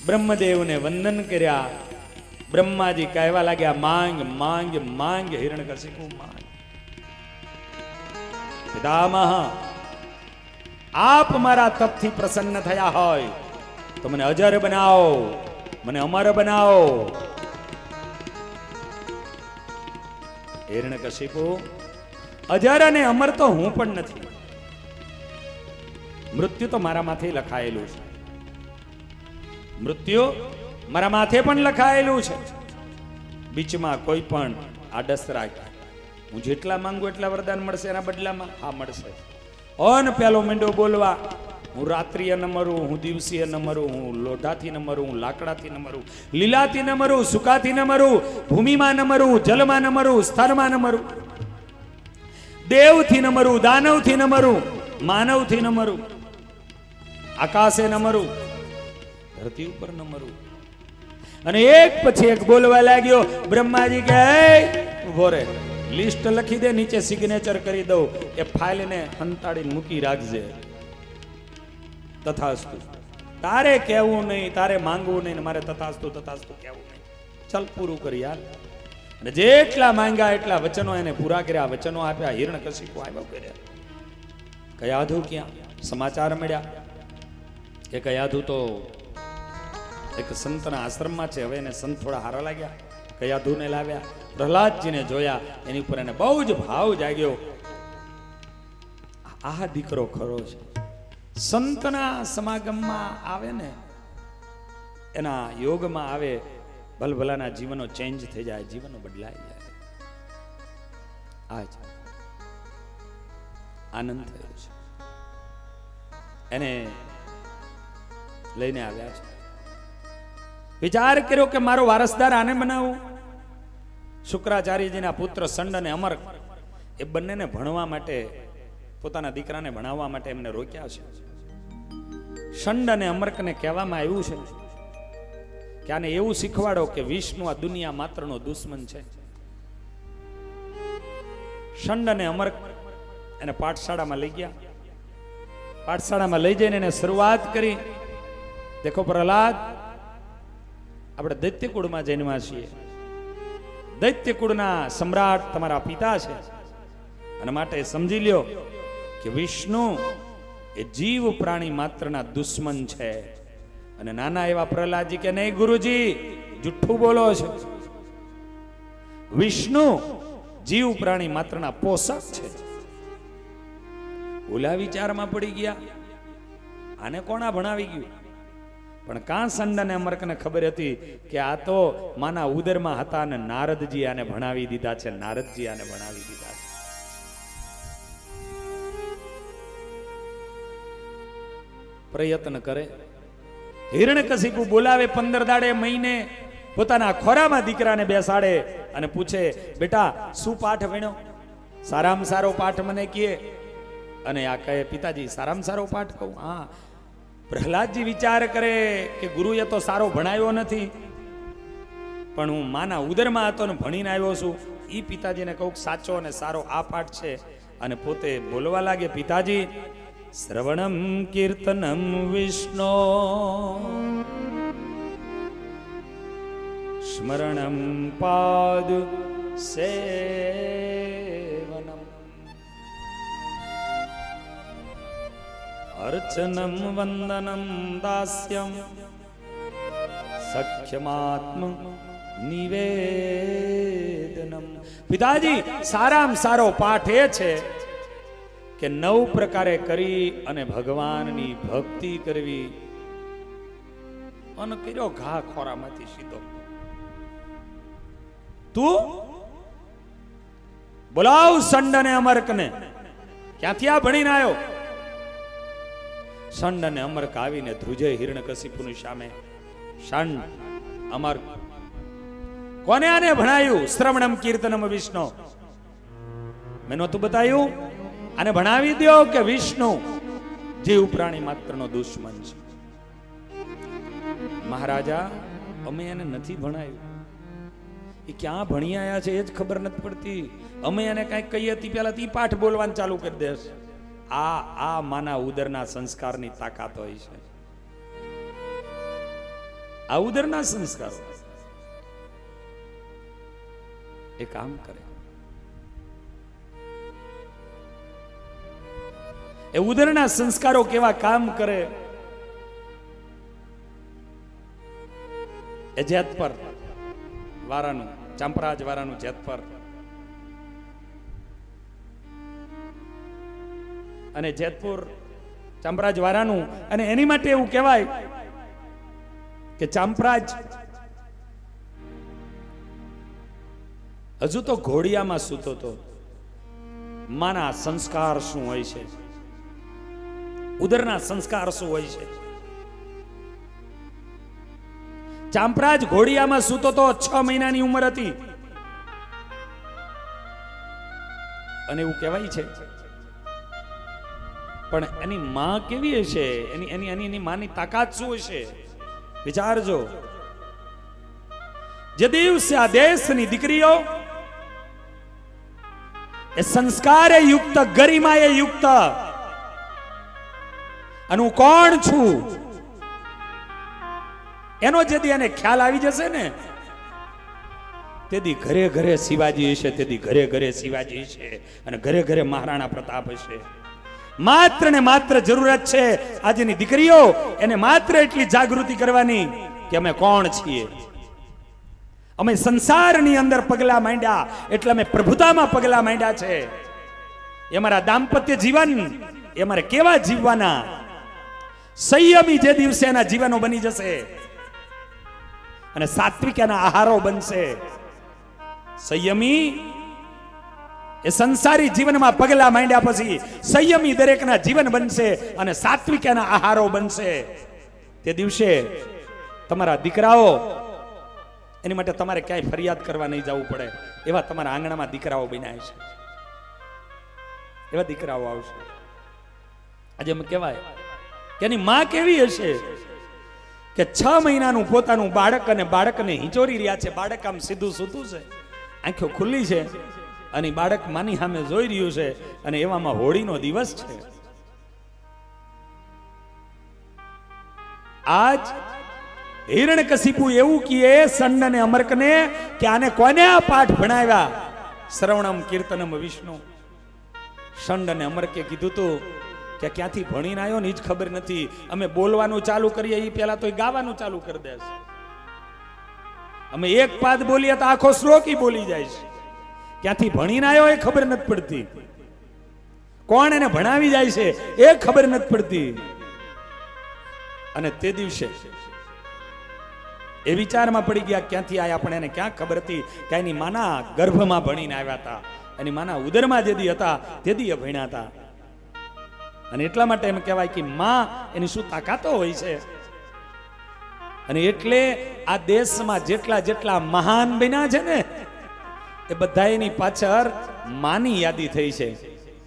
બ્રહ્મદેવને વંદન કર્યા. બ્રહ્માજી કહેવા લાગ્યા, માંગ માંગ માંગ હિરણ્યકશિપુ માંગ. પિતામહ, આપ મારા તપથી પ્રસન્ન થયા હોય તો મને અજર બનાવો, મને અમર બનાવો. હિરણ્યકશિપુ, અજર અને અમર તો હું પણ નથી. મૃત્યુ તો મારા માથે લખાયેલું છે. મૃત્યુ મારા માથે પણ લખાયેલું છે. બીચમાં કોઈ પણ આડસ રાખ, હું જેટલા માંગુ એટલા વરદાન મળશે, એના બદલામાં હા મળશે. અન પેલો મીંડો બોલવા, હું રાત્રિએ ન મરું, હું દિવસીય ન મરું, હું લોઢાથી ન મરું, હું લાકડાથી ન મરું, લીલાથી ન મરું, સુકાથી ન મરું, ભૂમિમાં ન મરું, જલમાં ન મરું, સ્થળમાં ન મરું, દેવથી ન મરું, દાનવથી ન મરું, માનવથી ન મરું, આકાશે ન મરું, ધરતી ઉપર ન મરું. અને એક પછી એક બોલવા લાગ્યો. બ્રહ્માજી કહે, ઉભો રે, લિસ્ટ લખી દે, નીચે સિગ્નેચર કરી દઉં, એ ફાઇલને હંતાડીને મૂકી રાખજે. તથાસ્તુ. તારે કહેવું નહીં, તારે માંગવું નહીં, મારે તથાસ્તુ તથાસ્તુ કહેવું નહીં. ચાલ પૂરું કરી યાર. અને જેટલા માંગ્યા એટલા વચનો એને પૂરા કર્યા, વચનો આપ્યા. હિરણ્યકશિપુ આવ્યો કર્યા. કયાધુ ક્યાં? સમાચાર મળ્યા કે કયાધુ તો એક સંતના આશ્રમમાં છે. હવે એને સંત થોડા હારા લાગ્યા, કયાધુને લાવ્યા. પ્રહલાદજીને જોયા, એની ઉપર એને બહુ જ ભાવ જાગ્યો. આ દીકરો ખરો છે. સંતના સમાગમમાં આવે ને, એના યોગમાં આવે, ભલભલાના જીવનો ચેન્જ થઈ જાય, જીવનો બદલાઈ જાય. આજ આનંદ થયો છે. એને લઈને આવ્યા છે. વિચાર કર્યો કે મારો વારસદાર આને બનાવું. શુક્રાચાર્યજીના પુત્ર સંડ અને અમર્ક, એ બંનેને ભણવા માટે, પોતાના દીકરાને ભણાવવા માટે એમને રોક્યા છે. સંડ અને અમર્કને કહેવામાં આવ્યું છે કે આને એવું શીખવાડો કે વિષ્ણુ આ દુનિયા માત્રનો દુશ્મન છે. સંડ અને અમર્ક એને પાઠશાળામાં લઈ ગયા. પાઠશાળામાં લઈ જઈને એને શરૂઆત કરી. દેખો પ્રહલાદ, આપણે દૈત્યકુળમાં જન્મ્યા છીએ. દૈત્યકુળના સમ્રાટ તમારા પિતા છે, અને માટે સમજી લ્યો કે વિષ્ણુ એ જીવ પ્રાણી માત્રના દુશ્મન છે. અને નાના એવા પ્રહલાદજી કે નહીં ગુરુજી, જુઠ્ઠું બોલો છો. વિષ્ણુ જીવ પ્રાણી માત્રના પોષક છે. ઓલા વિચારમાં પડી ગયા, આને કોણા ભણાવી ગયું? પણ કાં સંડ અને અમર્કને ખબર હતી કે આ તો માના ઉદરમાં હતા અને નારદજી આને ભણાવી દીધા છે. નારદજી આને ભણાવી દીધા છે. પ્રયત્ન કરે. હિરણ્યકશિપુ બોલાવે 15 દાડે મહિને, પોતાના ખોરામાં દીકરાને બેસાડે અને પૂછે, બેટા શું પાઠ ભણ્યો? સારામાં સારો પાઠ મને કહે. અને આ કહે, પિતાજી સારામાં સારો પાઠ કહું? હા. પ્રહલાદજી વિચાર કરે કે ગુરુએ તો સારો ભણાવ્યો નથી, પણ હું માના ઉદરમાં હતો ને ભણીને આવ્યો છું. એ પિતાજીને કહું સાચો અને સારો આ પાઠ છે. અને પોતે બોલવા લાગે, પિતાજી શ્રવણમ કીર્તનમ વિષ્ણુ સ્મરણમ પાદ સેવનમ અર્ચનમ વંદનમ દાસ્યમ સખ્યમાત્મ નિવેદનમ. પિતાજી સારામાં સારો પાઠ એ છે કે 9 પ્રકારે કરી અને ભગવાનની ભક્તિ કરવી. અને કર્યો ઘા ખોરામાંથી સીધો. તું બોલાવ સંડ અને અમર્કને. ક્યાંથી આ ભણીને આવ્યો? સંડ અને અમર્ક આવીને ધ્રુજે હિરણ્યકશિપુની સામે. સંડ, અમર્ક, કોને આને ભણાયું? શ્રવણમ કીર્તનમ વિષ્ણુ. મેં નહોતું બતાવ્યું? આને ભણાવી દો કે વિષ્ણુ જીવ પ્રાણી માત્રનો દુશ્મન છે. મહારાજા, અમે એને નથી ભણાવ્યું. એ ક્યાં ભણી આયા છે એ જ ખબર નથી પડતી. અમે એને કઈ કહીએ તી પેલા તી પાઠ બોલવાનું ચાલુ કરી દેશ. આ માના ઉદરના સંસ્કારની તાકાત હોય છે. આ ઉદરના સંસ્કારો એ કામ કરે. એ ઉદરના સંસ્કારો કેવા કામ કરે. એ જેતપર વારાનું, ચાંપરાજ વારાનું જેતપર, અને જેતપુર ચાંપરાજ વારાનું, અને એની માટે એવું કહેવાય કે ચાંપરાજ હજુ તો ઘોડિયામાં સૂતો તો. માના સંસ્કાર શું હોય છે, ઉદરના સંસ્કાર શું હોય છે. ચાંપરાજ ઘોડિયામાં સૂતો તો 6 મહિનાની ઉંમર હતી. અને એવું કહેવાય છે, પણ એની માં કેવી હશે, એની માની તાકાત શું હશે, વિચારજો. જે દિવસે આ દેશની દીકરીઓ એ સંસ્કારે યુક્ત, ગરિમાએ યુક્ત, અને હું કોણ છું એનો જેથી એને ખ્યાલ આવી જશે ને, તેથી ઘરે ઘરે શિવાજી હશે, તેથી ઘરે ઘરે શિવાજી હશે, અને ઘરે ઘરે મહારાણા પ્રતાપ હશે. માત્ર ને માત્ર જરૂરત છે આજની દીકરીઓ એને માત્ર એટલી જાગૃતિ કરવાની કે અમે કોણ છીએ. અમે સંસારની અંદર પગલા માંડ્યા એટલે અમે પ્રભુતામાં પગલા માંડ્યા છે. એ અમારા દાંપત્ય જીવન એ અમારે કેવા જીવવાના, સંયમી જે દિવસે એના જીવનો બની જશે અને સાત્વિક એના આહારો બનશે. સંયમી એ સંસારી જીવનમાં પગલા માંડ્યા પછી સંયમી દરેકના જીવન બનશે અને સાત્વિક એના આહારો બનશે. તે દિવસે તમારા દીકરાઓ, એની માટે તમારે ક્યાંય ફરિયાદ કરવા નહીં જવું પડે એવા તમારા આંગણામાં દીકરાઓ બન્યા છે, એવા દીકરાઓ આવશે. આજે એમ કહેવાય કે એની માં કેવી હશે કે 6 મહિનાનું પોતાનું બાળક અને બાળકને હિંચોરી રહ્યા છે. બાળક આમ સીધું સૂતું છે, આંખો ખુલ્લી છે, અને બાળક માની સામે જોઈ રહ્યું છે, અને એવામાં હોળીનો દિવસ છે. આજ હિરણ્યકશિપુ એવું કહે સંડ અને અમર્કને કે આને કોને આ પાઠ ભણાવ્યા? શ્રવણમ કીર્તનમ વિષ્ણુ. સંડ અને અમર્કે કીધું તું કે ક્યાંથી ભણીને આવ્યો ને એ જ ખબર નથી. અમે બોલવાનું ચાલુ કરીએ એ પહેલા તો ગાવાનું ચાલુ કરી દે છે. અમે એક પાદ બોલીએ તો આખો શ્લોક બોલી જાય છે. ક્યાંથી ભણીને આવ્યો એ ખબર નથી પડતી, કોણ એને ભણાવી જાય છે એ ખબર નથી પડતી. અને તે દિવસે એ વિચારમાં પડી ગયા ક્યાંથી આયા, પણ એને ક્યાં ખબર હતી કે એની માના ગર્ભમાં ભણીને આવ્યા હતા, એની માના ઉદરમાં જેદી હતા તેદી એ ભણ્યા હતા. અને એટલા માટે એમ કહેવાય કે માં એની શું તાકાતો હોય છે. અને એટલે આ દેશમાં જેટલા જેટલા મહાન બન્યા છે ને એ બધા એની પાછળ માની યાદી થઈ છે.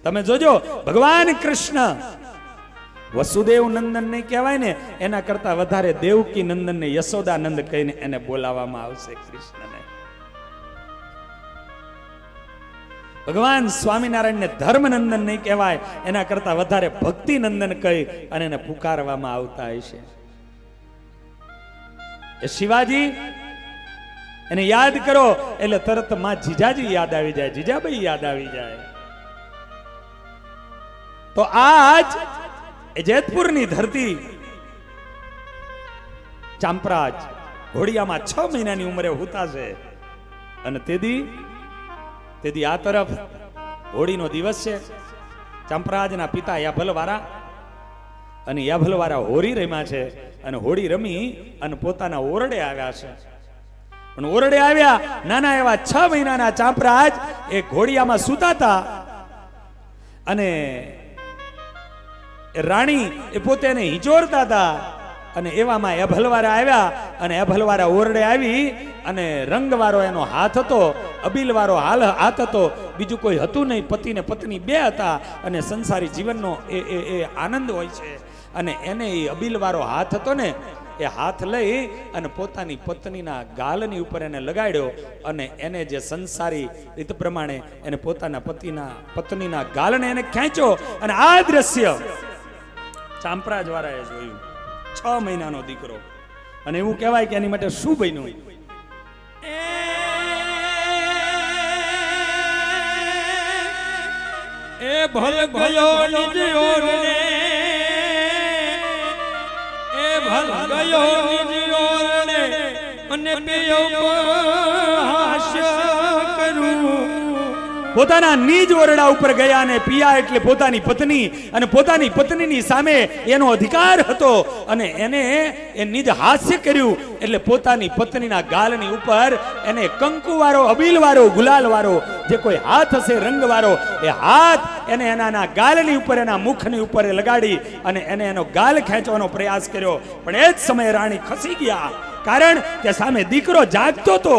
તમે જોજો, ભગવાન કૃષ્ણ વસુદેવ નંદન ને કહેવાય ને એના કરતા વધારે દેવકી નંદન ને યશોદાનંદ કહીને એને બોલાવવામાં આવશે. કૃષ્ણને ભગવાન સ્વામિનારાયણ ને ધર્મનંદન નહીં કહેવાય, એના કરતા વધારે ભક્તિ નંદન કહી અને એને પુકારવામાં આવતા હશે. એ શિવાજી એને યાદ કરો એટલે તરત માં જીજાજી યાદ આવી જાય, જીજાબાઈ યાદ આવી જાય. તો આજ એ જેતપુરની ધરતી ચાંપરાજ ઘોડિયામાં 6 મહિનાની ઉંમરે હોતા છે. અને તેથી આ તરફ હોળીનો દિવસ છે. ચાંપરાજના પિતા યાભલવાળા અને યાભલવાળા હોળી રમ્યા છે, અને હોળી રમી અને પોતાના ઓરડે આવ્યા છે. પણ ઓરડે આવ્યા નાના એવા 6 મહિનાના ચાંપરાજ એ ઘોડિયામાં સૂતા હતા, અને રાણી એ પોતે એને હિંચોરતા હતા. અને એવામાં એભલવાળા આવ્યા, અને એભલવાળા ઓરડે આવી, અને રંગવાળો એનો હાથ હતો, અબીલવાળો હાથ હતો, બીજું કોઈ હતું નહીં. પતિ ને પત્ની બે હતા, અને સંસારી જીવનનો એ આનંદ હોય છે. અને એને એ અબીલવાળો હાથ હતો ને, એ હાથ લઈ અને પોતાની પત્નીના ગાલની ઉપર એને લગાડ્યો, અને એને જે સંસારી રીત પ્રમાણે એને પોતાના પત્નીના ગાલને એને ખેંચ્યો. અને આ દ્રશ્ય ચાંપરાજ વાળાએ જોયું. 6 મહિનાનો દીકરો અને એવું કહેવાય કે એની માટે શું બન્યું? એ ભલ ગયો નિજ ઓરને, એ ભલ ગયો નિજ ઓરને, અને પેયો હાસ્ય કરું. પોતાના નિજ ઓરડા ઉપર ગયા અને પિયા એટલે પોતાની પત્ની, અને પોતાની પત્નીની સામે એનો અધિકાર હતો અને એને એ નિજ હાસ્ય કર્યું. એટલે પોતાની પત્નીના ગાલની ઉપર એને કંકુવાળો, અબીલવાળો, ગુલાલવાળો જે કોઈ હાથ હશે રંગવાળો, એ હાથ એને એના ગાલની ઉપર, એના મુખની ઉપર લગાડી અને એને એનો ગાલ ખેંચવાનો પ્રયાસ કર્યો. પણ એ જ સમયે રાણી ખસી ગયા, કારણ કે સામે દીકરો જાગતો હતો,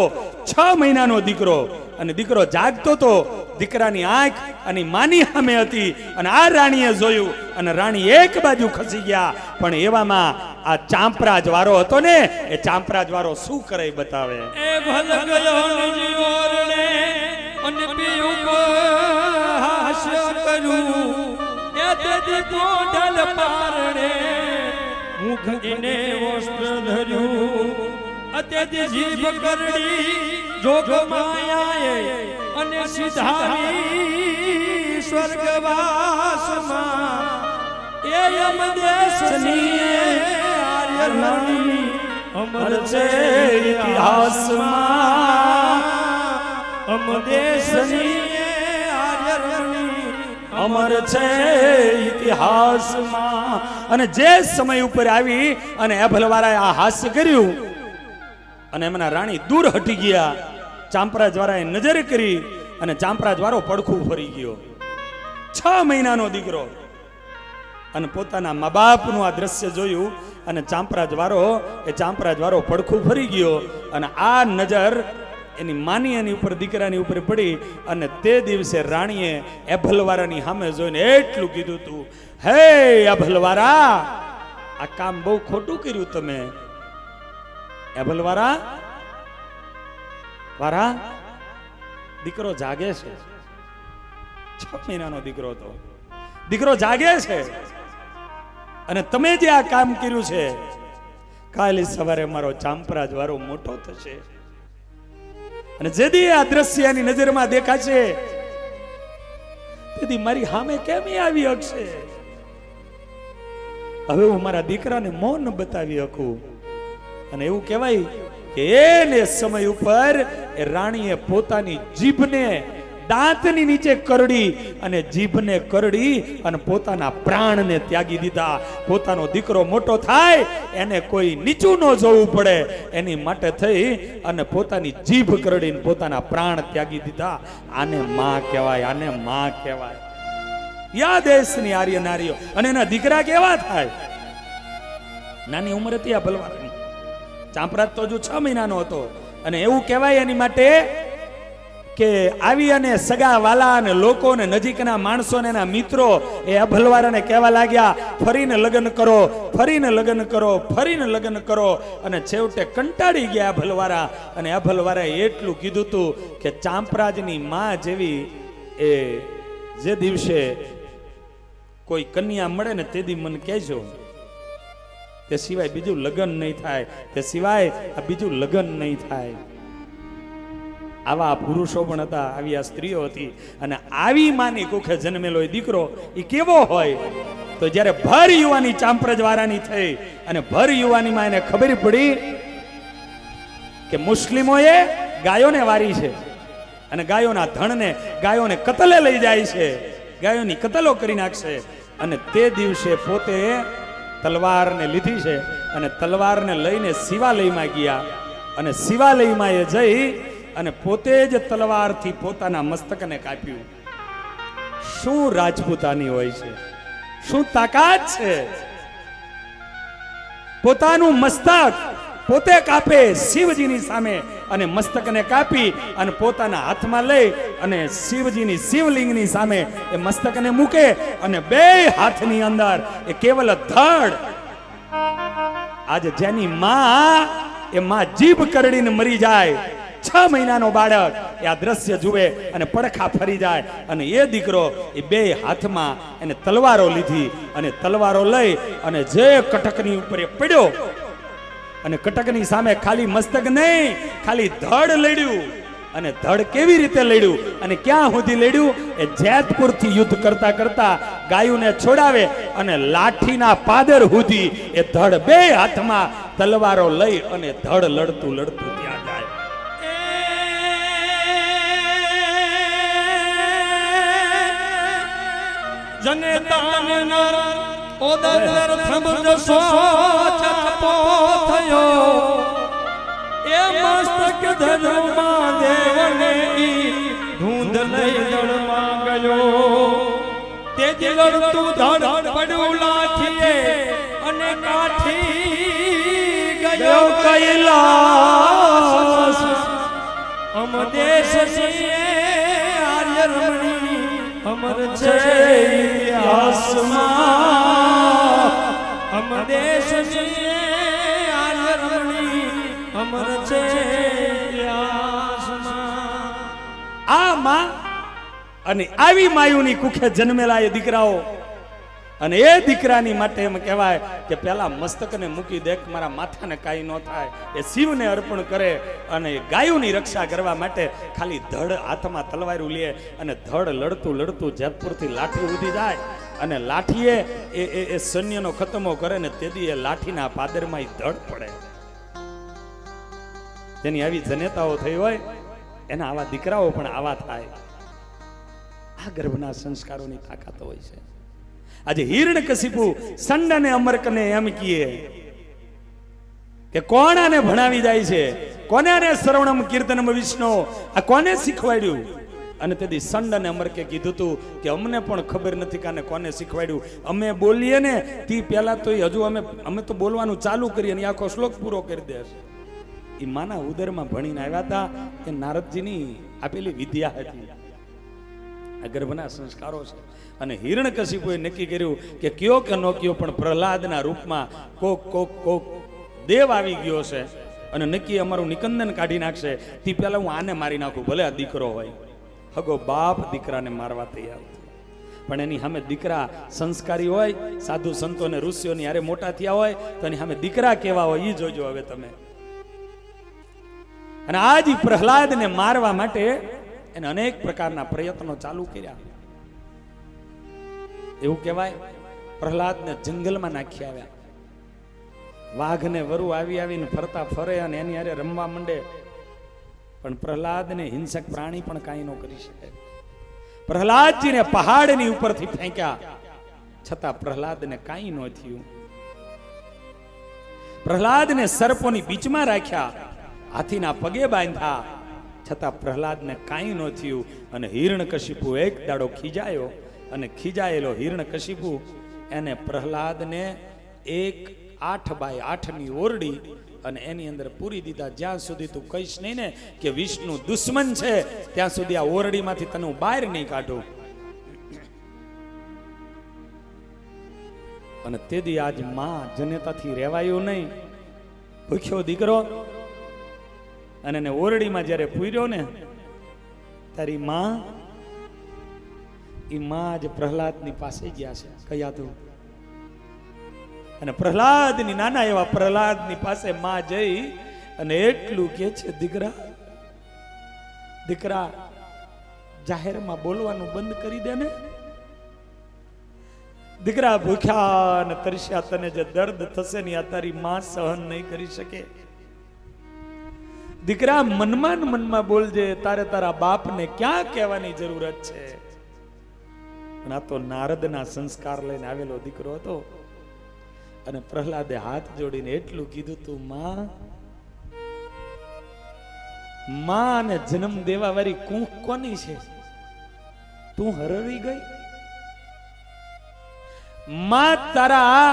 6 મહિનાનો દીકરો, અને દીકરો જાગતો હતો. દીકરાની આંખ અને માની સામે હતી અને આ રાણીએ જોયું અને રાણી એક બાજુ ખસી ગયા. પણ એવામાં આ ચાંપરાજ વાળો હતો ને, એ ચાંપરાજ વાળો શું કરે બતાવે. એ ભલ ગયો નિજ ઓરને, અને પેયો હાસ્ય કરું. એ તેથી પોઢલ પારણે મુખ એને વસ્ત્ર ધર્યું. અત્યાથી જીભ કરડી જોગ માયાએ, અને સિધારી સ્વર્ગવાસમાં. એ યમદેશની આર્યની અમર છે ઇતિહાસમાં. અમદેશની આર્યની અમર છે ઇતિહાસમાં. અને જે સમય ઉપર આવી અને એભલવાળાએ આ હાસ્ય કર્યું અને એમના રાણી દૂર હટી ગયા. ચાંપરાજ વાળાએ નજર કરી અને ચાંપરાજ વાળો પડખું ફરી ગયો. 6 મહિનાનો દીકરો અને પોતાના મા બાપનું આ દ્રશ્ય જોયું અને ચાંપરાજ વાળો પડખું ફરી ગયો. અને આ નજર એની માની એની ઉપર, દીકરાની ઉપર પડી. અને તે દિવસે રાણીએ એભલવાળાની સામે જોઈને એટલું કીધું તું, હે એભલવાળા, આ કામ બહુ ખોટું કર્યું તમે. એભલવાળા, વારા, દીકરો જાગે છે. 6 મહિનાનો દીકરો હતો, દીકરો જાગે છે. અને તમે જે આ કામ કર્યું છે, કાલે સવારે મારો ચાંપરાજ વાળો મોટો થશે અને જેદી આ દ્રશ્ય એની નજરમાં દેખાશે તેથી મારી સામે કેમ આવી શકશે? હવે હું મારા દીકરાને મૌન બતાવી શકું. અને એવું કહેવાય કે એને સમય ઉપર એ રાણીએ પોતાની જીભને દાંતની નીચે કરડી અને જીભને કરડી અને પોતાના પ્રાણને ત્યાગી દીધા. પોતાનો દીકરો મોટો થાય એને કોઈ નીચું ન જોવું પડે એની માટે થઈ અને પોતાની જીભ કરડીને પોતાના પ્રાણ ત્યાગી દીધા. આને માં કહેવાય, આને માં કહેવાય. યા દેશની આર્ય નારીઓ. અને એના દીકરા કેવા થાય? નાની ઉંમર હતી આ ભલવારની. ચાંપરાજ તો હજુ 6 મહિનાનો હતો. અને એવું કહેવાય એની માટે કે આવી અને સગા વાલા અને લોકો ને નજીકના માણસો ને એના મિત્રો એ અભલવારાને કહેવા લાગ્યા, ફરીને લગ્ન કરો, ફરીને લગ્ન કરો, ફરીને લગ્ન કરો. અને છેવટે કંટાળી ગયા અભલવારા. અને અભલવારાએ એટલું કીધું હતું કે ચાંપરાજની માં જેવી એ જે દિવસે કોઈ કન્યા મળે ને તે દી મને કહેજો, તે સિવાય બીજું લગ્ન નહીં થાય, તે સિવાય આ બીજું લગ્ન નહીં થાય. આવા પુરુષો પણ હતા, આવી આ સ્ત્રીઓ હતી. અને આવી માની કુખે જન્મેલો દીકરો એ કેવો હોય? તો જ્યારે ભર યુવાની ચાંપરાજ વાળાની થઈ અને ભર યુવાનીમાં એને ખબર પડી કે મુસ્લિમોએ ગાયોને વારી છે અને ગાયોના ધણને, ગાયોને કતલે લઈ જાય છે, ગાયોની કતલો કરી નાખશે. અને તે દિવસે પોતે તલવારને લીધી છે અને તલવારને લઈને શિવાલયમાં ગયા. અને શિવાલયમાં એ જઈ અને પોતે જ તલવારથી પોતાના મસ્તકને કાપ્યું. શું રાજપૂતાની હોય છે, શું તાકાત છે! પોતાનું મસ્તક પોતે કાપે શિવજીની સામે અને મસ્તકને કાપી અને પોતાના હાથમાં લઈ અને શિવજીની શિવલિંગની સામે એ મસ્તકને મૂકે અને બે હાથની અંદર એ કેવલ ધડ. આજે જેની માં એ માં જીભ કરડીને મરી જાય, 6 મહિનાનો બાળક એ આ દ્રશ્ય જુએ અને પડખા ફરી જાય. અને એ દીકરો એ બે હાથમાં એને તલવારો લીધી અને તલવારો લઈ અને જે કટકની ઉપર એ પડ્યો અને કટકની સામે ખાલી મસ્તક નહીં, ખાલી ધડ લડ્યું. અને ધડ કેવી રીતે લડ્યું અને ક્યાં સુધી લડ્યું? એ જેતપુરથી યુદ્ધ કરતા કરતા ગાયુને છોડાવે અને લાઠીના પાદર સુધી એ ધડ બે હાથમાં તલવારો લઈ અને ધડ લડતું લડતું ત્યાં જાય. જને તાન નર ઓદર થંભ સોચપો થયો એ મસ્તક ધર્મમાં દેવને ઈ ઢૂંઢ લઈ દળમાં ગયો. તે લડતું ધડ પડ્યું લાઠીએ અને કાઠી ગયો કૈલાસ. અમ દેશ છીએ આર્ય રમણી અમર છે ઇતિહાસમાં. અમ દેશ છીએ આર્ય રમણી અમર છે ઇતિહાસમાં. આ માં અને આવી માયુની કુખે જન્મેલા એ દીકરાઓ, અને એ દીકરાની માટે એમ કહેવાય કે પેલા મસ્તકને મૂકી દે, મારા માથાને કાંઈ ન થાય. એ શિવને અર્પણ કરે અને ગાયોની રક્ષા કરવા માટે ખાલી ધડ હાથમાં તલવારું લે અને ધડ લડતું લડતું જેતપુરથી લાઠી ઉધી જાય. અને લાઠીએ એ સૈન્યનો ખતમો કરે ને તેથી એ લાઠીના પાદરમાં ધડ પડે. જેની આવી જનેતાઓ થઈ હોય એના આવા દીકરાઓ પણ આવા થાય. આ ગર્ભના સંસ્કારોની તાકાત હોય છે. આજે હિરણ્યકશિપુ સંડ અને અમરકને એમ કીએ કે કોણ આને ભણાવી જાય છે, કોને આને શ્રવણમ કીર્તનમ વિષ્ણુ, આ કોને શીખવાડ્યું? અને તેથી સંડ અને અમરકે કીધું તું કે અમને પણ ખબર નથી કે આને કોને શીખવાડ્યું. અમે બોલીએ ને તે પહેલા તો હજુ અમે તો બોલવાનું ચાલુ કરીએ અને આખો શ્લોક પૂરો કરી દે. એ માના ઉદરમાં ભણીને આવ્યા હતા કે નારદજીની આપેલી વિદ્યા હતી. આ ગર્ભના સંસ્કારો છે. અને હિરણ્યકશિપુએ નક્કી કર્યું કે કયો કે ન કયો પણ પ્રહલાદના રૂપમાં કોક દેવ આવી ગયો છે અને નક્કી અમારું નિકંદન કાઢી નાખશે. તે પહેલા હું આને મારી નાખું, ભલે આ દીકરો હોય. હગો બાપ દીકરાને મારવા તૈયાર થયો, પણ એની સામે દીકરા સંસ્કારી હોય, સાધુ સંતો ને ઋષિઓની હારે મોટા થયા હોય તો એની સામે દીકરા કેવા હોય એ જોજો હવે તમે. અને આજ પ્રહલાદને મારવા માટે એને અનેક પ્રકારના પ્રયત્નો ચાલુ કર્યા. એવું કહેવાય પ્રહલાદને જંગલમાં નાખી આવ્યા. વાઘને વરુ આવીને ફરતા ફરે અને એની હારે રમવા માંડે, પણ પ્રહલાદને હિંસક પ્રાણી પણ કાંઈ ન કરી શકે. પ્રહલાદજીને પહાડની ઉપરથી ફેંક્યા છતાં પ્રહલાદને કાંઈ ન થયું. પ્રહલાદને સર્પોની બીચમાં રાખ્યા, હાથીના પગે બાંધ્યા, છતાં પ્રહલાદને કાંઈ ન થયું. અને હિરણ્યકશિપુ એક દાડો ખીજાયો અને ખીજાયેલો હિરણ્યકશિપુ એને પ્રહલાદને એક 8x8ની ઓરડી અને એની અંદર પૂરી દીધા. જ્યાં સુધી તું કહીશ નહીં ને કે વિષ્ણુ દુશ્મન છે ત્યાં સુધી આ ઓરડીમાંથી તને હું બહાર નહીં કાઢું. અને તેથી આજ માં જનેતાથી રહેવાયું નહીં. ભૂખ્યો દીકરો અને એને ઓરડીમાં જ્યારે પૂર્યો ને તારી માં, એ માં જ પ્રહલાદની પાસે ગયા છે. કયા તું? અને પ્રહલાદની નાના એવા પ્રહલાદની પાસે માં જઈ અને એટલું કે છે, દીકરા જાહેરમાં બોલવાનું બંધ કરી દે ને. દીકરા ભૂખ્યા અને તરસ્યા તને જે દર્દ થશે ને આ તારી માં સહન નહીં કરી શકે. દીકરા મનમાં બોલજે, તારે તારા બાપને ક્યાં કહેવાની જરૂરત છે. પણ આ તો નારદના સંસ્કાર લઈને આવેલો દીકરો હતો. અને પ્રહલાદે હાથ જોડીને એટલું કીધું, તું માં ને જન્મ દેવા વાળી કુંખ કોની છે? તું હરવી ગઈ? માં તારા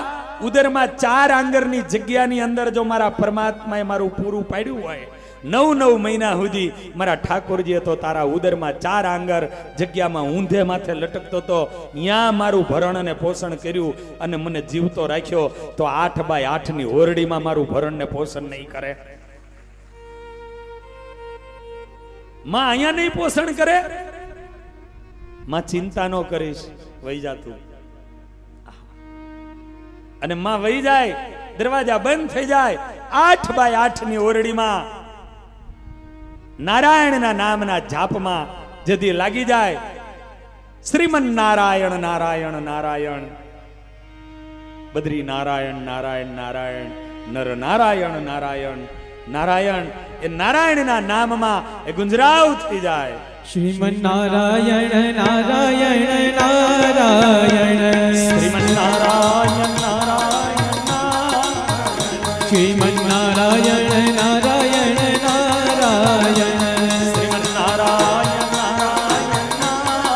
ઉદરમાં 4 આંગરની જગ્યાની અંદર જો મારા પરમાત્માએ મારું પૂરું પાડ્યું હોય, 9 મહિના સુધી મારા ઠાકોરજીએ તો તારા ઉદરમાં 4 આંગર જગ્યામાં ઊંધે માથે લટકતો તો ત્યાં મારું ભરણ અને પોષણ કર્યું અને મને જીવતો રાખ્યો. તો 8x8ની ઓરડીમાં મારું ભરણ ને પોષણ નહીં કરે? માં અહીંયા નહીં પોષણ કરે? માં ચિંતા ન કરીશ, વહી જા તું. અને માં વહી જાય, દરવાજા બંધ થઈ જાય 8x8 ની ઓરડીમાં નારાયણના નામના જાપમાં જદી લાગી જાય, શ્રીમન નારાયણ નારાયણ નારાયણ, બદ્રી નારાયણ નારાયણ નારાયણ, નર નારાયણ નારાયણ નારાયણ, એ નારાયણના નામમાં એ ગુંજરાવ થઈ જાય. શ્રીમન નારાયણ નારાયણ નારાયણ, શ્રીમન નારાયણ નારાયણ નારાયણ, શ્રીમન નારાયણ નારાયણ નારાયણ, શ્રીમન નારાયણ નારાયણ નારાયણ,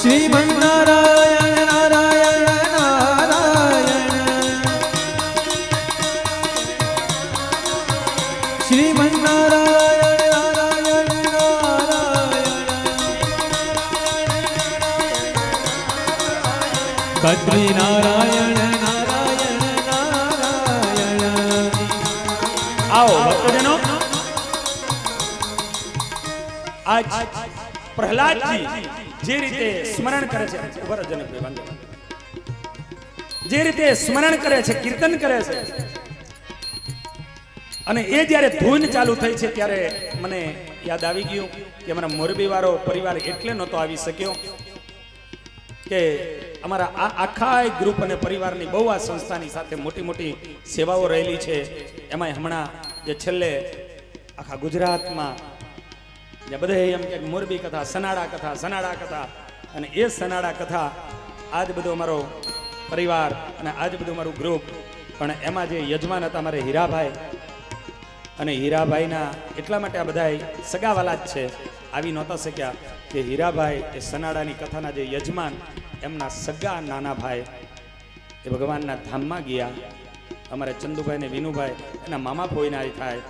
શ્રીમન નારાયણ નારાયણ નારાયણ, શ્રીમન નારાયણ નારાયણ નારાયણ, બદ્રી નારાયણ નારાયણ નારાયણ. આવો ભક્તજનો, આજ પ્રહલાદજી જે રીતે સ્મરણ કરે છે, જે રીતે સ્મરણ કરે છે, કીર્તન કરે છે, અને એ જ્યારે ધૂન ચાલુ થઈ છે ત્યારે મને યાદ આવી ગયું કે અમારા મોરબી વાળો પરિવાર એટલે નહોતો આવી શક્યો કે અમારા આ આખા ગ્રુપ અને પરિવારની બહુ આ સંસ્થાની સાથે મોટી મોટી સેવાઓ રહેલી છે. એમાં હમણાં જે છેલ્લે આખા ગુજરાતમાં બધે એમ કે મોરબી કથા, સનાડા કથા, સનાડા કથા, અને એ સનાડા કથા આજ બધો અમારો પરિવાર અને આજ બધું અમારું ગ્રુપ. પણ એમાં જે યજમાન હતા મારે હીરાભાઈ, અને હીરાભાઈના એટલા માટે આ બધા સગાવાલા જ છે, આવી નહોતા શક્યા કે હીરાભાઈ એ સનાડાની કથાના જે યજમાન, એમના સગા નાના ભાઈ એ ભગવાનના ધામમાં ગયા. અમારે ચંદુભાઈ ને વિનુભાઈ એના મામા ફોઈના થાય,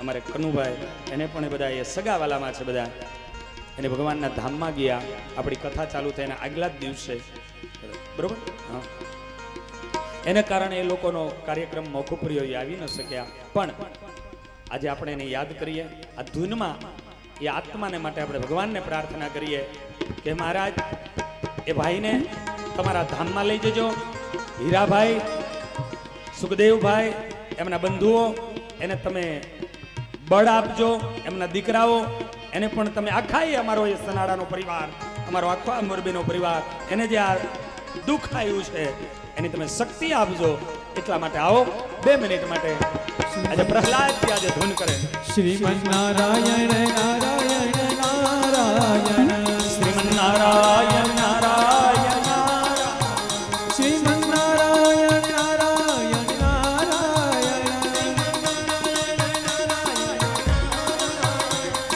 અમારે કનુભાઈ એને પણ એ બધા એ સગાવાલામાં છે બધા, એને ભગવાનના ધામમાં ગયા. આપણી કથા ચાલુ થઈ એના આગલા જ દિવસે, બરોબર, હા, એને કારણે એ લોકોનો કાર્યક્રમ મોકૂફ રહ્યો, એ આવી ન શક્યા. પણ આજે આપણે એને યાદ કરીએ આ ધૂનમાં, એ આત્માને માટે આપણે ભગવાનને પ્રાર્થના કરીએ કે મહારાજ એ ભાઈને તમારા ધામમાં લઈ જજો. હીરાભાઈ, સુખદેવભાઈ, એમના બંધુઓ, એને તમે બળ આપજો. એમના દીકરાઓ, એને પણ તમે આખા અમારો એ સનાડાનો પરિવાર, અમારો આખો મોરબીનો પરિવાર, એને જે આ દુઃખ આવ્યું છે એની તમે શક્તિ આપજો. એટલા માટે આવો 2 મિનિટ માટે આજે પ્રહલાદજી આજે ધૂન કરે. શ્રીમન નારાયણ નારાયણ નારાયણ, શ્રીમન નારાયણ નારાયણ નારાયણ, શ્રીમન નારાયણ નારાયણ નારાયણ,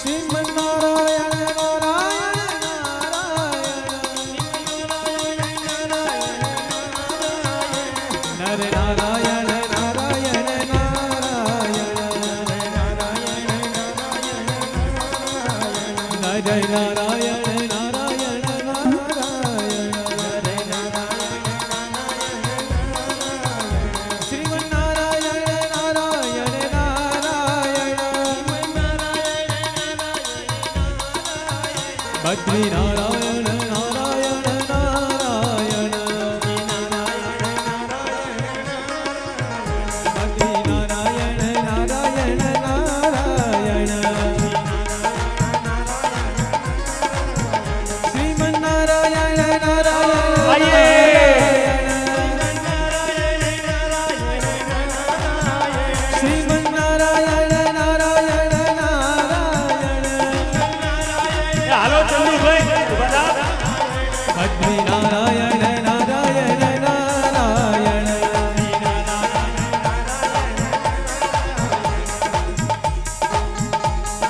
શ્રીમન નારાયણ નારાયણ નારાયણ, નર નારાયણ જય નારાયણ નારાયણ નારાયણ, શ્રીમન નારાયણ નારાયણ નારાયણ, બદ્રી નારાયણ નારાયણ નારાયણ, બદ્રી નારાયણ નારાયણ નારાયણ,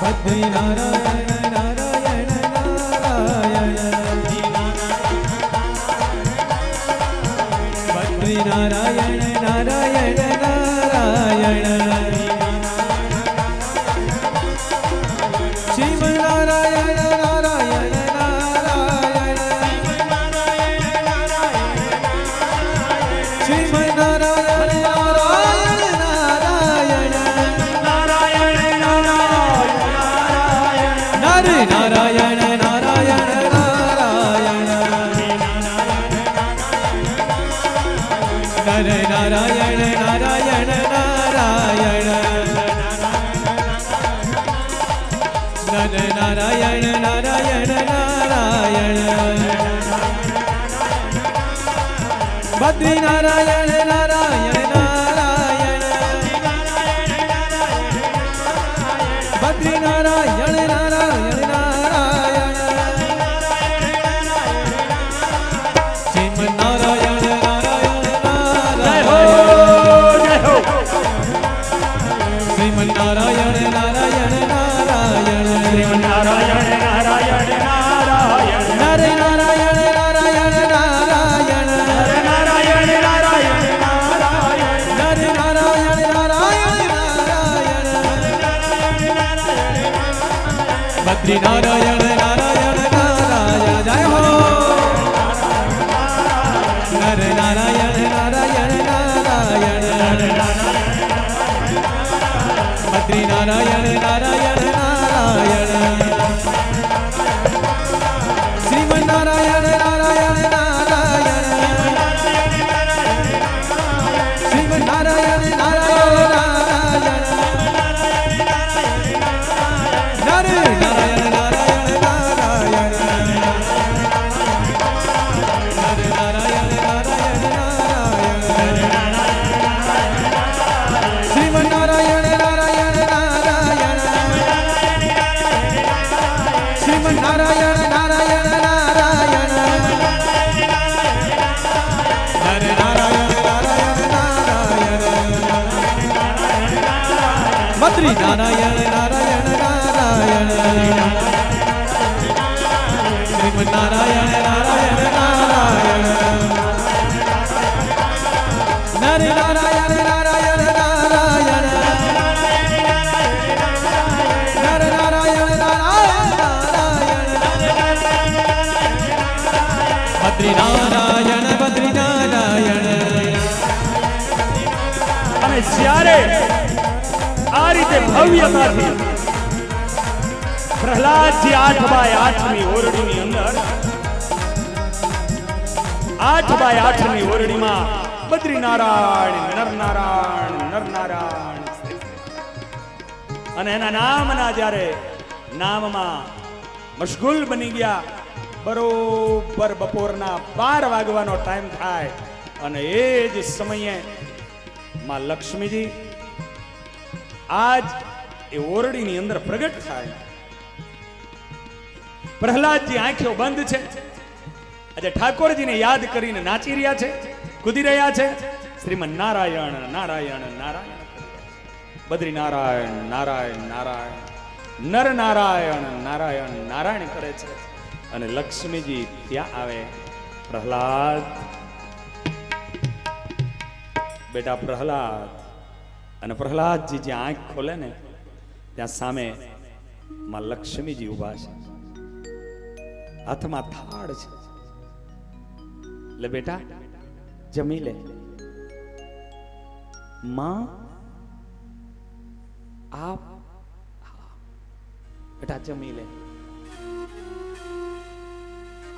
બદ્રી નારાયણ નારાયણ નારાયણ, બદ્રી નારાયણ નારાયણ નારાયણ, શ્રીમન નારાયણ નારાયણ નારાયણ, શ્રીમન નારાયણ નારાયણ નારાયણ, નારાયણ નારાયણ નારાયણ, નારાયણ નારાયણ બદ્રી નારાયણ નારાયણ નારાયણ બદ્રી નારાયણ નારાયણ નારાયણ શ્રીમન નારાયણ નારાયણ નારાયણ શ્રીમન નારાયણ નારાયણ નારાયણ શ્રીમન નારાયણ નારાયણ નારાયણ નરે નારાયણ નારાયણ નારાયણ નરે નારાયણ નારાયણ નારાયણ નરે નારાયણ નારાયણ નારાયણ બદ્રી નારાયણ નારાયણ નારાયણ જય હો નરે નારાયણ નારાયણ નારાયણ બદ્રી નારાયણ નારાયણ નારાયણ શ્રીમન નારાયણ નારાયણ નારાયણ શ્રીમન નારાયણ નારાયણ નારાયણ નરે નારાયણ નારાયણ નારાયણ નરે નારાયણ નારાયણ નારાયણ શ્રીમન નારાયણ નારાયણ નારાયણ શ્રીમન નારાયણ નારાયણ નારાયણ નરે નારાયણ નારાયણ નારાયણ બદ્રી નારાયણ નારાયણ નારાયણ શ્રીમન નારાયણ નારાયણ નારાયણ નરે નારાયણ નારાયણ નારાયણ નરે નારાયણ નારાયણ નારાયણ બદ્રી નારાયણ બદ્રી નારાયણ અને જ્યારે આ રીતે ભવ્યતાથી પ્રહલાદજી 8x8 ઓરડીની અંદર 8x8 ઓરડીમાં બદ્રીનારાયણ નરનારાયણ અને એના નામના જ્યારે નામમાં મશગુલ બની ગયા બરોબર બપોરના 12 વાગવાનો ટાઈમ થાય અને એ જ સમયે માં લક્ષ્મીજી આજ એ ઓરડીની અંદર પ્રગટ થાય. પ્રહલાદજી આંખો બંધ છે, આજે ઠાકોરજીને યાદ કરીને નાચી રહ્યા છે, કૂદી રહ્યા છે. શ્રીમન નારાયણ નારાયણ નારાયણ બદ્રી નારાયણ નારાયણ નારાયણ નર નારાયણ નારાયણ નારાયણ કરે છે. અને લક્ષ્મીજી ત્યાં આવે. પ્રહલાદ બેટા પ્રહલાદ. અને પ્રહલાદજી જ્યાં આંખ ખોલે ને ત્યાં સામે માં લક્ષ્મીજી ઉભા છે, હાથમાં થાળ છે. લે બેટા જમી લે. માં આપ બેટા જમી લે.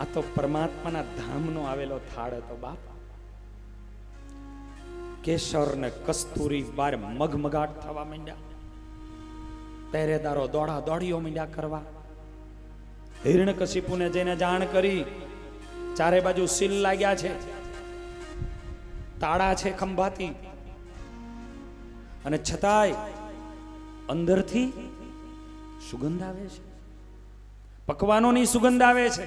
આ તો પરમાત્માના ધામનો આવેલો થાળ હતો બાપ. કેસર ને કસ્તુરી બાર મગમગાટ થવા માંડ્યા. પહેરેદારો દોડા દોડીઓ માંડ્યા કરવા. હિરણ્યકશિપુને જઈને જાણ કરી. ચારે બાજુ સીલ લાગ્યા છે, તાળા છે ખંભાતી, અને છતાંય અંદરથી સુગંધ આવે છે, પકવાનોની સુગંધ આવે છે.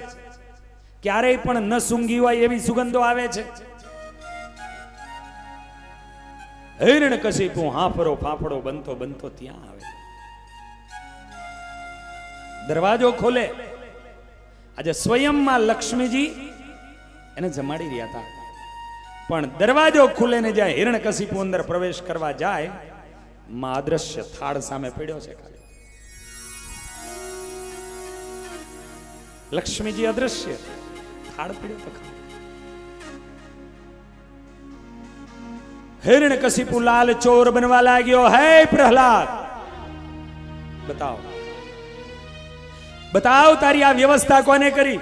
ક્યારેય પણ ન સૂંઘી હોય એવી સુગંધો આવે છે. હિરણ્યકશિપુ હાફરો ફાફડો બનતો બનતો ત્યાં આવે. દરવાજો ખોલે. આજે સ્વયંમાં લક્ષ્મીજી એને જમાડી રહ્યા હતા, પણ દરવાજો ખુલે ને જાય હિરણ્યકશિપુ અંદર પ્રવેશ કરવા જાય, માં અદ્રશ્ય થાળ સામે પડ્યો છે. ખાલી લક્ષ્મીજી અદ્રશ્ય, થાળ પડ્યો તો ખાલી. હિરણ્યકશિપુ લાલ ચોર બનવા લાગ્યો. હે પ્રહલાદ, બતાવ બતાવ તારી આ વ્યવસ્થા કોને કરી?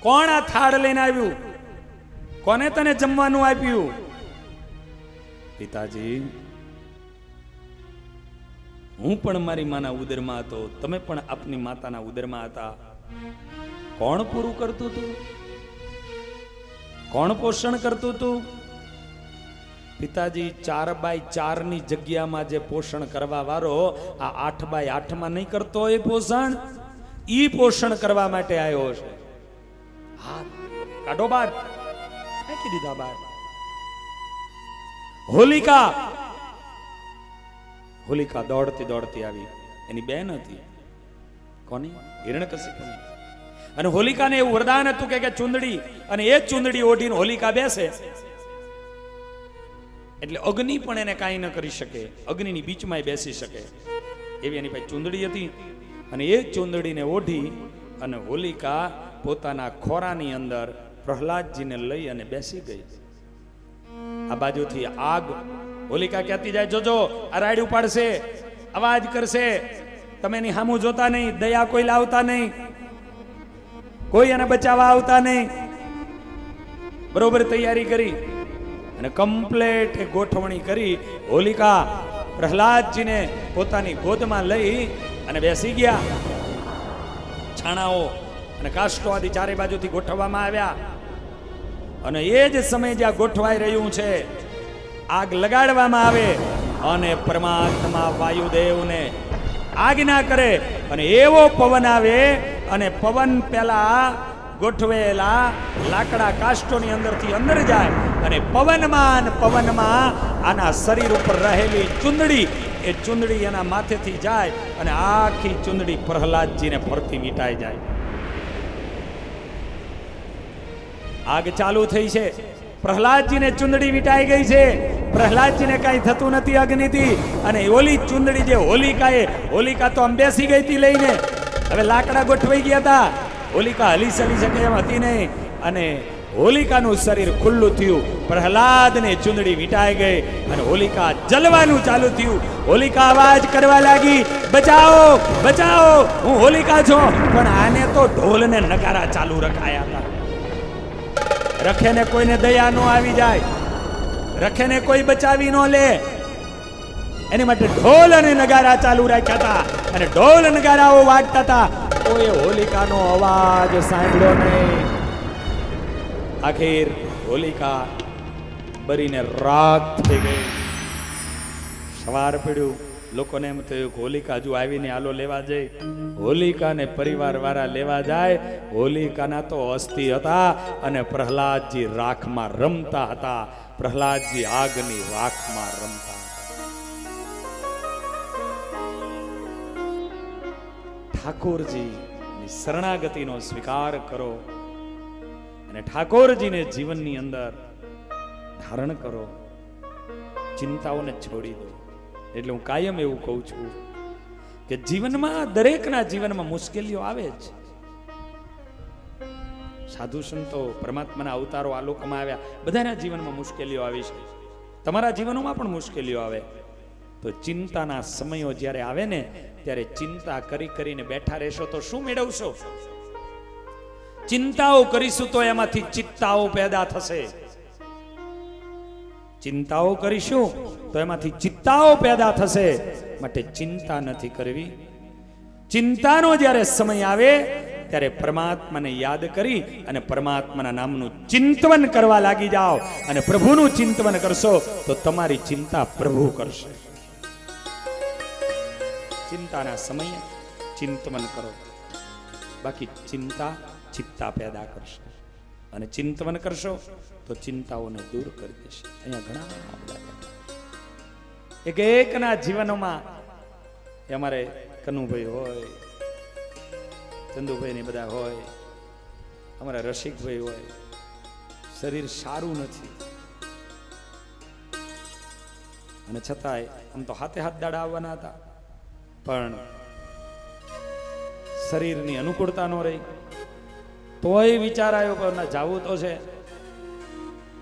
કોણ આ થાળ લઈને આવ્યું? કોને તને જમવાનું આપ્યું? પિતાજી હું પણ મારી માના ઉદરમાં હતો, તમે પણ આપની માતાના ઉદરમાં હતા. કોણ પૂરું કરતું હતું? કોણ પોષણ કરતું હતું? પિતાજી 4x4 ની જગ્યામાં જે પોષણ કરવા વાળો આ 8x8 માં નહીં કરતો હોય પોષણ, ઈ પોષણ કરવા માટે આવ્યો છે. હા, કાઢો બાર, ફેંકી દીધા બાર. હોલિકા દોડતી દોડતી આવી. એની બેન હતી. કોની? હિરણ્યકશિપુની. અને હોલિકાને એવું વરદાન હતું કે ચુંદડી, અને એ ચુંદડી ઓઢીને હોલિકા બેસે એટલે અગ્નિ પણ એને કાંઈ ન કરી શકે, અગ્નિની બીચમાં બેસી શકે એવી એની પાસે ચુંદડી હતી. અને એ ચુંદડીને ઓઢી અને હોલિકા પોતાના ખોરાની અંદર પ્રહલાદજીને લઈ અને બેસી ગઈ. આ બાજુથી આગ, હોલિકા કહેતી જાય, જોજો આ રાડ ઉપાડશે, અવાજ કરશે, તમે એની સામું જોતા નહીં, દયા કોઈ લાવતા નહીં, કોઈ એને બચાવવા આવતા નહીં. બરોબર તૈયારી કરી અને કમ્પ્લેટ ગોઠવણી કરી હોલિકા પ્રહલાદજીને પોતાની ગોદમાં લઈ અને બેસી ગયા. છાણાઓ અને કાષ્ટો આદિ ચારે બાજુથી ગોઠવવામાં આવ્યા. અને એ જ સમય જ્યાં ગોઠવાઈ રહ્યું છે, આગ લગાડવામાં આવે અને પરમાત્મા વાયુદેવને આજ્ઞા કરે અને એવો પવન આવે અને પવન પેલા ગોઠવેલા લાકડા કાષ્ટોની અંદરથી અંદર જાય અને પવનમાં આના શરીર ઉપર રહેલી ચુંદડી, એ ચુંદડી એના માથેથી જાય અને આખી ચુંદડી પ્રહલાદજીને ફરતી વીંટાઈ જાય. આગ ચાલુ થઈ છે, પ્રહલાદજીને ચુંદડી વીંટાઈ ગઈ છે, પ્રહલાદજીને કઈ થતું નથી અગ્નિથી. અને ઓલી ચુંદડી જે હોલિકા તો આમ બેસી ગઈ હતી લઈને, હવે લાકડા ગોઠવાઈ ગયા હતા, હોલિકા હલી ચલી શકે એમ હતી નહીં. અને હોલિકાનું શરીર ખુલ્લું થયું, પ્રહલાદને ચુંદડી વીંટાઈ ગઈ અને હોલિકા જલવાનું ચાલુ થયું. હોલિકા અવાજ કરવા લાગી, બચાવો બચાવો, હું હોલિકા છું. પણ આને તો ઢોલ ને નગારા ચાલુ રખાયા હતા. રખેને કોઈને દયા ન આવી જાય, રખેને કોઈ બચાવી ન લે, એની માટે ઢોલ અને નગારા ચાલુ રાખ્યા હતા. અને ઢોલ નગારાઓ વાગતા હતા, કોઈ હોલિકાનો અવાજ સાંભળ્યો નહીં. આખીર હોલિકા બરીને રાખ થઈ ગઈ. સવાર પડ્યું, લોકોને એમ થયું કે હોલિકા હજુ આવીને આલો લેવા જાય. હોલિકાને પરિવાર વાળા લેવા જાય. હોલિકાના તો અસ્થિ હતા અને પ્રહલાદજી રાખમાં રમતા હતા. પ્રહલાદજી આગની રાખમાં રમતા હતા. ઠાકોરજીની શરણાગતિનો સ્વીકાર કરો અને ઠાકોરજીને જીવનની અંદર ધારણ કરો. ચિંતાઓને છોડી દો. એટલે હું કાયમ એવું કહું છું કે જીવનમાં, દરેકના જીવનમાં મુશ્કેલીઓ આવે જ. સાધુ સંતો, પરમાત્માના અવતારો આ લોકમાં આવ્યા, બધાના જીવનમાં મુશ્કેલીઓ આવી છે. તમારા જીવનોમાં પણ મુશ્કેલીઓ આવે. તો ચિંતાના સમયો જ્યારે આવે ને, ત્યારે ચિંતા કરીને બેઠા રહેશો તો શું મેળવશો? ચિંતાઓ કરીશું તો એમાંથી ચિત્તાઓ પેદા થશે. ચિંતાઓ કરીશું તો એમાંથી ચિત્તાઓ પેદા થશે. માટે ચિંતા નથી કરવી. ચિંતાનો જ્યારે સમય આવે ત્યારે પરમાત્માને યાદ કરી અને પરમાત્માના નામનું ચિંતન કરવા લાગી જાઓ. અને પ્રભુનું ચિંતન કરશો તો તમારી ચિંતા પ્રભુ કરશે. ચિંતાના સમયે ચિંતન કરો, બાકી ચિંતા ચિત્તા પેદા કરશે. અને ચિંતન કરશો તો ચિંતાઓને દૂર કરી દેશે. અહીંયા ઘણા બધા એકના જીવનોમાં, અમારે કનુભાઈ હોય, ચંદુભાઈ ને બધા હોય, અમારા રસિકભાઈ હોય, શરીર સારું નથી અને છતાંય આમ તો હાથે હાથ દાડા આવવાના હતા, પણ શરીરની અનુકૂળતા ન રહી. તોય વિચાર આવ્યો કે ના જાવું તો છે.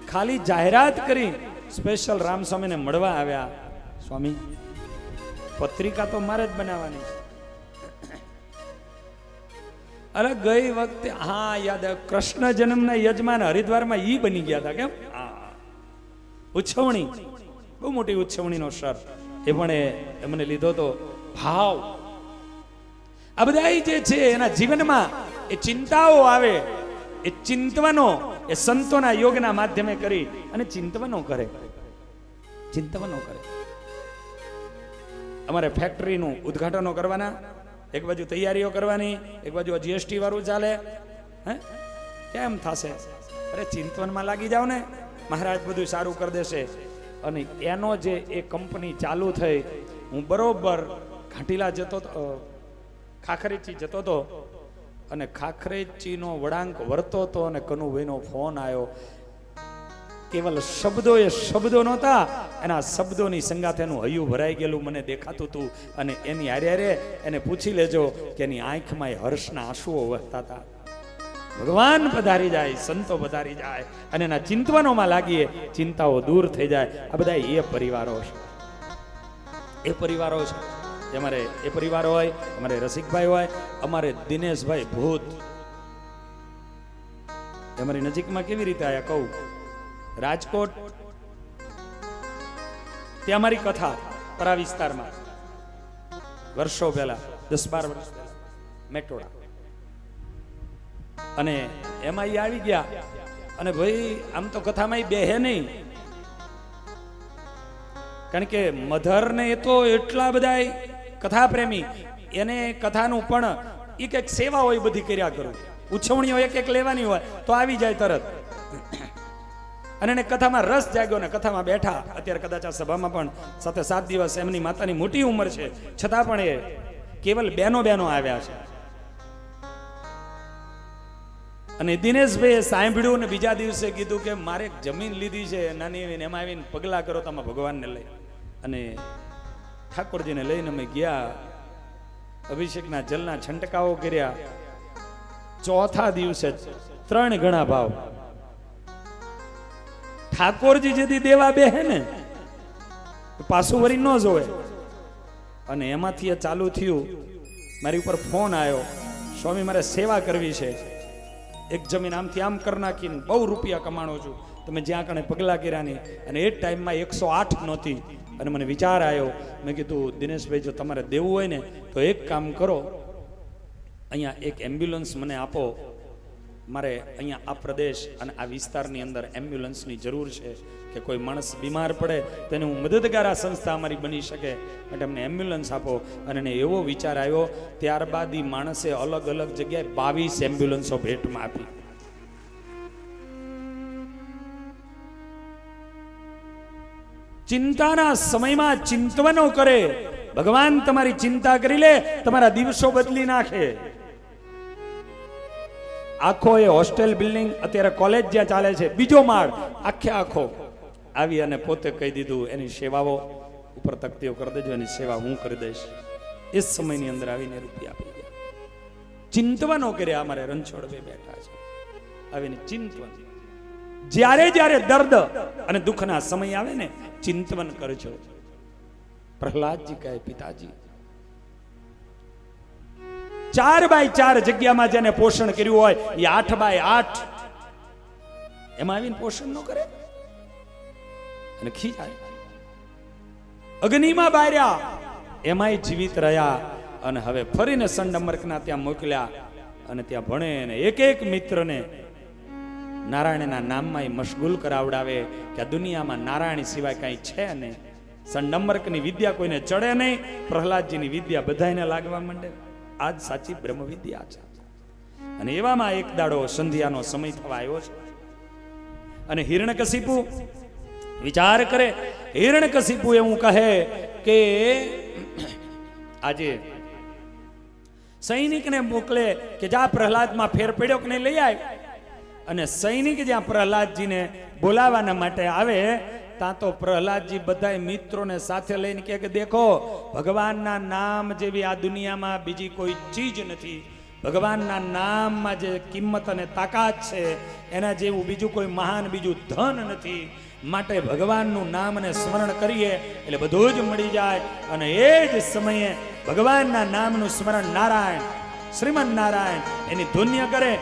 ખાલી જાહેરાત કરી, સ્પેશિયલ રામસ્વામીને મળવા આવ્યા. સ્વામી, પત્રિકા તો મારે જ બનાવવાની છે. અરે ગઈ વખતે, હા યાદ, કૃષ્ણ જન્મના યજમાન હરિદ્વારમાં ઈ બની ગયા હતા. કેમ? ઉછવણી, બહુ મોટી ઉછવણીનો સર. એ પણ એમને લીધો તો ભાવ, આ બધા જે છે એના જીવનમાં એ ચિંતાઓ આવે, એ ચિંતવનો એ સંતોના યોગના માધ્યમે કરી અને ચિંતવનો કરે. અમારે ફેક્ટરીનું ઉદ્ઘાટનો કરવાના, એક બાજુ તૈયારીઓ કરવાની, એક બાજુ જીએસટી વાળું ચાલે. હે કેમ થશે? અરે ચિંતવનમાં લાગી જાવ ને, મહારાજ બધું સારું કરી દેશે. અને એનો જે એ કંપની ચાલુ થઈ, હું બરોબર ઘાટીલા જતો, ખાખરેચી જતો હતો અને ખાખરેચીનો વળાંક વરતો હતો અને કનુભાઈનો ફોન આવ્યો. કેવલ શબ્દો એ શબ્દો નહોતા, એના શબ્દોની સંગાથે એનું હૈયું ભરાઈ ગયેલું મને દેખાતું હતું. અને એની હારે એને પૂછી લેજો કે એની આંખમાં એ હર્ષના આંસુઓ વહેતા હતા. ભગવાન પધારી જાય, સંતો પધારી જાય અને એના ચિંતવનોમાં લાગીએ, ચિંતાઓ દૂર થઈ જાય. આ બધા એ પરિવારો છે, એ પરિવારો છે. અમારે એ પરિવાર હોય, અમારે રસિકભાઈ હોય, અમારે દિનેશભાઈ ભૂત અમારી નજીકમાં કેવી રીતે આયા કહું. રાજકોટ ત્યાં અમારી કથા પરા વિસ્તારમાં વર્ષો પહેલા, 10-12 વર્ષ પહેલા, મેટોડા. અને એમાં એ આવી ગયા અને ભાઈ આમ તો કથામાં એ બેહે નહીં, કારણ કે મધર ને એ તો એટલા બધા કથા પ્રેમી, એને કથાનું પણ એક એક સેવા હોય બધી કર્યા કરું, ઉછવણીઓ એક એક લેવાની હોય તો આવી જાય તરત. અને એને કથામાં રસ જાગ્યો ને કથામાં બેઠા. અત્યારે કદાચ આ સભામાં પણ 7 દિવસ એમની માતાની મોટી ઉંમર છે, છતાં પણ એ કેવલ બેનો આવ્યા છે. અને દિનેશભાઈએ સાંભળ્યું ને બીજા દિવસે કીધું કે મારે જમીન લીધી છે નાની એવી, એમાં આવીને પગલા કરો તમે ભગવાનને લઈ. અને ઠાકોરજીને લઈને અમે ગયા, અભિષેકના જલના છંટકાવો કર્યા. ચોથા દિવસે 3 ગણા ભાવ. ઠાકોરજી જેથી દેવા બેહે ને પાછું વરી ન જોવે. અને એમાંથી એ ચાલુ થયું. મારી ઉપર ફોન આવ્યો, સ્વામી મારે સેવા કરવી છે, એક જમીન આમથી આમ કરી નાખીને બહુ રૂપિયા કમાણો છું, તમે જ્યાં કણે પગલા કર્યાની. અને એ ટાઈમમાં 108 નહોતી. અને મને વિચાર આવ્યો, મેં કીધું દિનેશભાઈ જો તમારે દેવું હોય ને તો એક કામ કરો, અહીંયા એક એમ્બ્યુલન્સ મને આપો. મારે અહીંયા આ પ્રદેશ અને આ વિસ્તારની અંદર એમ્બ્યુલન્સની જરૂર છે કે કોઈ માણસ બીમાર પડે તેને હું મદદગાર આ સંસ્થા અમારી બની શકે, માટે અમને એમ્બ્યુલન્સ આપો. અને એને એવો વિચાર આવ્યો, ત્યારબાદ એ માણસે અલગ અલગ જગ્યાએ 22 એમ્બ્યુલન્સો ભેટમાં આપી. ચિંતાના સમયમાં ચિંતવનો કરે, ભગવાન તમારી ચિંતા કરી લે, તમારા દિવસો બદલી નાખે. આખો એ હોસ્ટેલ બિલ્ડિંગ, અત્યારે કોલેજ જ્યાં ચાલે છે, બીજો માળ આખો આવી અને પોતે કહી દીધું એની સેવાઓ ઉપર તકતીઓ કરી દેજો, એની સેવા હું કરી દઈશ. એ સમયની અંદર આવીને રૂપિયા આપી ગયા. ચિંતવનો કર્યા. અમારે રણછોડભાઈ બેઠા છે, આવીને ચિંતવન. જ્યારે જ્યારે દર્દ અને દુઃખના સમય આવે ને ચિંતવન કરજો. પ્રહલાદજી કહે પિતાજી 4x4 જગ્યામાં જેને પોષણ કર્યું હોય એ 8x8 એમાં આવીને પોષણ ન કરે અને ખીજાય. અગ્નિમાં બાર્યા એમાંય જીવિત રહ્યા. અને હવે ફરીને સંડમર્કના ત્યાં મોકલ્યા અને ત્યાં ભણે અને એક એક મિત્રને નારાયણના નામમાં મશગુલ કરાવડાવે કે આ દુનિયામાં નારાયણ સિવાય કઈ છે નહીં. સંડમર્કની વિદ્યા કોઈને ચડે નહીં, પ્રહલાદજીની વિદ્યા બધાને લાગવા માંડે. આજ સાચી બ્રહ્મ વિદ્યા છે. અને એવામાં એક દાડો સંધ્યાનો સમય થવા આવ્યો છે અને હિરણ્યકશિપુ વિચાર કરે. હિરણ્યકશિપુ એવું કહે કે આજે સૈનિકને મોકલે કે જા પ્રહલાદમાં ફેર પડ્યો કે નહીં લઈ આવ. અને સૈનિક જ્યાં પ્રહલાદજીને બોલાવાના માટે આવે ત્યાં તો પ્રહલાદજી બધા મિત્રોને સાથે લઈને કહે કે દેખો, ભગવાનના નામ જેવી આ દુનિયામાં બીજી કોઈ ચીજ નથી. ભગવાનના નામમાં જે કિંમત અને તાકાત છે એના જેવું બીજું કોઈ મહાન બીજું ધન નથી. માટે ભગવાનનું નામને સ્મરણ કરીએ એટલે બધું જ મળી જાય. અને એ જ સમયે ભગવાનના નામનું સ્મરણ નારાયણ, શ્રીમન નારાયણ એની ધુન્ય કરે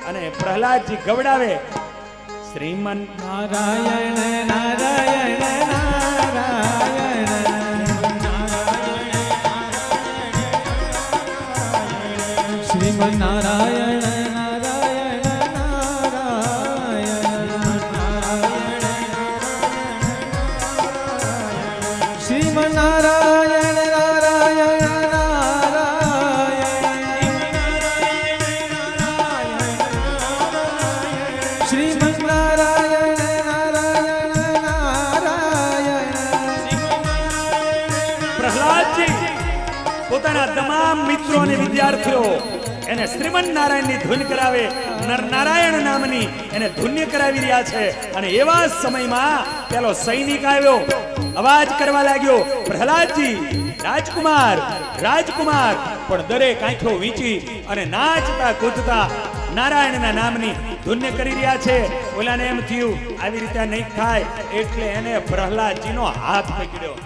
અને પ્રહલાદજી ગવડાવે શ્રીમન નારાયણ નારાયણ નારાયણ શ્રીમન્નારાયણ નારાયણ નારાયણ શ્રીમન્નારાયણ નારાયણ નારાયણ શ્રીમન્નારાયણ નારાયણ નારાયણ. પ્રહલાદજી પોતાના તમામ મિત્રો અને વિદ્યાર્થીઓ એને શ્રીમન નારાયણની ધૂન કરાવે, નરનારાયણ નામની એને ધૂન્ય કરાવી રહ્યા છે. અને એવા સમયમાં પેલો સૈનિક આવ્યો, અવાજ કરવા લાગ્યો, પ્રહલાદજી રાજકુમાર રાજકુમાર. પણ દરેક આંખો વીંચી અને નાચતા કૂદતા નારાયણના નામની ધૂન્ય કરી રહ્યા છે. ઓલાને એમ થયું આવી રીતે નહીં થાય, એટલે એને પ્રહલાદજીનો હાથ પકડ્યો.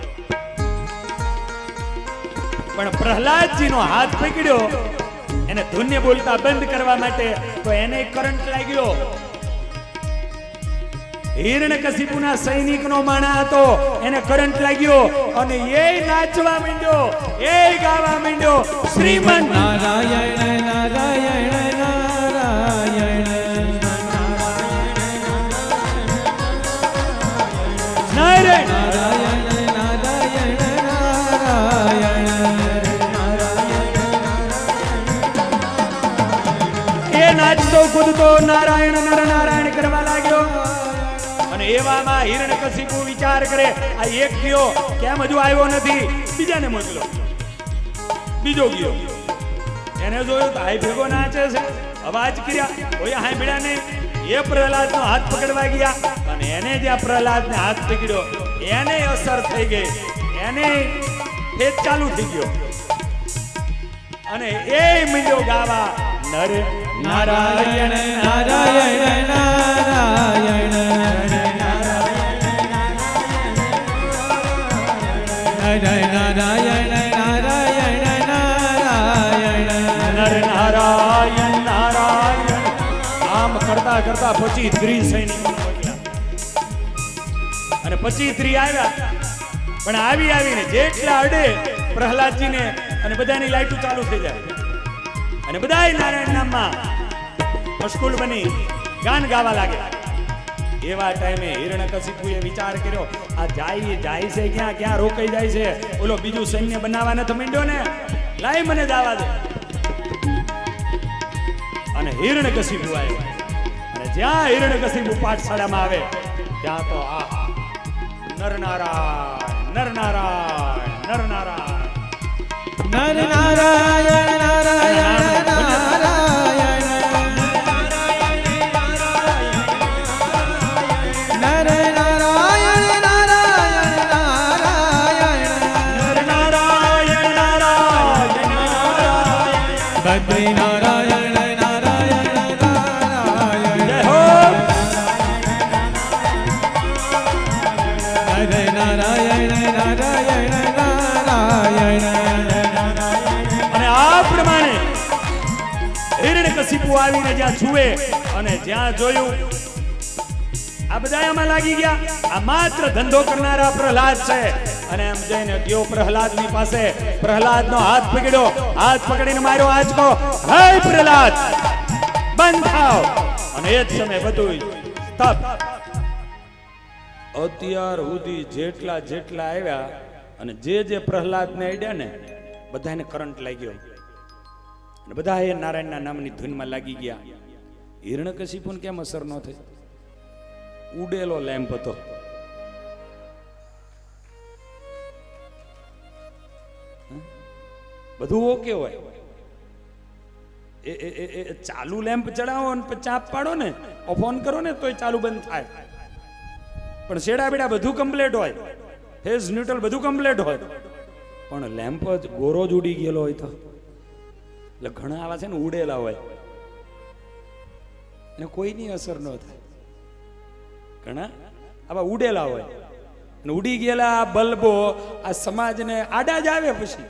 પણ પ્રહલાદજીનો હાથ પકડ્યો એને ધૂન્ય બોલતા બંધ કરવા માટે, તો એને કરંટ લાગ્યો. હિરણ્યકશિપુના સૈનિકનો માણા હતો, એને કરંટ લાગ્યો અને એ નાચવા માંડ્યો, એ ગાવા માંડ્યો, શ્રીમન નારાયણ નારાયણ નારાયણ નારાયણ નાચતો કૂદતો નારાયણ નરનારાયણ કરવા લાગ્યો. અને એવામાં હિરણ્યકશિપુ વિચાર કરે, આ એક ગયો કેમ હજુ આવ્યો નથી, બીજાને મોકલો. બીજો ગયો, એને જોયું તો હાઈ ભેગો નાચે છે, અવાજ કર્યા, કોઈ હાઈ ભેડા નહીં. એ પ્રહલાદનો હાથ પકડવા ગયા અને એને જ્યાં પ્રહલાદને હાથ પકડ્યો એને અસર થઈ ગઈ, એને ફેજ ચાલુ થઈ ગયો અને એ મીંડો ગાવા, નર નારાયણ નારાયણ નારાયણ નારાયણ નારાયણ નારાયણ નર નારાયણ નારાયણ. આમ કરતા કરતા 25-30 સૈનિકો અને 25-30 આવ્યા. પણ આવીને જેટલા અડે પ્રહલાદજીને અને બધાની લાઈટો ચાલુ થઈ જાય અને બધા નારાયણ નામમાં મશગુલ બની ગાન ગાવા લાગે. એવા ટાઈમે હિરણ્યકશિપુએ વિચાર કર્યો, આ જાય છે ક્યાં રોકાઈ જાય છે, ઓલો બીજું સૈન્ય બનાવવા નથી માંડ્યો ને, લાઈ મને જવા દે. અને હિરણ્યકશિપુ આવ્યો અને જ્યાં હિરણ્યકશિપુ પાઠશાળામાં આવે ત્યાં તો આ નરનારાયણ નરનારાયણ નરનારાયણ નરનારાયણ નારાયણ નારાયણ બદ્રી નારાયણ નારાયણ નારાયણ જય હો. હરે નારાયણ નારાયણ નારાયણ. અને આ પ્રમાણે હિરણ્યકશિપુ આવીને જ્યાં જુએ અને જ્યાં જોયું આ બધા આમાં લાગી ગયા, આ માત્ર ધંધો કરનારા પ્રહલાદ છે. અને એમ જઈને ગયો પ્રહલાદની પાસે, પ્રહલાદનો હાથ પકડ્યો, હાથ પકડીને માર્યો આંચકો, હે પ્રહલાદ બંધ થાવ. અને એ જ સમયે બધું સ્તબ્ધ. અત્યાર સુધી જેટલા આવ્યા અને જે પ્રહલાદને અડ્યા ને બધાને કરંટ લાગ્યો અને બધા એ નારાયણના નામની ધૂનમાં લાગી ગયા. હિરણ્યકશિપુને કેમ અસર ન થઈ? ઉડેલો લેમ્પ હતો. બધું ઓકે હોય, એ ચાલુ લેમ્પ ચડાવો અને ચાપ પાડો ને, ફોન કરો ને તોય ચાલુ બંધ થાય. પણ શેડા બેડા બધું કમ્પ્લીટ હોય, ફેઝ ન્યુટ્રલ બધું કમ્પ્લીટ હોય, પણ લેમ્પ જ ગોરો જ ઉડી ગયેલો હોય તો. એટલે ઘણા આવા છે ને ઉડેલા હોય, એને કોઈની અસર ન થાય. ઘણા આવા ઉડેલા હોય અને ઉડી ગયેલા બલ્બો આ સમાજને આડા જ આવે. પછી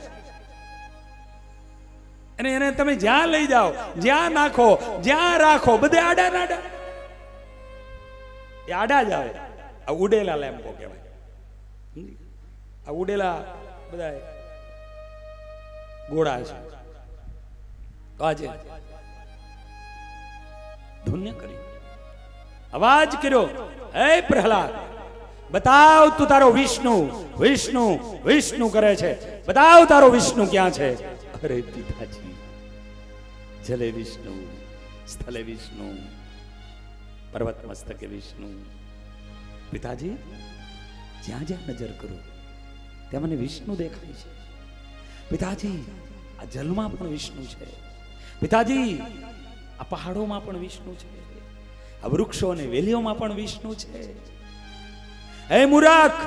અને એને તમે જ્યાં લઈ જાઓ, જ્યાં નાખો, જ્યાં રાખો, બધે આડા નાડા, એ આડા જ આવે. આ ઉડેલા લેમ્પો કહેવાય. આ ઉડેલા બધા ગોળા છે. તો આજે ધુન્ય કરી અવાજ કર્યો, હે પ્રહલાદ, બતાવ તું તારો વિષ્ણુ વિષ્ણુ વિષ્ણુ કરે છે, બતાવ તારો વિષ્ણુ ક્યાં છે? અરે પિતાજી, જલે વિષ્ણુ, સ્થલે વિષ્ણુ, પર્વત મસ્તકે વિષ્ણુ. પિતાજી, જ્યાં જ્યાં નજર કરું ત્યાં મને વિષ્ણુ દેખાય છે. પિતાજી, આ જલમાં પણ વિષ્ણુ છે. પિતાજી, આ પહાડોમાં પણ વિષ્ણુ છે, આ વૃક્ષો અને વેલીઓમાં પણ વિષ્ણુ છે. હે મૂરખ,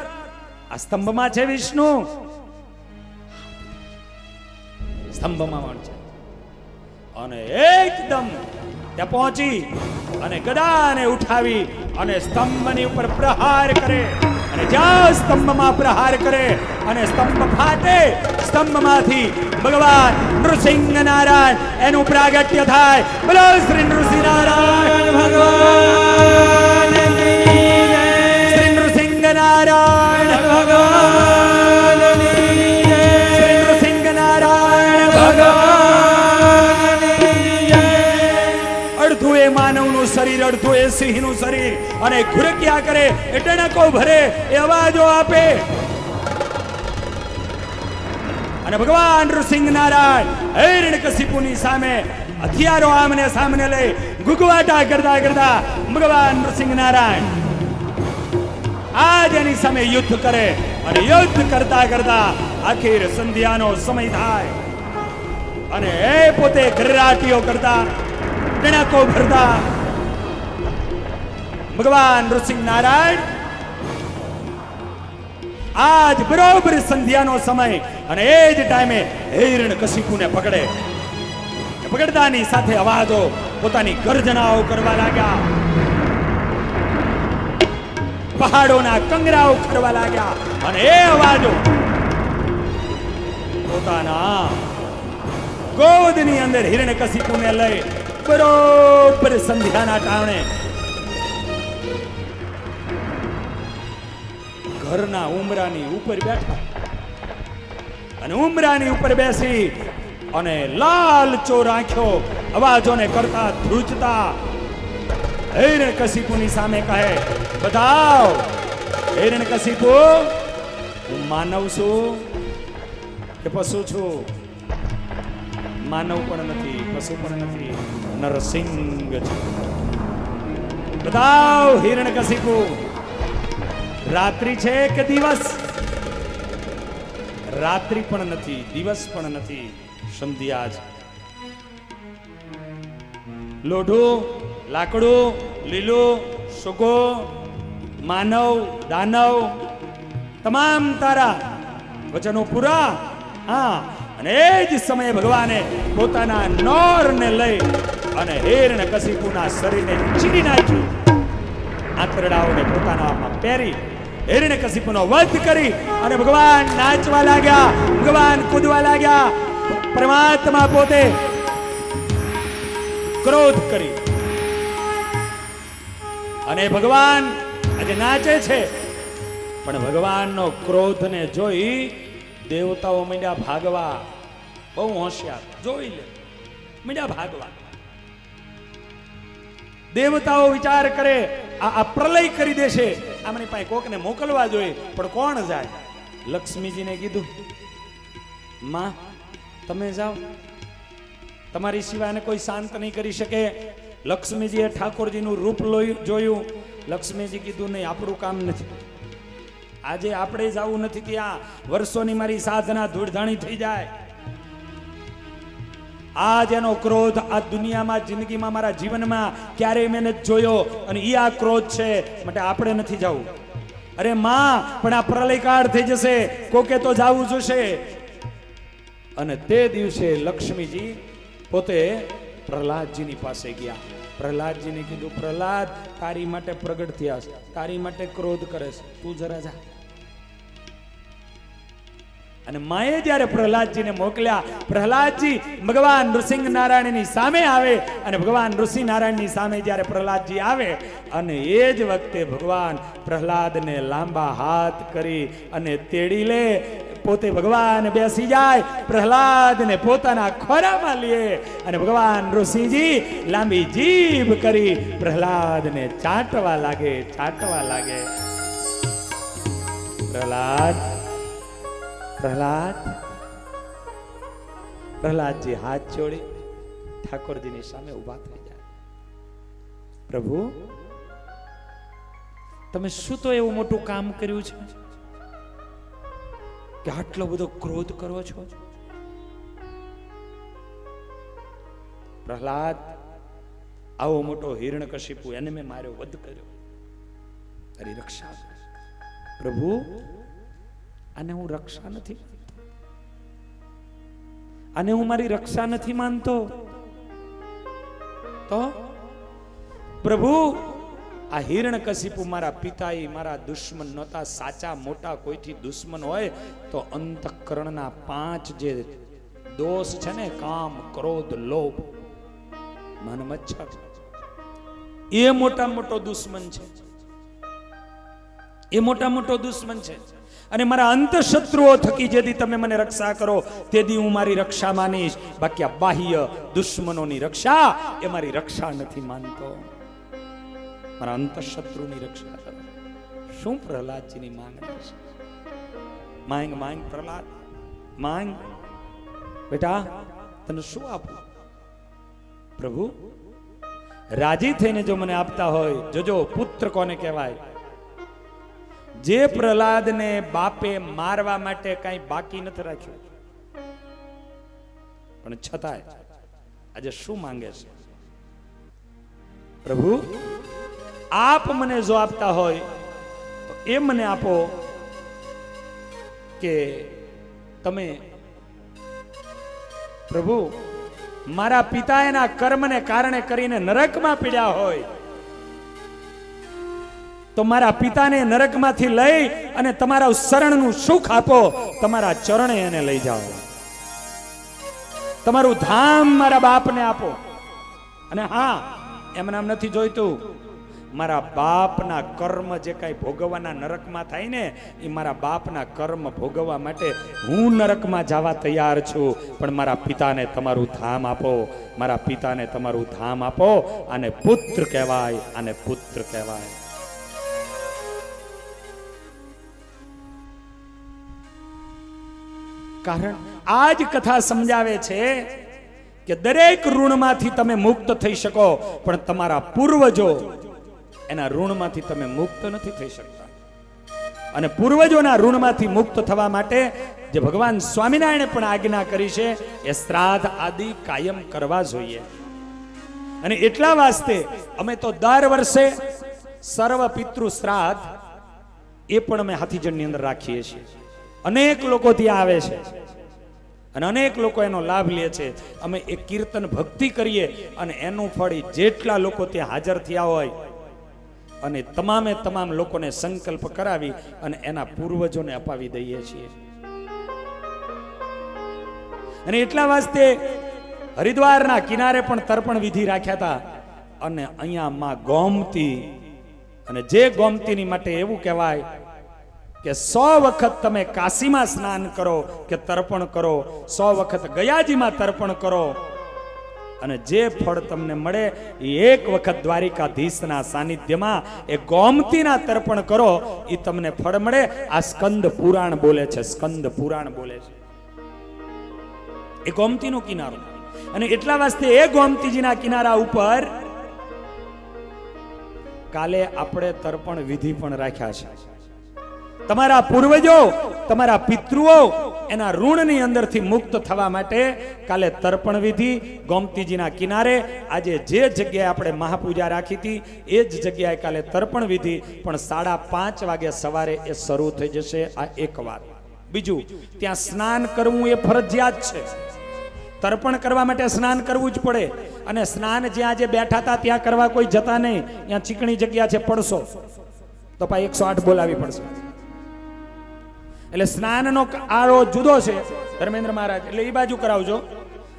આ સ્તંભમાં છે વિષ્ણુ, સ્તંભમાં પણ છે. અને એકદમ ત્યાં પહોંચી અને ગદાને ઉઠાવી અને સ્તંભની ઉપર પ્રહાર કરે. અને જ્યાં સ્તંભમાં પ્રહાર કરે અને સ્તંભ ફાટે, સ્તંભમાંથી ભગવાન નૃસિંહ નારાયણ એનું પ્રાગટ્ય થાય. બોલો શ્રી નૃસિંહ નારાયણ ભગવાન, શ્રી નૃસિંહ નારાયણ ભગવાન, શ્રી નૃસિંહ નારાયણ ભગવાન. અડધું એ માનવનું શરીર, અડધું એ સિંહનું શરીર, અને ઘુરક્યા કરે, એ ટણકો ભરે, એ અવાજો આપે. અને ભગવાન નૃસિંહ નારાયણ હિરણ્યકશિપુની સામે હથિયારો આમને સામને લઈ ગુગવાટા કરતા કરતા ભગવાન નૃસિંહ નારાયણ આજ એની સામે યુદ્ધ કરે. અને યુદ્ધ કરતા કરતા આખીર સંધ્યાનો સમય થાય અને એ પોતે ઘરાટીઓ કરતા, ટણકો ભરતા ભગવાન નૃસિંહ નારાયણ આજ બરોબર સંધ્યાનો સમય. અને એ જ ટાઈમે હિરણ્યકશિપુને પકડે. પકડતાની સાથે અવાજો પોતાની ગર્જનાઓ કરવા લાગ્યા, પહાડોના કંગરાઓ કરવા લાગ્યા. અને એ અવાજો પોતાના ગોદની અંદર હિરણ્યકશિપુને લઈ બરોબર સંધ્યાના ટાણે ઘરના ઉમરાની ઉપર બેઠા. અને ઉમરાની ઉપર બેસી અને લાલ ચોર આંખો અવાજોને કરતા ધ્રુજતા હિરણ્યકશિપુની સામે કહે, બતાવ હિરણ્યકશિપુ, હું માનવ છું કે પશુ છું? માનવ પણ નથી, પશુ પણ નથી, નરસિંહ છું. બતાવ હિરણ્યકશિપુ, રાત્રિ છે કે દિવસ? રાત્રિ પણ નથી, દિવસ પણ નથી, સંધ્યા છે. લોઢું, લાકડું, લીલું, સુગો, માનવ, દાનવ, તમામ તારા વચનો પૂરા. હા, અને એ જ સમયે ભગવાને પોતાના નોરને લઈ અને હિરણ્યકશિપુના શરીરને ચીરી નાખ્યું. આંતરડાઓને પોતાના હાથમાં પહેરી હિરણ્યકશિપુનો વધ કરી અને ભગવાન નાચવા લાગ્યા, ભગવાન કૂદવા લાગ્યા. પરમાત્મા પોતે ક્રોધ કરી અને ભગવાન આજે નાચે છે. પણ ભગવાનનો ક્રોધને જોઈ દેવતાઓ માંડ્યા ભાગવા. બહુ હોશિયાર, જોઈ લે, માંડ્યા ભાગવા. દેવતાઓ વિચાર કરે આ પ્રલય કરી દેશે, આમની પાસે કોકને મોકલવા જોઈએ. પણ કોણ જાય? લક્ષ્મીજીને કીધું, માં તમે જાઓ, તમારી સિવાયને કોઈ શાંત નહીં કરી શકે. લક્ષ્મીજીએ ઠાકોરજીનું રૂપ જોયું. લક્ષ્મીજી કીધું, નહીં, આપણું કામ નથી. આજે આપણે જવું નથી ત્યાં, વર્ષોની મારી સાધના ધૂળધાણી થઈ જાય. આજ એનો ક્રોધ આ દુનિયામાં, જિંદગીમાં, મારા જીવનમાં ક્યારેય મેં નથી જોયો. અને ઈ આ ક્રોધ છે, માટે આપણે નથી જવું. અરે માં, પણ આ પ્રલયકાળ થઈ જશે, કોકે તો જવું જોશે. અને તે દિવસે લક્ષ્મીજી પોતે પ્રહલાદજીની પાસે ગયા. પ્રહલાદજીને કીધું, પ્રહલાદ, તારી માટે પ્રગટ થયા છે, તારી માટે ક્રોધ કરે છે, તું જરા જા. અને માએ જ્યારે પ્રહલાદજીને મોકલ્યા, પ્રહલાદજી ભગવાન નૃસિંહ નારાયણની સામે આવે. અને ભગવાન નૃસિંહ નારાયણની સામે જ્યારે પ્રહલાદજી આવે, અને એ જ વખતે ભગવાન પ્રહલાદને લાંબા હાથ કરી અને તેડી લે. પોતે ભગવાન બેસી જાય, પ્રહલાદને પોતાના ખોરામાં લે અને ભગવાન ઋષિજી લાંબી જીભ કરી પ્રહલાદને ચાટવા લાગે. પ્રહલાદજી હાથ જોડી ઠાકોરજીની સામે ઉભા થઈ જાય. પ્રભુ, તમે શું તો એવું મોટું કામ કર્યું છે કે આટલો બધો ક્રોધ કરો છો? પ્રહલાદ, આવો મોટો હિરણ્યકશિપુ, એને મેં માર્યો, વધ કર્યો, તારી રક્ષા. પ્રભુ, આને હું રક્ષા નથી, આને હું મારી રક્ષા નથી માનતો. તો પ્રભુ, આ હિરણ્યકશિપુ મારા પિતાએ મારા દુશ્મન નહોતા. સાચા મોટા કોઈથી દુશ્મન હોય તો અંતઃકરણના 5 જે દોષ છે ને, કામ, ક્રોધ, લોભ, મન, મચ્છર, એ મોટા મોટો દુશ્મન છે. એ મોટા મોટો દુશ્મન છે. અને મારા અંતઃશત્રુઓ થકી જેથી તમે મને રક્ષા કરો તેથી હું મારી રક્ષા માનીશ. બાકી આ બાહ્ય દુશ્મનોની રક્ષા એ મારી રક્ષા નથી માનતો. મારા અંતઃશત્રુની રક્ષા કરો. શું પ્રહલાદજીની માંગણી છે? માંગ પ્રહલાદ, માંગ. બેટા, તને શું આપું? પ્રભુ, રાજી થઈને જો મને આપતા હોય, જોજો પુત્ર કોને કહેવાય? જે પ્રહલાદને બાપે મારવા માટે કઈ બાકી નથી રાખ્યું, પણ છતાંય આજે શું માંગે છે? પ્રભુ, આપ મને જો આપતા હોય તો એ મને આપો કે તમે, પ્રભુ, મારા પિતા એના કર્મને કારણે કરીને નરકમાં પીડ્યા હોય તો મારા પિતાને નરકમાંથી લઈ અને તમારા શરણનું સુખ આપો. તમારા ચરણે એને લઈ જાઓ. તમારું ધામ મારા બાપને આપો. અને હા, એમ નામ નથી જોઈતું, મારા બાપના કર્મ જે કઈ ભોગવવાના નરકમાં થાય ને, એ મારા બાપના કર્મ ભોગવવા માટે હું નરકમાં જવા તૈયાર છું. પણ મારા પિતાને તમારું ધામ આપો. મારા પિતાને તમારું ધામ આપો. આને પુત્ર કહેવાય, આને પુત્ર કહેવાય. કારણ આ જ કથા સમજાવે છે કે દરેક ઋણમાંથી તમે મુક્ત થઈ શકો, પણ તમારા પૂર્વજો એના ઋણમાંથી તમે મુક્ત નથી થઈ શકતા. અને પૂર્વજોના ઋણમાંથી મુક્ત થવા માટે જે ભગવાન સ્વામિનારાયણે પણ આજ્ઞા કરી છે એ શ્રાદ્ધ આદિ કાયમ કરવા જોઈએ. અને એટલા વાસ્તે અમે તો દર વર્ષે સર્વ પિતૃ શ્રાદ્ધ એ પણ અમે હાથીજણની અંદર રાખીએ છીએ. અનેક લોકો ત્યાં આવે છે અને અનેક લોકો એનો લાભ લે છે. અમે એક કીર્તન ભક્તિ કરીએ અને એનું ફળ જેટલા લોકો ત્યાં હાજર થયા હોય અને તમામે તમામ લોકોને સંકલ્પ કરાવી અને એના પૂર્વજોને અપાવી દઈએ છીએ. અને એટલા વાસ્તે હરિદ્વારના કિનારે પણ તર્પણ વિધિ રાખ્યા હતા. અને અહીંયા માં ગોમતી, અને જે ગોમતીની માટે એવું કહેવાય કે 100 વખત તમે કાશીમાં સ્નાન કરો કે તર્પણ કરો, 100 વખત ગયાજીમાં તર્પણ કરો, અને જે ફળ તમને મળે એ એક વખત દ્વારિકાધીશના સાનિધ્યમાં એ ગોમતીના તર્પણ કરો, એ તમને ફળ મળે. આ સ્કંદ પુરાણ બોલે છે, સ્કંદ પુરાણ બોલે છે. એ ગોમતીનો કિનારો. અને એટલા વાસ્તે એ ગોમતીજીના કિનારા ઉપર કાલે આપણે તર્પણ વિધિ પણ રાખ્યા છે. તમારા પૂર્વજો, તમારા પિતૃઓ એના ઋણની અંદરથી મુક્ત થવા માટે કાલે તર્પણ વિધિ ગોમતીજીના કિનારે, આજે જે જગ્યાએ આપણે મહાપૂજા રાખી હતી એ જ જગ્યાએ કાલે તર્પણ વિધિ પણ 5:30 વાગે સવારે એ શરૂ થઈ જશે. આ એક વાત. બીજું, ત્યાં સ્નાન કરવું એ ફરજિયાત છે. તર્પણ કરવા માટે સ્નાન કરવું જ પડે. અને સ્નાન જ્યાં જે બેઠા હતા ત્યાં કરવા કોઈ જતા નહીં. ત્યાં ચીકણી જગ્યા છે, પડશો તો પાછી 108 બોલાવી પડશે. એટલે સ્નાનનો આરો જુદો છે ધર્મેન્દ્ર મહારાજ, એટલે એ બાજુ કરાવજો.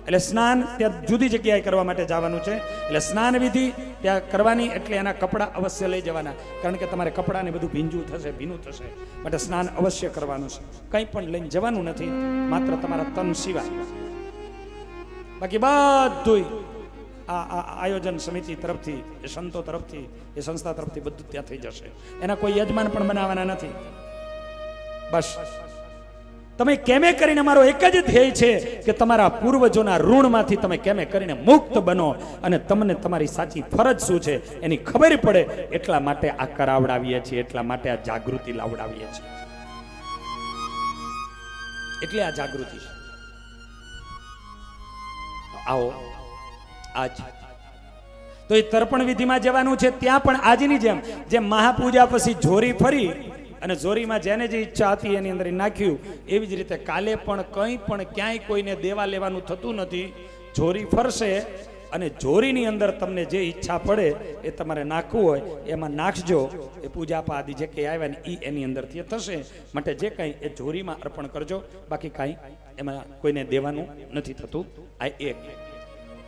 એટલે સ્નાન ત્યાં જુદી જગ્યાએ કરવા માટે જવાનું છે. એટલે સ્નાન વિધિ ત્યાં કરવાની, એટલે એના કપડાં અવશ્ય લઈ જવાના, કારણ કે તમારે કપડાને બધું ભીંજું થશે, ભીનું થશે, માટે સ્નાન અવશ્ય કરવાનું છે. કંઈ પણ લઈને જવાનું નથી, માત્ર તમારા તન સિવાય. બાકી બધું આ આયોજન સમિતિ તરફથી, એ સંતો તરફથી, એ સંસ્થા તરફથી બધું ત્યાં થઈ જશે. એના કોઈ યજમાન પણ બનાવવાના નથી. બસ તમે કેમે કરીને, મારો એક જ ધ્યેય છે કે તમારા પૂર્વજોના ઋણમાંથી તમે કેમે કરીને મુક્ત બનો અને તમને તમારી સાચી ફરજ શું છે એની ખબર પડે. એટલા માટે આ કરાવડાવીએ છીએ, એટલા માટે આ જાગૃતિ લાવડાવીએ છીએ. એટલે આ જાગૃતિ છે. આવો આજ તો એ તર્પણ વિધિમાં જવાનું છે. ત્યાં પણ આજની જેમ મહાપૂજા પછી જોરી ફરી અને જોરીમાં જેને જે ઈચ્છા હતી એની અંદર નાખ્યું, એવી જ રીતે કાલે પણ કંઈ પણ ક્યાંય કોઈને દેવા લેવાનું થતું નથી. જોરી ફરશે અને જોરીની અંદર તમને જે ઈચ્છા પડે એ તમારે નાખવું હોય એમાં નાખજો. એ પૂજા પાદી જે કંઈ આવ્યા ને એ એની અંદરથી થશે. માટે જે કંઈ એ જોરીમાં અર્પણ કરજો, બાકી કાંઈ એમાં કોઈને દેવાનું નથી થતું. આ એક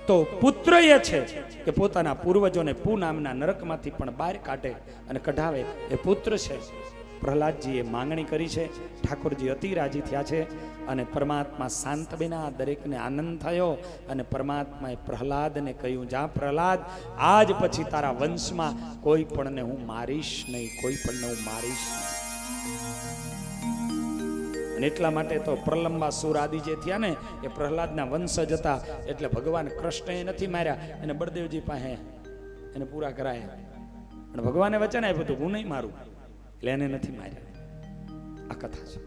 તો પુત્ર એ છે કે પોતાના પૂર્વજોને પૂ નામના નરકમાંથી પણ બહાર કાઢે અને કઢાવે, એ પુત્ર છે. પ્રહલાદજીએ માંગણી કરી છે, ઠાકોરજી અતિ રાજી થયા છે અને પરમાત્મા શાંત બન્યા, દરેકને આનંદ થયો અને પરમાત્માએ પ્રહલાદને કહ્યું, જા પ્રહલાદ, આજ પછી તારા વંશમાં કોઈ પણને હું મારીશ નહીં, કોઈ પણને હું મારીશ નહીં. અને એટલા માટે તો પ્રલંબાસુર આદિ જે થયા ને એ પ્રહલાદના વંશજ હતા. એટલે ભગવાન કૃષ્ણએ નથી માર્યા, એને બળદેવજી પાસે એને પૂરા કરાયા. અને ભગવાને વચન આપ્યું હતું, હું નહીં મારું, એટલે એને નથી માર્યા. આ કથા છે.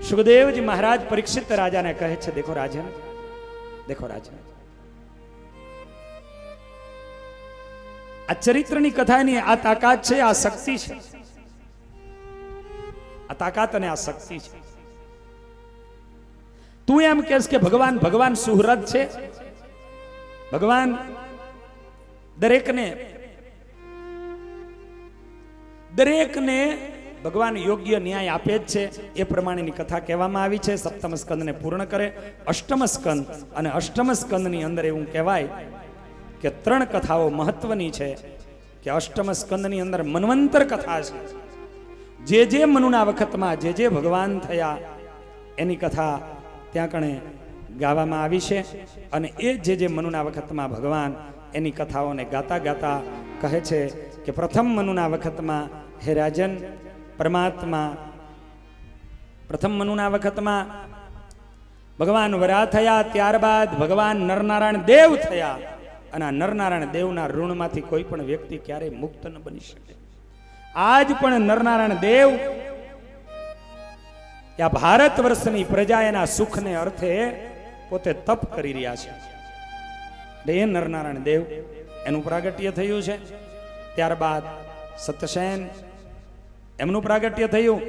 સુખદેવજી મહારાજ પરીક્ષિત રાજાને કહે છે, દેખો રાજન, દેખો રાજન, આ ચરિત્રની કથાની આ તાકાત છે, આ શક્તિ છે. આ તાકાત અને આ શક્તિ છે. તું એમ કહેશ કે ભગવાન સુહૃદ છે, ભગવાન દરેકને ભગવાન યોગ્ય ન્યાય આપે જ છે. એ પ્રમાણેની કથા કહેવામાં આવી છે. સપ્તમ સ્કંદને પૂર્ણ કરે અષ્ટમ સ્કંદ, અને અષ્ટમ સ્કંદની અંદર એવું કહેવાય કે 3 કથાઓ મહત્વની છે. કે અષ્ટમ સ્કંદની અંદર મન્વંતર કથા છે. જે મનુના વખતમાં જે ભગવાન થયા એની કથા ત્યાં કણે ગાવામાં આવી છે. અને એ જે મનુના વખતમાં ભગવાન એની કથાઓને ગાતા ગાતા કહે છે કે પ્રથમ મનુના વખતમાં, હે રાજન, પરમાત્મા પ્રથમ મનુના વખતમાં ભગવાન વરા થયા, ત્યારબાદ ભગવાન નરનારાયણ દેવ થયા. અને આ નરનારાયણ દેવના ઋણમાંથી કોઈ પણ વ્યક્તિ ક્યારેય મુક્ત ન બની શકે. આજ પણ નરનારાયણ દેવ આ ભારત વર્ષની પ્રજા એના સુખને અર્થે પોતે તપ કરી રહ્યા છે. એ નરનારાયણ દેવ એનું પ્રાગટ્ય થયું છે. ત્યારબાદ સતસેન એમનું પ્રાગટ્ય થયું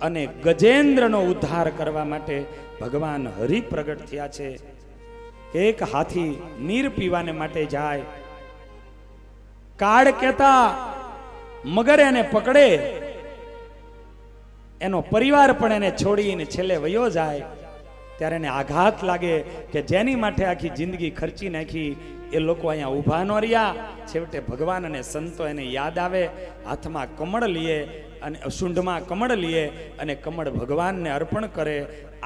અને ગજેન્દ્રનો ઉદ્ધાર કરવા માટે ભગવાન હરિ પ્રગટ થયા છે. એક હાથી નીર પીવાને માટે જાય, કાળ કેતા મગર એને પકડે, એનો પરિવાર પણ એને છોડીને છેલ્લે વયો જાય. ત્યારે એને આઘાત લાગે કે જેની માટે આખી જિંદગી ખર્ચી નાખી એ લોકો અહીંયા ઊભા ન રહ્યા. છેવટે ભગવાન અને સંતો એને યાદ આવે, હાથમાં કમળ લીએ અને શુંઢમાં કમળ લીએ અને કમળ ભગવાનને અર્પણ કરે,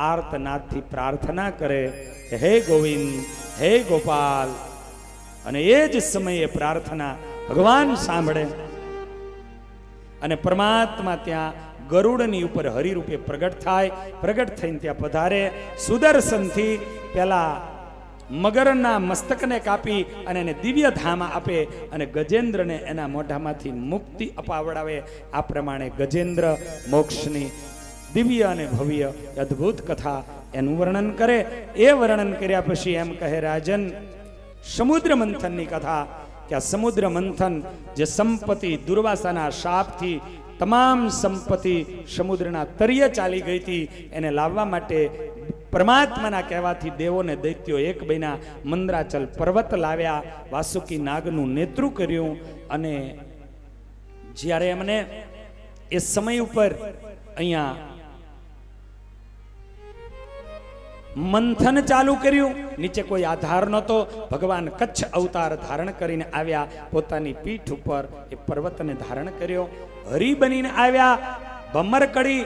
આર્તનાદથી પ્રાર્થના કરે કે હે ગોવિંદ, હે ગોપાલ. અને એ જ સમયે પ્રાર્થના ભગવાન સાંભળે અને પરમાત્મા ત્યાં ગરુડની ઉપર હરિરૂપે પ્રગટ થાય. પ્રગટ થઈને ત્યાં પધારે. સુદર્શનથી પેલા મગરના મસ્તકને કાપી અને એને દિવ્ય ધામ આપે અને ગજેન્દ્રને એના મોઢામાંથી મુક્તિ અપાવડાવે. આ પ્રમાણે ગજેન્દ્ર મોક્ષની દિવ્ય અને ભવ્ય અદ્ભુત કથા એનું વર્ણન કરે. એ વર્ણન કર્યા પછી એમ કહે, રાજન, સમુદ્ર મંથનની કથા, કે આ સમુદ્ર મંથન જે સંપત્તિ દુર્વાસાના શાપથી તમામ સંપત્તિ સમુદ્રના તળિયે ચાલી ગઈ હતી, એને લાવવા માટે પરમાત્માના કહેવાથી દેવોને દૈત્યો એક બન્યા, મંદરાચલ પર્વત લાવ્યા, વાસુકી નાગનું નેતૃ કર્યું. અને જ્યારે એમને એ સમય ઉપર અહીંયા મંથન ચાલુ કર્યું, નીચે કોઈ આધાર નહોતો. ભગવાન કચ્છ અવતાર ધારણ કરીને આવ્યા, પોતાની પીઠ ઉપર એ પર્વતને ધારણ કર્યો. હરિ બનીને આવ્યા. ભમરકડી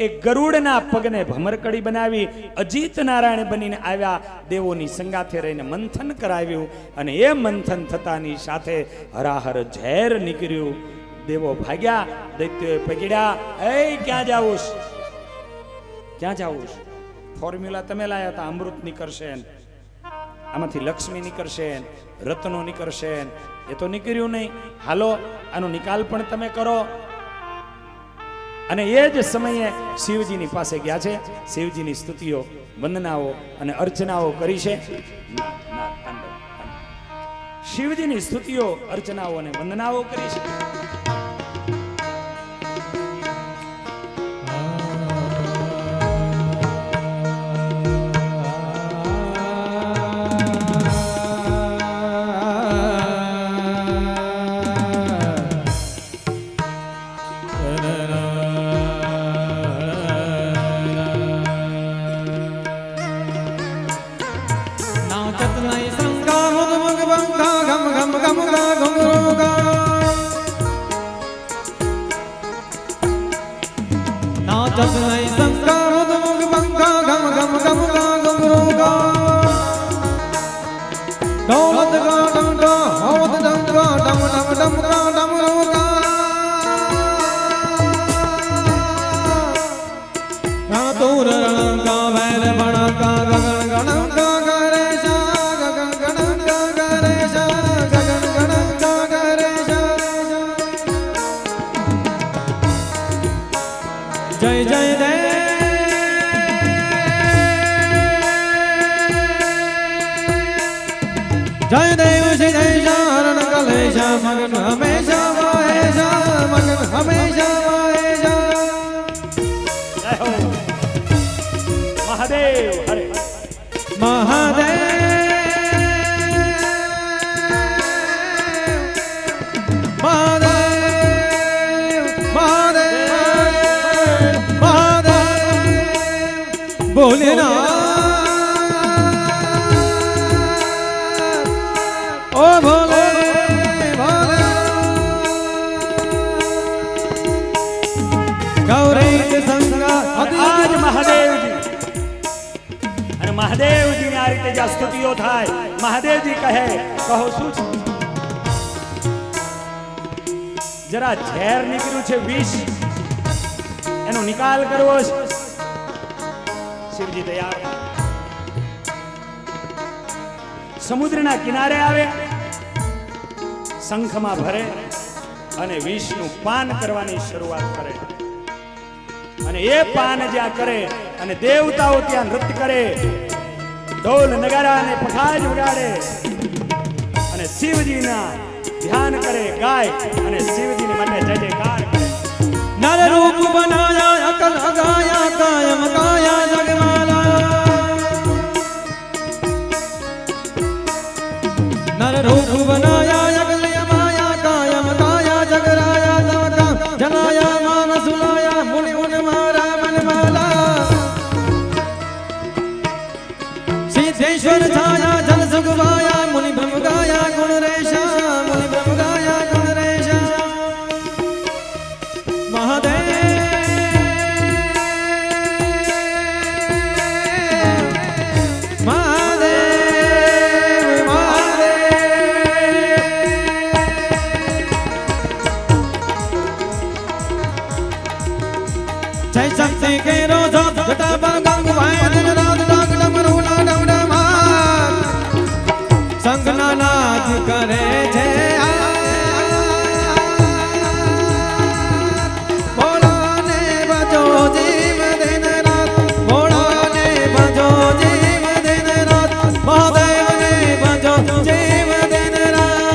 એ ગરુડના પગને ભમરકડી બનાવી. અજીત નારાયણ બનીને આવ્યા, દેવોની સંગાથે રહીને મંથન કરાવ્યું. અને એ મંથન થતાની સાથે હરાહર ઝેર નીકળ્યું. દેવો ભાગ્યા, દૈત્યોએ પકડ્યા. એ ક્યાં જાવું, ક્યાં જાવું? ફોર્મ્યુલા તમે લાયા હતા, અમૃત નીકળશે, આમાંથી લક્ષ્મી નીકળશે, રત્નો નીકળશે. એ તો નીકળ્યું નહીં. હાલો, આનો નિકાલ પણ તમે કરો. અને એ જ સમયે શિવજીની પાસે ગયા છે. શિવજીની સ્તુતિઓ, વંદનાઓ અને અર્ચનાઓ કરી છે. શિવજીની સ્તુતિઓ, અર્ચનાઓ અને વંદનાઓ કરી છે. जय देव श्री जय शरण कलेशा मगन हमेशा महेशा मगन हमेशा महेशा जय हो महादेव हरे महादेव महादेव महादेव महादेव बोले ना મહાદેવજી આ રીતે જ્યાં સ્તુતિઓ થાય, મહાદેવજી કહે, કહો શું છે? જરા ઝેર નીકળ્યું છે, વિષ, એનો નિકાલ કરવો છે. શિવજી તૈયાર. સમુદ્રના કિનારે આવે, શંખમાં ભરે અને વિષનું પાન કરવાની શરૂઆત કરે. અને એ પાન જ્યાં કરે અને દેવતાઓ ત્યાં નૃત્ય કરે, ઢોલ નગારા અને પખાજ વગાડે અને શિવજીના ધ્યાન કરે, ગાય અને શિવજીને માટે જય જયકાર કરે. નર રૂપ બનાયા અકલ અગાયા કાયમ કાયા જગમાલા. નર રૂપ બનાયા અકલ માયા કાયમ કાયા જગરાયા તવકા જનાયા માનસુલાયા મુનિ મુનિ મારા મનમાલા. सिद्धेश्वर छाया जल सुखवाया मुनि ब्रह्म गाया गुण रेशा मुनि ब्रह्म गाया गुण रेशा. महादेव महादेव महादेव जय शक्ति के रोजा जटा पर गंग भाई दिन रात डाक डमरू संगना नाच करे छे. बोला ने बजो जीव दिन रात, बोला ने बजो जीव दिन रात, महादेव ने बजो जीव दिन रात.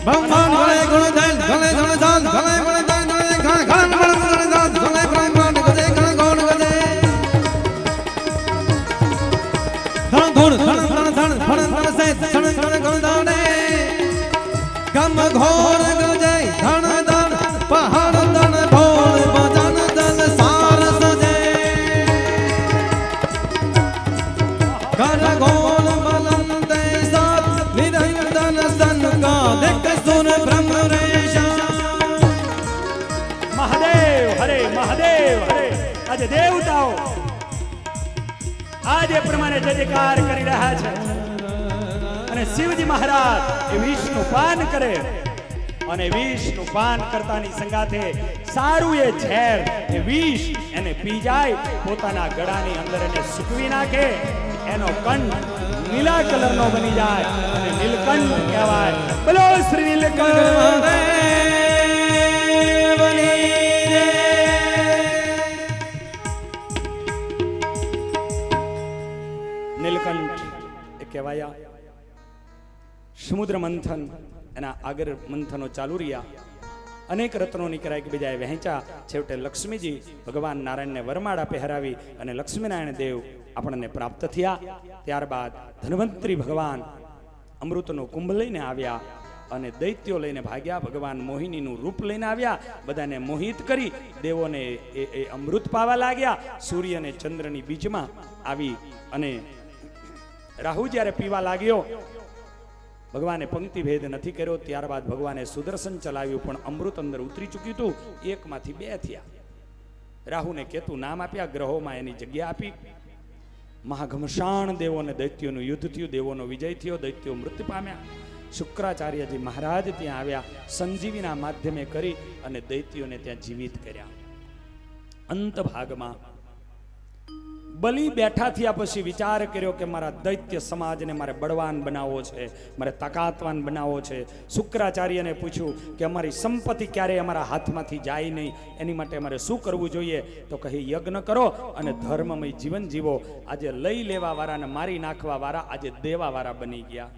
ભગવાન ગળે ગુણ ધન ગળે ગુણ ધન ગળે ગુણ ધન ગળે ઘણ ઘણ ગળ ગુણ ધન ગળે બ્રહ્માંડ ગજે ગણ ગોણ ગજે ધણ ધૂણ ધણ ધણ ધણ ધણ ધણ સે ધણ ધણ ગુણ ધને ગમ ઘોર ગજે ધણ ધણ પહાડ ધણ ભોળ ભજન ધન સાર સજે ગણ ગોળ બલંતે સાત નિરંજન સનકા દેખ સુર બ્રહ્મ રેશા મહાદેવ હરે મહાદેવ હરે. આજે દેવતાઓ આજે પ્રમાણે જયકાર કરી રહ્યા છે અને શિવજી મહારાજ એ વિષનું પાન કરે અને વિષનું પાન કરતાની સંગાથે સારું એ ઝેર એ વિષ એને પી જાય, પોતાના ગળાની અંદર એને સૂકવી નાખે, એનો કંઠ નીલા કલરનો બની જાય અને નીલકંઠ કહેવાય. બોલો શ્રી નીલકંઠ. નીલકંઠ એ કહેવાયા. સમુદ્ર મંથન એના આગળ મંથનો ચાલુ રહ્યા, અનેક રત્નો નીકળ્યા એકબીજાએ વહેંચ્યા. છેવટે લક્ષ્મીજી ભગવાન નારાયણને વરમાળા પહેરાવી અને લક્ષ્મીનારાયણ દેવ આપણને પ્રાપ્ત થયા. ત્યારબાદ ધન્વંતરી ભગવાન અમૃતનો કુંભ લઈને આવ્યા અને દૈત્યો લઈને ભાગ્યા. ભગવાન મોહિનીનું રૂપ લઈને આવ્યા, બધાને મોહિત કરી દેવોને એ અમૃત પાવા લાગ્યા. સૂર્ય અને ચંદ્રની બીચમાં આવી અને રાહુ જ્યારે પીવા લાગ્યો, ભગવાને પંક્તિ ભેદ નથી કર્યો. ત્યારબાદ ભગવાને સુદર્શન ચલાવ્યું, પણ અમૃત અંદર ઉતરી ચૂક્યું હતું. એકમાંથી બે થયા. રાહુને કેતુ નામ આપ્યા, ગ્રહોમાં એની જગ્યા આપી. મહાઘમશાણ દેવોને દૈત્યોનું યુદ્ધ થયું, દેવોનો વિજય થયો, દૈત્યો મૃત્યુ પામ્યા. શુક્રાચાર્યજી મહારાજ ત્યાં આવ્યા, સંજીવીના માધ્યમે કરી અને દૈત્યોને ત્યાં જીવિત કર્યા. અંત ભાગમાં બલિ બેઠા થયા પછી વિચાર કર્યો કે મારા દૈત્ય સમાજને મારે બળવાન બનાવવો છે, મારે તાકાતવાન બનાવવો છે. શુક્રાચાર્યને પૂછ્યું કે અમારી સંપત્તિ ક્યારે અમારા હાથમાંથી જાય નહીં, એની માટે અમારે શું કરવું જોઈએ? તો કહી યજ્ઞ કરો અને ધર્મમય જીવન જીવો. આજે લઈ લેવા વાળાને મારી નાખવા વાળા આજે દેવા વાળા બની ગયા.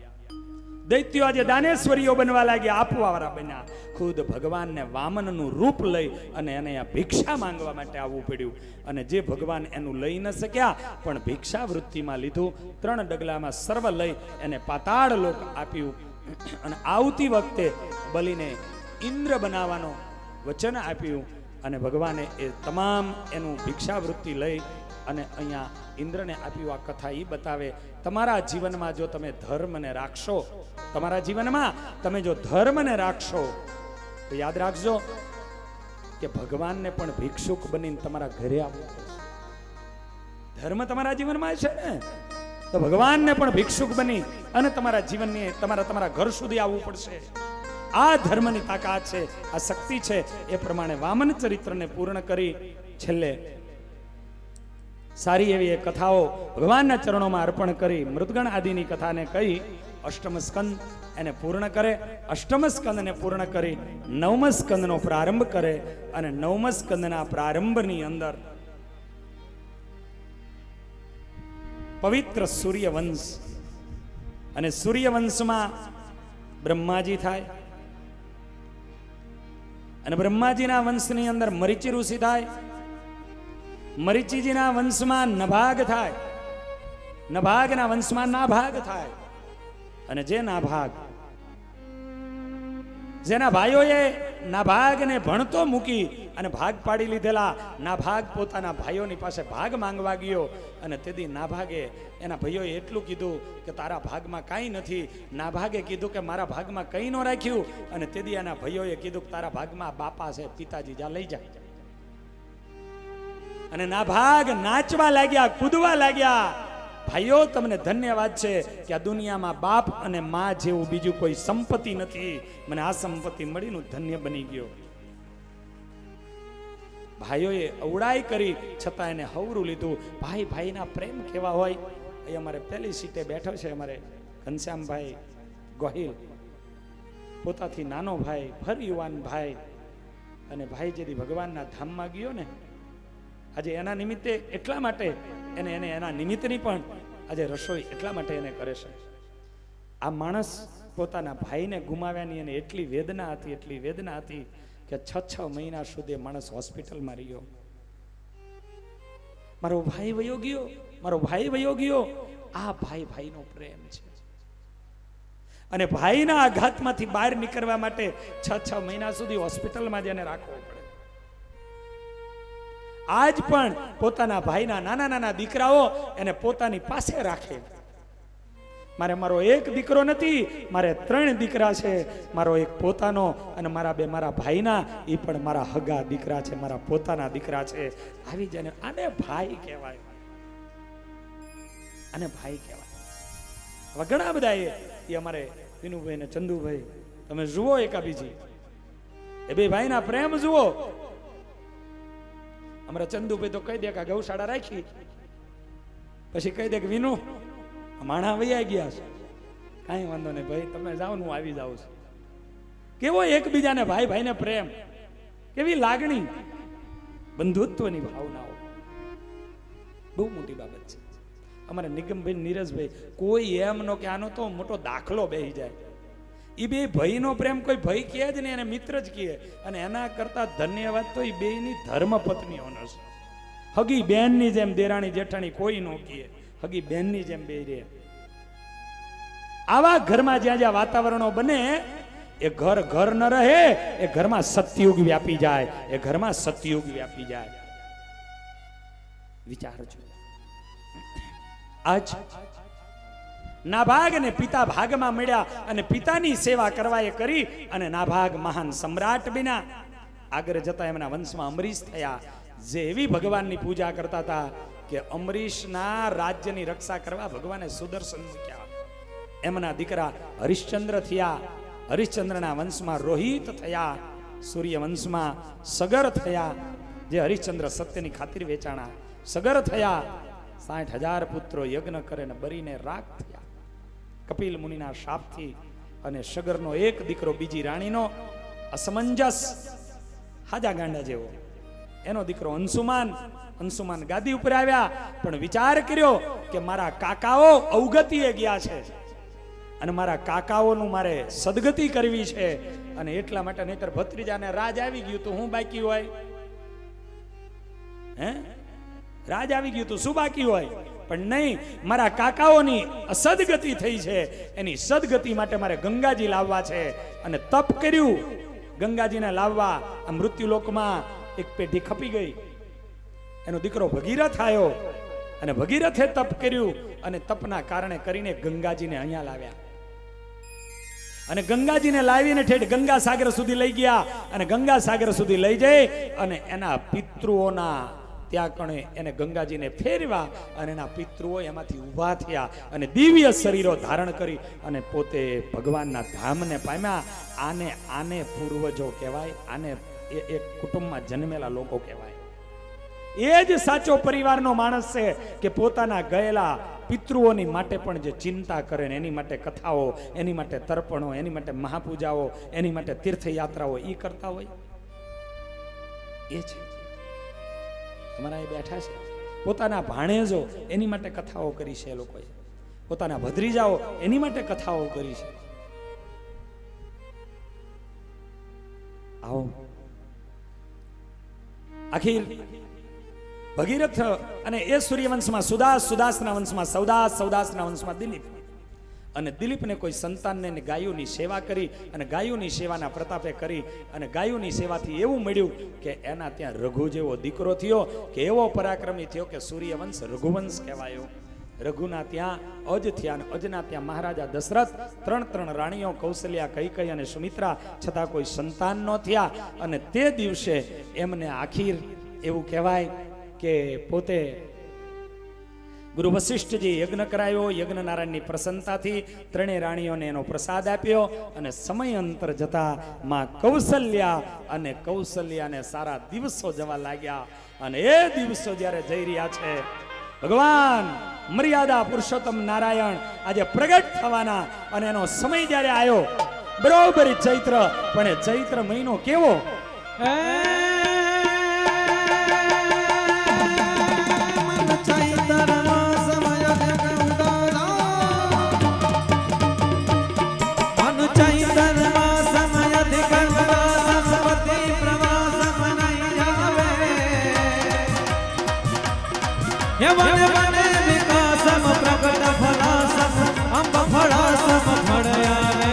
દૈત્યો આજે દાનેશ્વરીઓ બનવા લાગ્યા, આપવા વાળા બન્યા. ખુદ ભગવાનને વામનનું રૂપ લઈ અને એને આ ભિક્ષા માંગવા માટે આવવું પડ્યું. અને જે ભગવાન એનું લઈ ન શક્યા પણ ભિક્ષા વૃત્તિમાં લીધું. 3 ડગલામાં સર્વ લઈ એને પાતાળ લોક આપ્યું. અને આવતી વખતે બલિને ઇન્દ્ર બનાવવાનો વચન આપ્યું અને ભગવાને એ તમામ એનું ભિક્ષા વૃત્તિ લઈ અને અહીંયા ઇન્દ્રને આપ્યું. આ કથા એ બતાવે, તમારા જીવનમાં જો તમે ધર્મને રાખશો, તમારા જીવનમાં તમે જો ધર્મને રાખશો તો યાદ રાખજો કે ભગવાનને પણ ભિક્ષુક બનીને તમારા ઘરે આવવું પડશે. ધર્મ તમારા જીવનમાં છે ને, તો ભગવાનને પણ ભિક્ષુક બની અને તમારા જીવનની તમારા ઘર સુધી આવવું પડશે. આ ધર્મની તાકાત છે, આ શક્તિ છે. એ પ્રમાણે વામન ચરિત્રને પૂર્ણ કરી છેલ્લે સારી એવી એ કથાઓ ભગવાનના ચરણોમાં અર્પણ કરી મૃદગણ આદિની કથાને કહી અષ્ટમ સ્કંદ એને પૂર્ણ કરે. અષ્ટમ સ્કંદને પૂર્ણ કરી 9મ સ્કંદનો પ્રારંભ કરે અને 9મ સ્કંદના પ્રારંભની અંદર પવિત્ર સૂર્યવંશ અને સૂર્યવંશમાં બ્રહ્માજી થાય અને બ્રહ્માજીના વંશની અંદર મરીચી ઋષિ થાય. મરીચીજીના વંશમાં નભાગ થાય, નભાગના વંશમાં નાભાગ થાય. અને જે નાભાગ જેના ભાઈઓએ નાભાગને ભણતો મૂકી અને ભાગ પાડી લીધેલા, નાભાગ પોતાના ભાઈઓની પાસે ભાગ માંગવા ગયો અને તેથી નાભાગે એના ભાઈઓએ એટલું કીધું કે તારા ભાગમાં કાંઈ નથી. નાભાગે કીધું કે મારા ભાગમાં કંઈ ન રાખ્યું અને તેથી એના ભાઈઓએ કીધું કે તારા ભાગમાં બાપા છે, પિતાજી જા લઈ જાય. અને નાભાગ નાચવા લાગ્યા, કૂદવા લાગ્યા. ભાઈઓ તમને ધન્યવાદ છે કે આ દુનિયામાં બાપ અને માં જેવું બીજું કોઈ સંપત્તિ નથી. મને આ સંપત્તિ મળીનું ધન્ય બની ગયો. ભાઈઓએ અવડાઈ કરી છતાં એને હવરું લીધું. ભાઈ ભાઈના પ્રેમ કેવા હોય એ અમારે પહેલી સીટે બેઠો છે અમારે ઘનશ્યામભાઈ ગોહિલ, પોતાથી નાનો ભાઈ, ભર યુવાન ભાઈ. અને ભાઈ જેથી ભગવાનના ધામમાં ગયો ને, આજે એના નિમિત્તે એટલા માટે એને એના નિમિત્તની પણ આજે રસોઈ એટલા માટે એને કરે છે. આ માણસ પોતાના ભાઈને ગુમાવ્યાની એને એટલી વેદના હતી કે 6 મહિના સુધી માણસ હોસ્પિટલમાં રહ્યો. મારો ભાઈ વયો ગયો. આ ભાઈનો પ્રેમ છે. અને ભાઈના આઘાતમાંથી બહાર નીકળવા માટે 6 મહિના સુધી હોસ્પિટલમાં જઈને રાખવો પડે. આજ પણ પોતાના ભાઈના નાના દીકરાઓ એને પોતાની પાસે રાખે. મારો એક દીકરો નથી, મારે 3 દીકરા છે. મારો એક પોતાનો અને મારા ભાઈના, એ પણ મારા હગા દીકરા છે, મારા પોતાના દીકરા છે. આવી જાય આને ભાઈ કહેવાય. હવે ઘણા બધા એ અમારે વિનુભાઈ ને ચંદુભાઈ, તમે જુઓ એકાબીજી, એ બે ભાઈના પ્રેમ જુઓ. અમારા ચંદુભાઈ તો કહી દે કે ગૌશાળા રાખી, પછી કહી દે કે વિનુ માણા વૈયા ગયા છે, કાંઈ વાંધો નહીં ભાઈ, તમે જાઓ હું આવી જાઉં છું. કેવો એકબીજાને ભાઈને પ્રેમ, કેવી લાગણી, બંધુત્વની ભાવનાઓ, બહુ મોટી બાબત છે. અમારે નિગમભાઈ નીરજભાઈ, કોઈ એમ નો કે આનો તો મોટો દાખલો બેહી જાય. એ બે ભાઈનો પ્રેમ કોઈ ભાઈ કહે જ નહીં, એને મિત્ર જ કહે. અને એના કરતા ધન્યવાદ તો એ બેની ધર્મ પત્નીઓનો છે. હગી બેનની જેમ દેરાણી જેઠાણી કોઈ નો કહે, હગી બેનની જેમ બે રહે. આવા ઘરમાં જ્યાં વાતાવરણો બને, એ ઘર ન રહે, એ ઘરમાં સતયુગ વ્યાપી જાય. વિચારજો. આજ નાભાગ અને પિતા ભાગમાં મળ્યા અને પિતાની સેવા કરવા એ કરી અને નાભાગ મહાન સમ્રાટ બન્યા. આગળ જતા એમના વંશમાં અમરીશ થયા, જે એવી ભગવાનની પૂજા કરતા હતા કે અમરીશના રાજ્યની રક્ષા કરવા ભગવાને સુદર્શન મૂક્યા. એમના દીકરા હરિશ્ચંદ્ર થયા. હરિશ્ચંદ્રના વંશમાં રોહિત થયા. સૂર્ય વંશમાં સગર થયા, જે હરિશ્ચંદ્ર સત્યની ખાतिर વેચાણા. સગર થયા. 60,000 પુત્રો યજ્ઞ કરે ને બરીને રાખ થયા કપિલ મુનિના શાપથી. અને સગરનો એક દીકરો બીજી રાણીનો અસમંજસ હાજા ગાંડા જેવો, એનો દીકરો અંશુમાન ગાદી ઉપર આવ્યા, પણ વિચાર કર્યો કે મારા કાકાઓ અવગતિએ ગયા છે અને મારા કાકાઓનું મારે સદગતિ કરવી છે. અને એટલા માટે, નહીતર ભત્રીજાને રાજ આવી ગયું તો હું બાકી હોય? રાજ આવી ગયું તો શું બાકી હોય? પણ નહીં, મારા કાકાઓની અસદગતિ થઈ છે, એની સદગતિ માટે મારે ગંગાજી લાવવા છે. અને તપ કર્યું ગંગાજીને લાવવા. આ મૃત્યુલોકમાં એક પેઢી ખપી ગઈ. એનો દીકરો ભગીરથ આવ્યો અને ભગીરથે તપ કર્યું અને તપના કારણે કરીને ગંગાજીને અહીંયા લાવ્યા. અને ગંગાજીને લાવીને ઠેઠ ગંગા સાગર સુધી લઈ ગયા. અને ગંગા સાગર સુધી લઈ જઈ અને એના પિતૃઓના ત્યાં કણે એને ગંગાજીને ફેરવા અને એના પિતૃઓ એમાંથી ઊભા થયા અને દિવ્ય શરીરો ધારણ કરી અને પોતે ભગવાનના ધામને પામ્યા. આને પૂર્વજો કહેવાય, આને એક કુટુંબમાં જન્મેલા લોકો કહેવાય. એ જ સાચો પરિવારનો માણસ છે કે પોતાના ગયેલા પિતૃઓની માટે પણ જે ચિંતા કરે ને, એની માટે કથાઓ, એની માટે તર્પણો, એની માટે મહાપૂજાઓ, એની માટે તીર્થયાત્રાઓ એ કરતા હોય. એ છે તમારા એ બેઠા છે. પોતાના ભાણેજો એની માટે કથાઓ કરી છે એ લોકોએ, પોતાના ભદ્રીજાઓ એની માટે કથાઓ કરી છે. આવો આખીર ભગીરથ અને એ સૂર્યવંશમાં સુદાસના વંશમાં સૌદાસના વંશમાં દિલીપ. અને દિલીપને કોઈ સંતાનને ગાયોની સેવા કરી અને ગાયોની સેવાના પ્રતાપે કરી અને ગાયોની સેવાથી એવું મળ્યું કે એના ત્યાં રઘુ જેવો દીકરો થયો, કે એવો પરાક્રમી થયો કે સૂર્યવંશ રઘુવંશ કહેવાયો. રઘુના ત્યાં અજ થયા અને અજના ત્યાં મહારાજા દશરથ, 3 રાણીઓ કૌશલ્યા, કૈકેયી અને સુમિત્રા, છતાં કોઈ સંતાન ન થયા. અને તે દિવસે એમને આખીર એવું કહેવાય કે પોતે ગુરુ વશિષ્ઠજી યજ્ઞ કરાયો. યજ્ઞ નારાયણની પ્રસન્નતાથી 3 રાણીઓને એનો પ્રસાદ આપ્યો. અને સમય અંતર જતા માં કૌશલ્યાને સારા દિવસો જવા લાગ્યા. અને એ દિવસો જ્યારે જઈ રહ્યા છે, ભગવાન મર્યાદા પુરુષોત્તમ નારાયણ આજે પ્રગટ થવાના. અને એનો સમય જ્યારે આવ્યો, બરોબર ચૈત્ર, પણ એ ચૈત્ર મહિનો કેવો, वने वने विकासम प्रकट फलासम अंब फलासम फड़यावे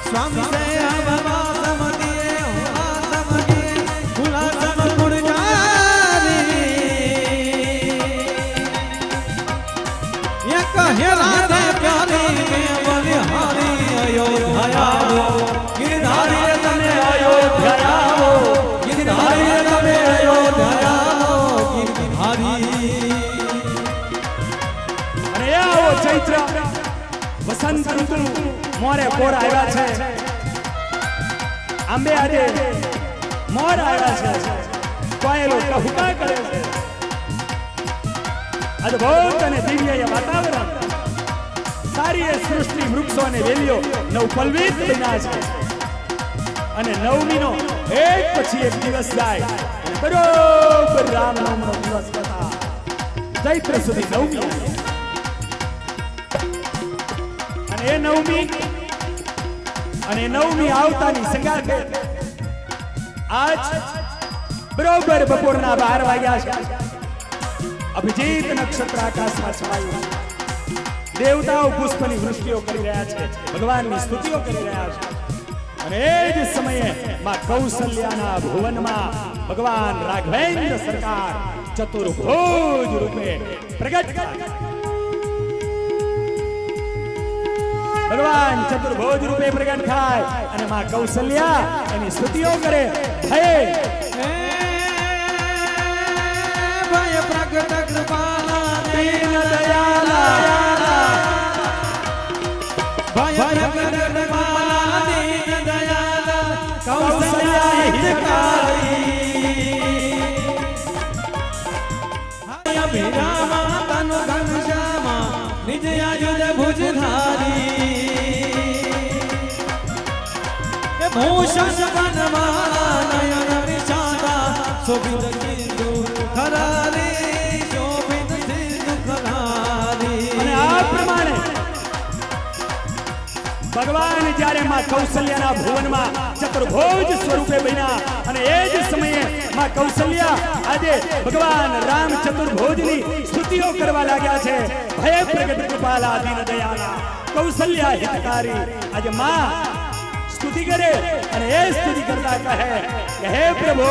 स्वामी से अववासम दिए हुआसम दिए गुलासम गुणगारी ये कहे राधे प्यारी में बलिहारी अयोध्या गिरधारी तने अयोध्या गिरधारी तने अयोध्या गिरधारी अरे आओ चैत्र वसंत ऋतु मोरे कोर आया छे आंबे आजे मोर आया छे कोयलो कहुका करे छे अद्भुत અને દિવ્ય એ વાતાવરણ સારી એ સૃષ્ટિ વૃક્ષો અને વેલીઓ નવપલ્વિત બન્યા છે અને નવમીનો એક પછી એક દિવસ જાય અને બરોબર રામનવમીનો દિવસ હતા ચૈત્ર સુધી નવમી અને એ નવમી આવતાની સંગાથે આજ બરોબર બપોરના 12 વાગ્યા છે અભિજીત નક્ષત્ર આકાશમાં છવાયું દેવતાઓ પુષ્પની વૃષ્ટિઓ કરી રહ્યા છે ભગવાનની સ્તુતિઓ કરી રહ્યા છે અને એ જ સમયે માં કૌશલ્યાના ભુવનમાં ભગવાન રાઘવેન્દ્ર સરકાર ચતુર્ભુજ રૂપે પ્રગટ થાય ભગવાન ચતુર્ભુજ રૂપે પ્રગટ થાય અને માં કૌશલ્યા એની સ્તુતિઓ કરે હે भय प्रकट कृपाला दीन दयाला भय प्रकट कृपाला दीन दयाला कौशल्या हितकारी अभिरामा तनु घनश्यामा निज आयुध भुजधारी भूषण वनमाला नयन विशाला शोभित सिंधु खरारी शोभित सिंधु खरारी અને આ પ્રમાણે ભગવાન જ્યારે માં કૌશલ્યાના ભુવનમાં ચતુર્ભુજ સ્વરૂપે બન્યા અને એ જ સમયે માં કૌશલ્યા આજે ભગવાન રામ ચતુર્ભુજની સ્તુતિઓ કરવા લાગ્યા છે ભય પ્રગટ કૃપાલા દીન દયાલા કૌશલ્યા હિતકારી આજે માં स्तुति करे અને એ સ્તુતિ કરતા કહે કે હે પ્રભુ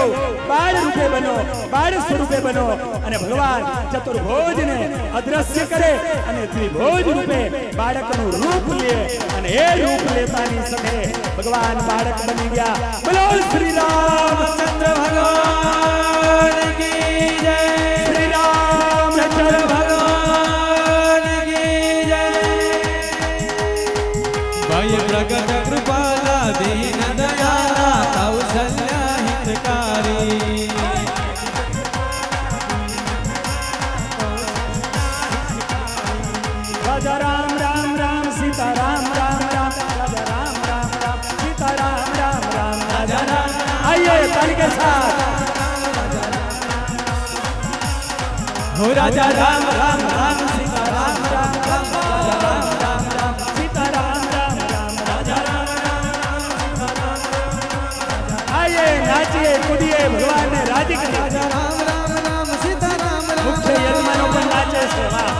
બાળ રૂપે બનો બાળ સ્વરૂપે બનો અને ભગવાન ચતુર્ભુજને અદ્રશ્ય કરે અને ત્રિભુજ રૂપે બાળકનું રૂપ લે અને એ રૂપ લેતાની સાથે ભગવાન બાળક બની ગયા બોલો શ્રી રામચંદ્ર ભગવાન કી જય શ્રી રામચંદ્ર ભગવાન કી જય भय प्रकट कृपाला दीन दयाला कौशल्या हितकारी राजा राम राम राम सीता राम राम राम राजा राम राम राम सीता राम राम राम राजा राम आइए ताली के साथ हो राजा राम राम राम सीता राम राम राम राजा राम राम राम सीता राम राम राम राजा राम आइए नाचिए कूदिए भगवान ने राजी कर राजा राम राम राम सीता राम राम मुख्य यजमानों पर नाचे से वाह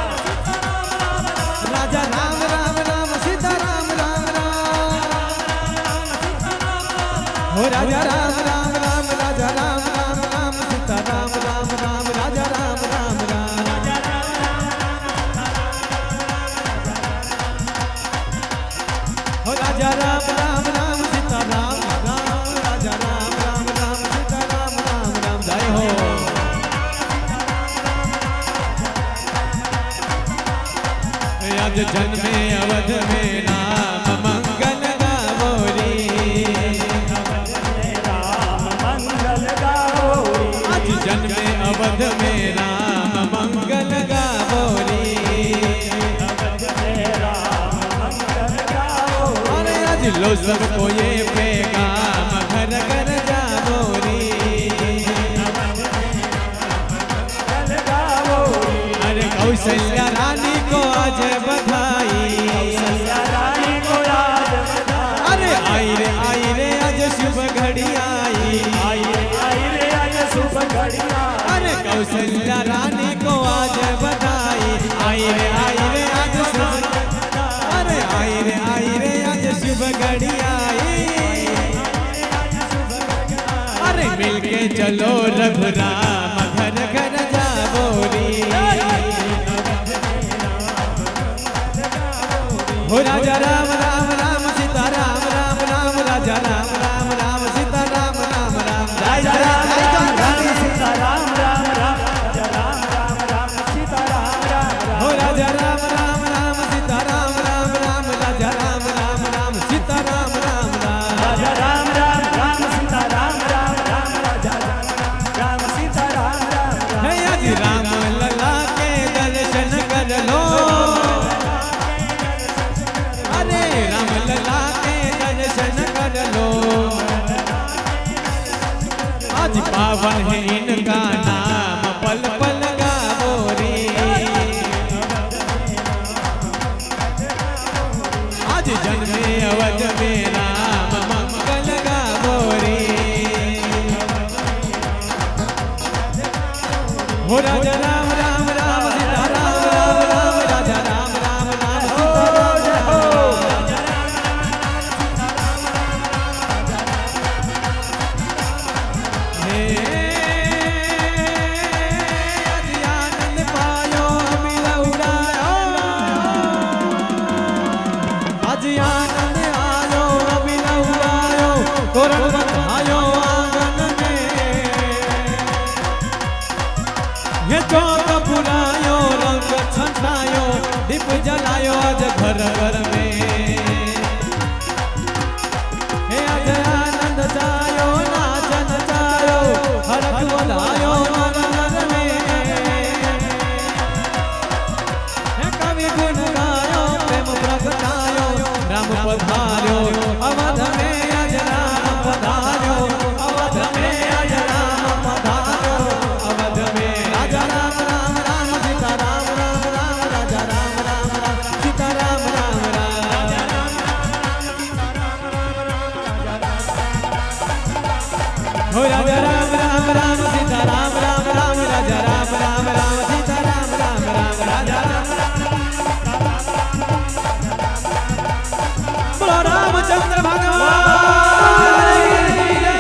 राजा राम राम राम सीता राम राम राम हो राजा राम राम राम राजा राम राम राम सीता राम राम राम राजा राम राम राम हो राजा राम राम राम सीता राम राम राजा राम राम राम सीता राम राम राम जय हो आज जन्मे अवध में नाम मंगल गावोरी राम मंगल गाओरी आज जन्मे अवध में नाम मंगल गावोरी राम मंगल गाओरी अरे आज लो सबको ये पैगाम घर घर जावोरी मंगल गाओरी अरे कौशल्या रानी को आज बधाई कौशल्या रानी को आज बधाई अरे आई रे आज शुभ घड़ी आई आई रे आज शुभ घड़िया अरे कौशल्या रानी को आज बधाई। आई रे आज शुभ, अरे आई रे आज शुभ घड़ी आई। अरे मिलके चलो रघुराम घर घर जाबो री। हो राजा राम राम राम सीता राम राम राम राजा राम राम राम सीता राम राम राम राजा राम राम सीता राम राम राम राजा राम राम राम सीता राम राम हो राजा राम राम राम सीता राम राम राम राजा राम राम राम सीता राम राम राम राजा राम राम राम सीता राम राम राम राजा राम सीता राम राम हे आज राम लला के दर्शन कर लो। अरे राम लला के दर्शन कर लो। आज पावन है इनका नाम पल पल गावो रे। आज जन्मे अवध में राम मंगल गावो रे। हो राजा राम राम राम सीता राम राम राम राजा राम राम राम सीता राम राम हे आज आनंद पायो मिला उड़ायो। आज आनंद आयो मिला उड़ायो तोरण बंधायो आंगन में। ये चौक पुरायो रंग छटायो दीप जलायो आज घर घर में। हे आज आनंद जायो नाचन जायो हरख बधायो नगर में। हे कवि गुण गायो प्रेम प्रगटायो राम पधार्यो अवध में। आज राम पधार्यो अवध में। आज राम पधार्यो अवध में। राजा राम राम राम सीता राम राम राम राजा राम राम राम सीता राम राम राम राजा राम हो राजा राम राम राम सीता राम राम राम राजा राम राम राम सीता राम राम राम राजा राम बोलो रामचंद्र भगवान की जय।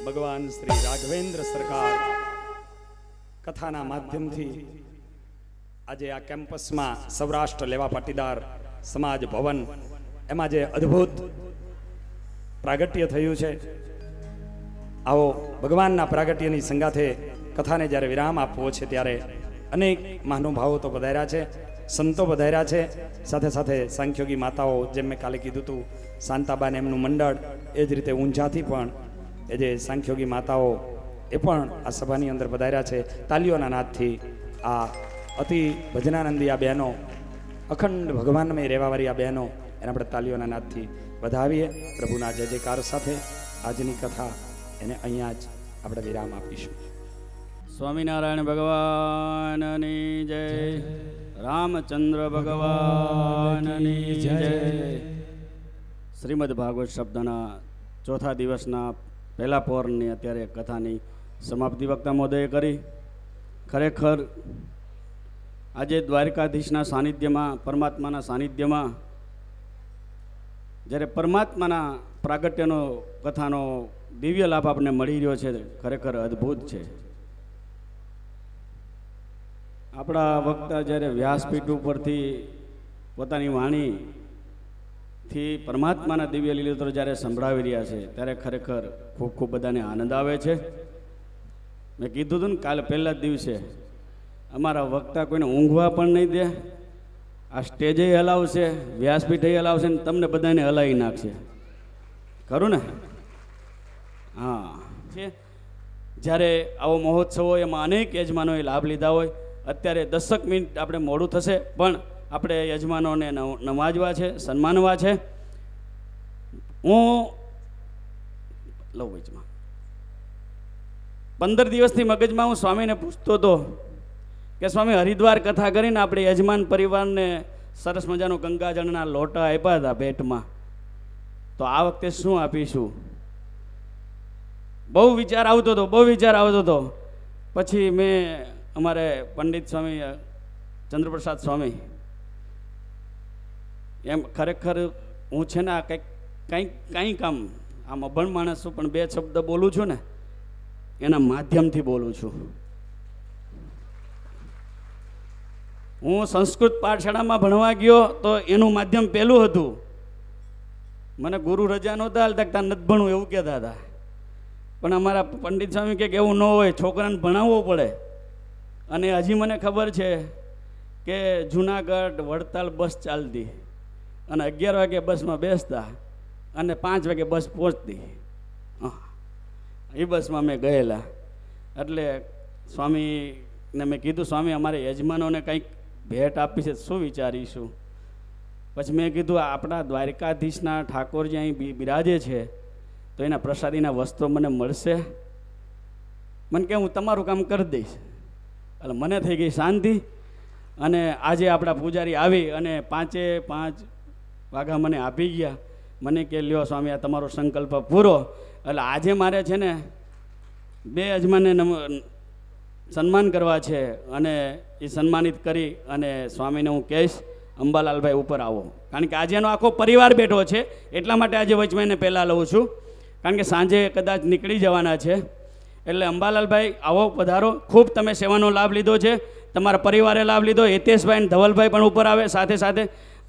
ભગવાન શ્રી રાઘવેન્દ્ર સરકાર કથાના માધ્યમથી આજે આ કેમ્પસમાં સૌરાષ્ટ્ર લેવા પાટીદાર સમાજ ભવન એમાં જે અદ્ભુત પ્રાગટ્ય થયું છે, આવો ભગવાનના પ્રાગટ્યની સંગાથે કથાને જ્યારે વિરામ આપવો છે ત્યારે અનેક મહાનુભાવો તો પધાર્યા છે, સંતો પધાર્યા છે, સાથે સાથે સાંખ્યોગી માતાઓ, જેમ મેં કાલે કીધું હતું શાંતાબાને એમનું મંડળ, એ જ રીતે ઊંઝાથી પણ એ જે સાંખ્યોગી માતાઓ એ પણ આ સભાની અંદર પધાર્યા છે. તાલીઓના નાદથી આ અતિ ભજનાનંદી આ બહેનો, અખંડ ભગવાનમય રહેવાવાળી આ બહેનો, એને આપણે તાલીઓના નાદથી વધાવીએ. પ્રભુના જય જયકાર સાથે આજની કથા એને અહીંયા જ આપણે વિરામ આપીશું. સ્વામિનારાયણ ભગવાનની જય, રામચંદ્ર ભગવાનની જય. શ્રીમદ ભાગવત શબ્દના ચોથા દિવસના પહેલા પહોરની અત્યારે કથાની સમાપ્તિ વક્તા મોદયે કરી. ખરેખર આજે દ્વારકાધીશના સાનિધ્યમાં, પરમાત્માના સાનિધ્યમાં જ્યારે પરમાત્માના પ્રાગટ્યનો કથાનો દિવ્ય લાભ આપણને મળી રહ્યો છે, ખરેખર અદ્ભુત છે. આપણા વક્તા જ્યારે વ્યાસપીઠ ઉપરથી પોતાની વાણીથી પરમાત્માના દિવ્ય લીલોતર જ્યારે સંભળાવી રહ્યા છે, ત્યારે ખરેખર ખૂબ ખૂબ બધાને આનંદ આવે છે. મેં કીધું હતું ને કાલે પહેલા જ દિવસે, અમારા વક્તા કોઈને ઊંઘવા પણ નહીં દે, આ સ્ટેજે હલાવશે, વ્યાસપીઠે હલાવશે ને તમને બધાને હલાવી નાખશે. ખરું ને? હા છે. જ્યારે આવો મહોત્સવ હોય એમાં અનેક યજમાનોએ લાભ લીધા હોય. અત્યારે 10 મિનિટ આપણે મોડું થશે, પણ આપણે યજમાનોને નવાજવા છે, સન્માનવા છે. હું લઉં વચમાં 15 દિવસથી મગજમાં હું સ્વામીને પૂછતો હતો કે સ્વામી, હરિદ્વાર કથા કરીને આપણે યજમાન પરિવારને સરસ મજાનું ગંગાજળના લોટા આપ્યા હતા ભેટમાં, તો આ વખતે શું આપીશું? બહુ વિચાર આવતો હતો. પછી મેં અમારે પંડિત સ્વામી ચંદ્રપ્રસાદ સ્વામી એમ ખરેખર હું છે ને આ કંઈક કામ આમ અભણ માણસ છું, પણ 2 શબ્દ બોલું છું ને એના માધ્યમથી બોલું છું. હું સંસ્કૃત પાઠશાળામાં ભણવા ગયો તો એનું માધ્યમ પહેલું હતું. મને ગુરુ રજા નહોતા હાલતા, નથી ભણવું એવું કહેતા હતા. પણ અમારા પંડિત સ્વામી કે એવું ન હોય, છોકરાને ભણાવવો પડે. અને હજી મને ખબર છે કે જુનાગઢ વડતાલ બસ ચાલતી અને 11 વાગે બસમાં બેસતા અને 5 વાગે બસ પહોંચતી. એ બસમાં મેં ગયેલા. એટલે સ્વામીને મેં કીધું, સ્વામી અમારે યજમાનોને કંઈક ભેટ આપી છે, શું વિચારીશું? પછી મેં કીધું આપણા દ્વારકાધીશના ઠાકોરજી અહીં બિરાજે છે તો એના પ્રસાદીના વસ્ત્રો મને મળશે? મને કે હું તમારું કામ કરી દઈશ. એટલે મને થઈ ગઈ શાંતિ. અને આજે આપણા પૂજારી આવી અને 5 વાગ્યા મને આપી ગયા. મને કે લ્યો સ્વામી આ તમારો સંકલ્પ પૂરો. એટલે આજે મારે છે ને 2 યજમાનને સન્માન કરવા છે અને એ સન્માનિત કરી અને સ્વામીને હું કહીશ અંબાલાલભાઈ ઉપર આવો. કારણ કે આજે એનો આખો પરિવાર બેઠો છે, એટલા માટે આજે વચમાં એને પહેલાં લઉં છું. કારણ કે સાંજે કદાચ નીકળી જવાના છે. એટલે અંબાલાલભાઈ આવો, પધારો. ખૂબ તમે સેવાનો લાભ લીધો છે, તમારા પરિવારે લાભ લીધો. હિતેશભાઈ અને ધવલભાઈ પણ ઉપર આવે. સાથે સાથે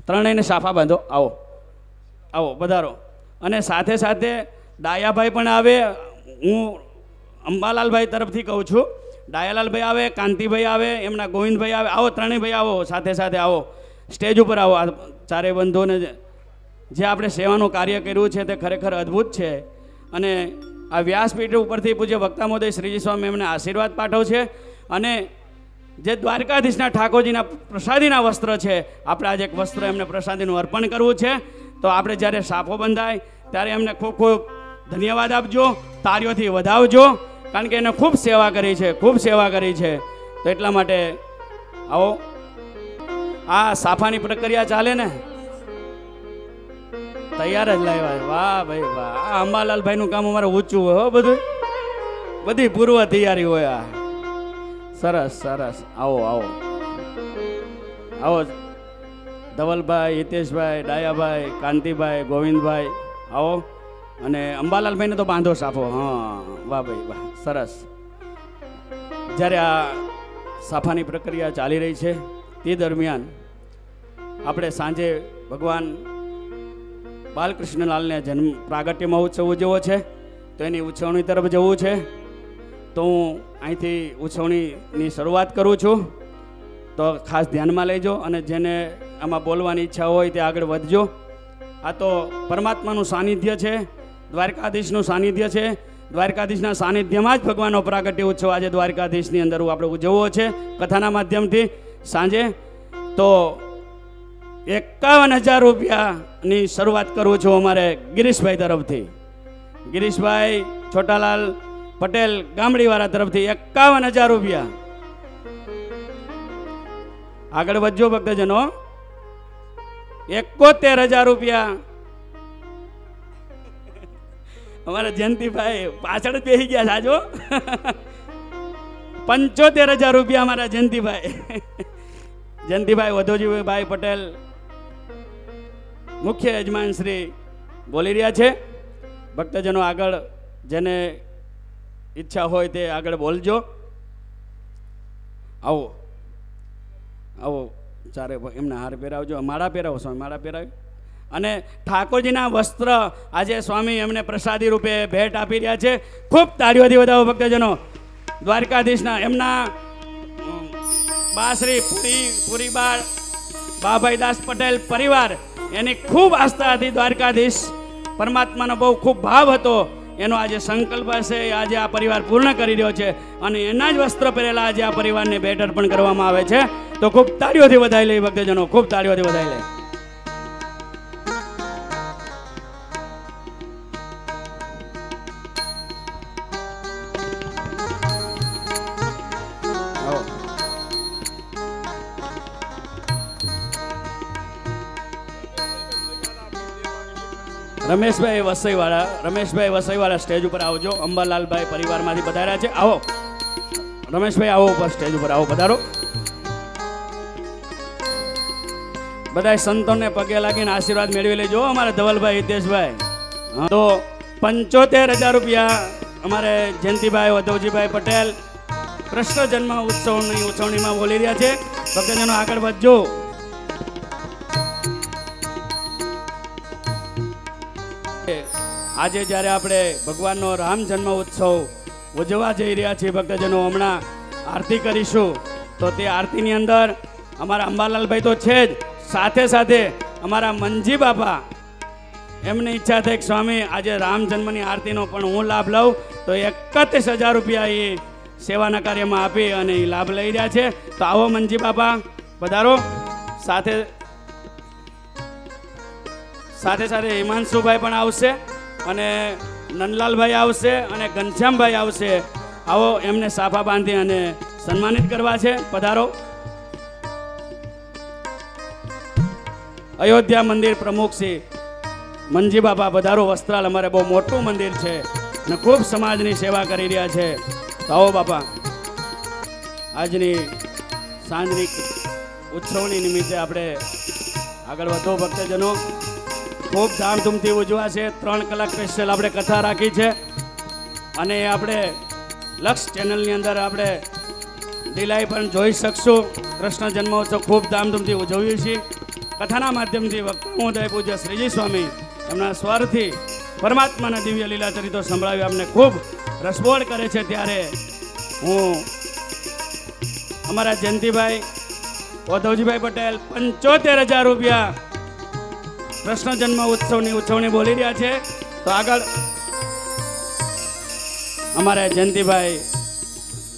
ત્રણેયને સાફા બાંધો. આવો પધારો. અને સાથે સાથે ડાયાભાઈ પણ આવે. હું અંબાલાલભાઈ તરફથી કહું છું, ડાયાલાલભાઈ આવે, કાંતિભાઈ આવે, એમના ગોવિંદભાઈ આવે. આવો ત્રણેય ભાઈ આવો, સાથે સાથે આવો, સ્ટેજ ઉપર આવો. આ ચારેય બંધુઓને જે આપણે સેવાનું કાર્ય કર્યું છે તે ખરેખર અદ્ભુત છે. અને આ વ્યાસપીઠ ઉપરથી પૂજ્ય વક્તા મહોદય શ્રીજી સ્વામી એમને આશીર્વાદ પાઠવ છે. અને જે દ્વારકાધીશના ઠાકોરજીના પ્રસાદીના વસ્ત્ર છે, આપણે આજે એક વસ્ત્ર એમને પ્રસાદીનું અર્પણ કરવું છે. તો આપણે જ્યારે સાફો બંધાય ત્યારે એમને ખૂબ ખૂબ ધન્યવાદ આપજો, તાળીઓથી વધાવજો. કારણ કે એને ખૂબ સેવા કરી છે. તો એટલા માટે આવો. આ સાફાની પ્રક્રિયા ચાલે ને, તૈયાર જ લાવ્યા. વાહ ભાઈ વાહ. આ અંબાલાલભાઈનું કામ અમારે ઊંચું હોય હો. બધી પૂર્વ તૈયારી હોય. આ સરસ. આવો ધવલભાઈ, હિતેશભાઈ, ડાયાભાઈ, કાંતિભાઈ, ગોવિંદભાઈ આવો. અને અંબાલાલભાઈને તો બાંધો સાફો. હા વાહ ભાઈ વાહ, સરસ. જ્યારે આ સાફાની પ્રક્રિયા ચાલી રહી છે તે દરમિયાન આપણે સાંજે ભગવાન બાલકૃષ્ણલાલને જન્મ પ્રાગટ્ય મહોત્સવ ઉજવવો છે, તો એની ઉજવણી તરફ જવું છે. તો હું અહીંથી ઉજવણીની શરૂઆત કરું છું. તો ખાસ ધ્યાનમાં લેજો અને જેને આમાં બોલવાની ઈચ્છા હોય તે આગળ વધજો. આ તો પરમાત્માનું સાનિધ્ય છે, દ્વારકાધીશનું સાનિધ્ય છે. દ્વારકાધીશના સાનિધ્યમાં જ ભગવાનનો પ્રાગટ્ય ઉત્સવ આજે દ્વારકાધીશની અંદર આપણે ઉજવવો છે કથાના માધ્યમથી સાંજે. તો 51,000 રૂપિયાની શરૂઆત કરું છું અમારે ગિરીશભાઈ તરફથી. ગિરીશભાઈ છોટાલાલ પટેલ ગામડીવાળા તરફથી 51,000 રૂપિયા. આગળ વધજો ભક્તજનો. 71,000 રૂપિયા અમારા જયંતિભાઈ પાછળ જ બેસી ગયા સાજો. 75,000 રૂપિયા અમારા જયંતિભાઈ વધોજીભાઈ પટેલ મુખ્ય યજમાન શ્રી બોલી રહ્યા છે. ભક્તજનો આગળ જેને ઈચ્છા હોય તે આગળ બોલજો. આવો ચારે એમના હાર પહેરાવજો. માળા પહેરાવો સ્વામી, માળા પહેરાવી. અને ઠાકોરજીના વસ્ત્ર આજે સ્વામી એમને પ્રસાદી રૂપે ભેટ આપી રહ્યા છે. ખૂબ તાળીઓથી વધાવો ભક્તજનો. દ્વારકાધીશના એમના બા શ્રી પુરીબા બાભાઈ દાસ પટેલ પરિવાર, એની ખૂબ આસ્થા હતી. દ્વારકાધીશ પરમાત્માનો બહુ ખૂબ ભાવ હતો. એનો આજે સંકલ્પ હશે, આજે આ પરિવાર પૂર્ણ કરી રહ્યો છે. અને એના જ વસ્ત્ર પહેરેલા આજે આ પરિવારને ભેટ અર્પણ કરવામાં આવે છે. તો ખૂબ તાળીઓથી વધાઈ લે ભક્તજનો, ખૂબ તાળીઓથી વધાઈ લે. રમેશભાઈ વસઈવાળા સ્ટેજ ઉપર આવજો. અંબાલાલભાઈ પરિવારમાંથી પધાર્યા છે. આવો રમેશભાઈ, આવો ઉપર સ્ટેજ ઉપર આવો, પધારો. બધા સંતોને પગે લાગીને આશીર્વાદ મેળવી લેજો. અમારે ધવલભાઈ, હિતેશભાઈ. તો 75,000 રૂપિયા અમારે જયંતિભાઈ વધવજીભાઈ પટેલ કૃષ્ણ જન્મ ઉત્સવની ઉજવણીમાં બોલી રહ્યા છે. ભક્તજનો આગળ વધજો. આજે જ્યારે આપણે ભગવાનનો રામ જન્મ ઉત્સવ ઉજવવા જઈ રહ્યા છીએ ભક્તજનો, હમણાં આરતી કરીશું. તો તે આરતીની અંદર અમારા અંબાલાલભાઈ તો છે જ, સાથે સાથે અમારા મંજી બાપા, એમની ઈચ્છા થઈ કે સ્વામી આજે રામ જન્મની આરતીનો પણ હું લાભ લઉં. તો 31,000 રૂપિયા એ સેવાના કાર્યમાં આપી અને એ લાભ લઈ રહ્યા છે. તો આવો મંજી બાપા, પધારો. સાથે સાથે હિમાંશુભાઈ પણ આવશે અને નંદલાલભાઈ આવશે અને ઘનશ્યામભાઈ આવશે. આવો એમને સાફા બાંધી અને સન્માનિત કરવા છે. પધારો. અયોધ્યા મંદિર પ્રમુખ શ્રી મંજી બાપા, પધારો. વસ્ત્રાલ અમારે બહુ મોટું મંદિર છે અને ખૂબ સમાજની સેવા કરી રહ્યા છે. તો આવો બાપા. આજની સાંજની ઉત્સવની નિમિત્તે આપણે આગળ વધો ભક્તજનો. ખૂબ ધામધૂમથી ઉજવાશે. 3 કલાક સ્પેશિયલ આપણે કથા રાખી છે અને આપણે લક્ષ ચેનલની અંદર આપણે ડીલાઈ પણ જોઈ શકશું. કૃષ્ણ જન્મોત્સવ ખૂબ ધામધૂમથી ઉજવીએ છીએ. કથાના માધ્યમથી વક્તા મહોદય પૂજ્ય શ્રીજી સ્વામી એમના સ્વરથી પરમાત્માના દિવ્ય લીલા ચરિત્રો સંભળાવી અમને ખૂબ રસબોળ કરે છે. ત્યારે હું અમારા જયંતિભાઈ વધવજીભાઈ પટેલ 75,000 રૂપિયા કૃષ્ણ જન્મ ઉત્સવની ઉજવણી બોલી રહ્યા છે. તો આગળ અમારે જયંતિભાઈ,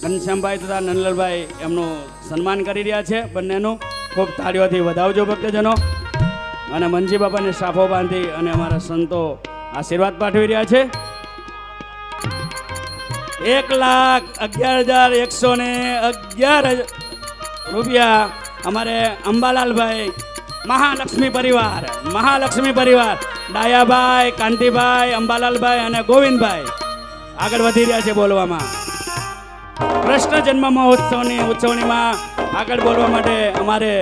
ઘનશ્યામભાઈ તથા નંદલાલભાઈ એમનું સન્માન કરી રહ્યા છે. બંનેનું ખૂબ તાળીઓથી વધાવજો ભક્તજનો. અને મંજી બાપાને સાફો બાંધી અને અમારા સંતો આશીર્વાદ પાઠવી રહ્યા છે. 1,11,111 રૂપિયા અમારે અંબાલાલભાઈ મહાલક્ષ્મી પરિવાર ડાયાભાઈ, કાંતિભાઈ, અંબાલાલભાઈ અને ગોવિંદભાઈ આગળ વધી રહ્યા છે બોલવામાં. કૃષ્ણ જન્મ મહોત્સવની ઉજવણીમાં આગળ બોલવા માટે અમારે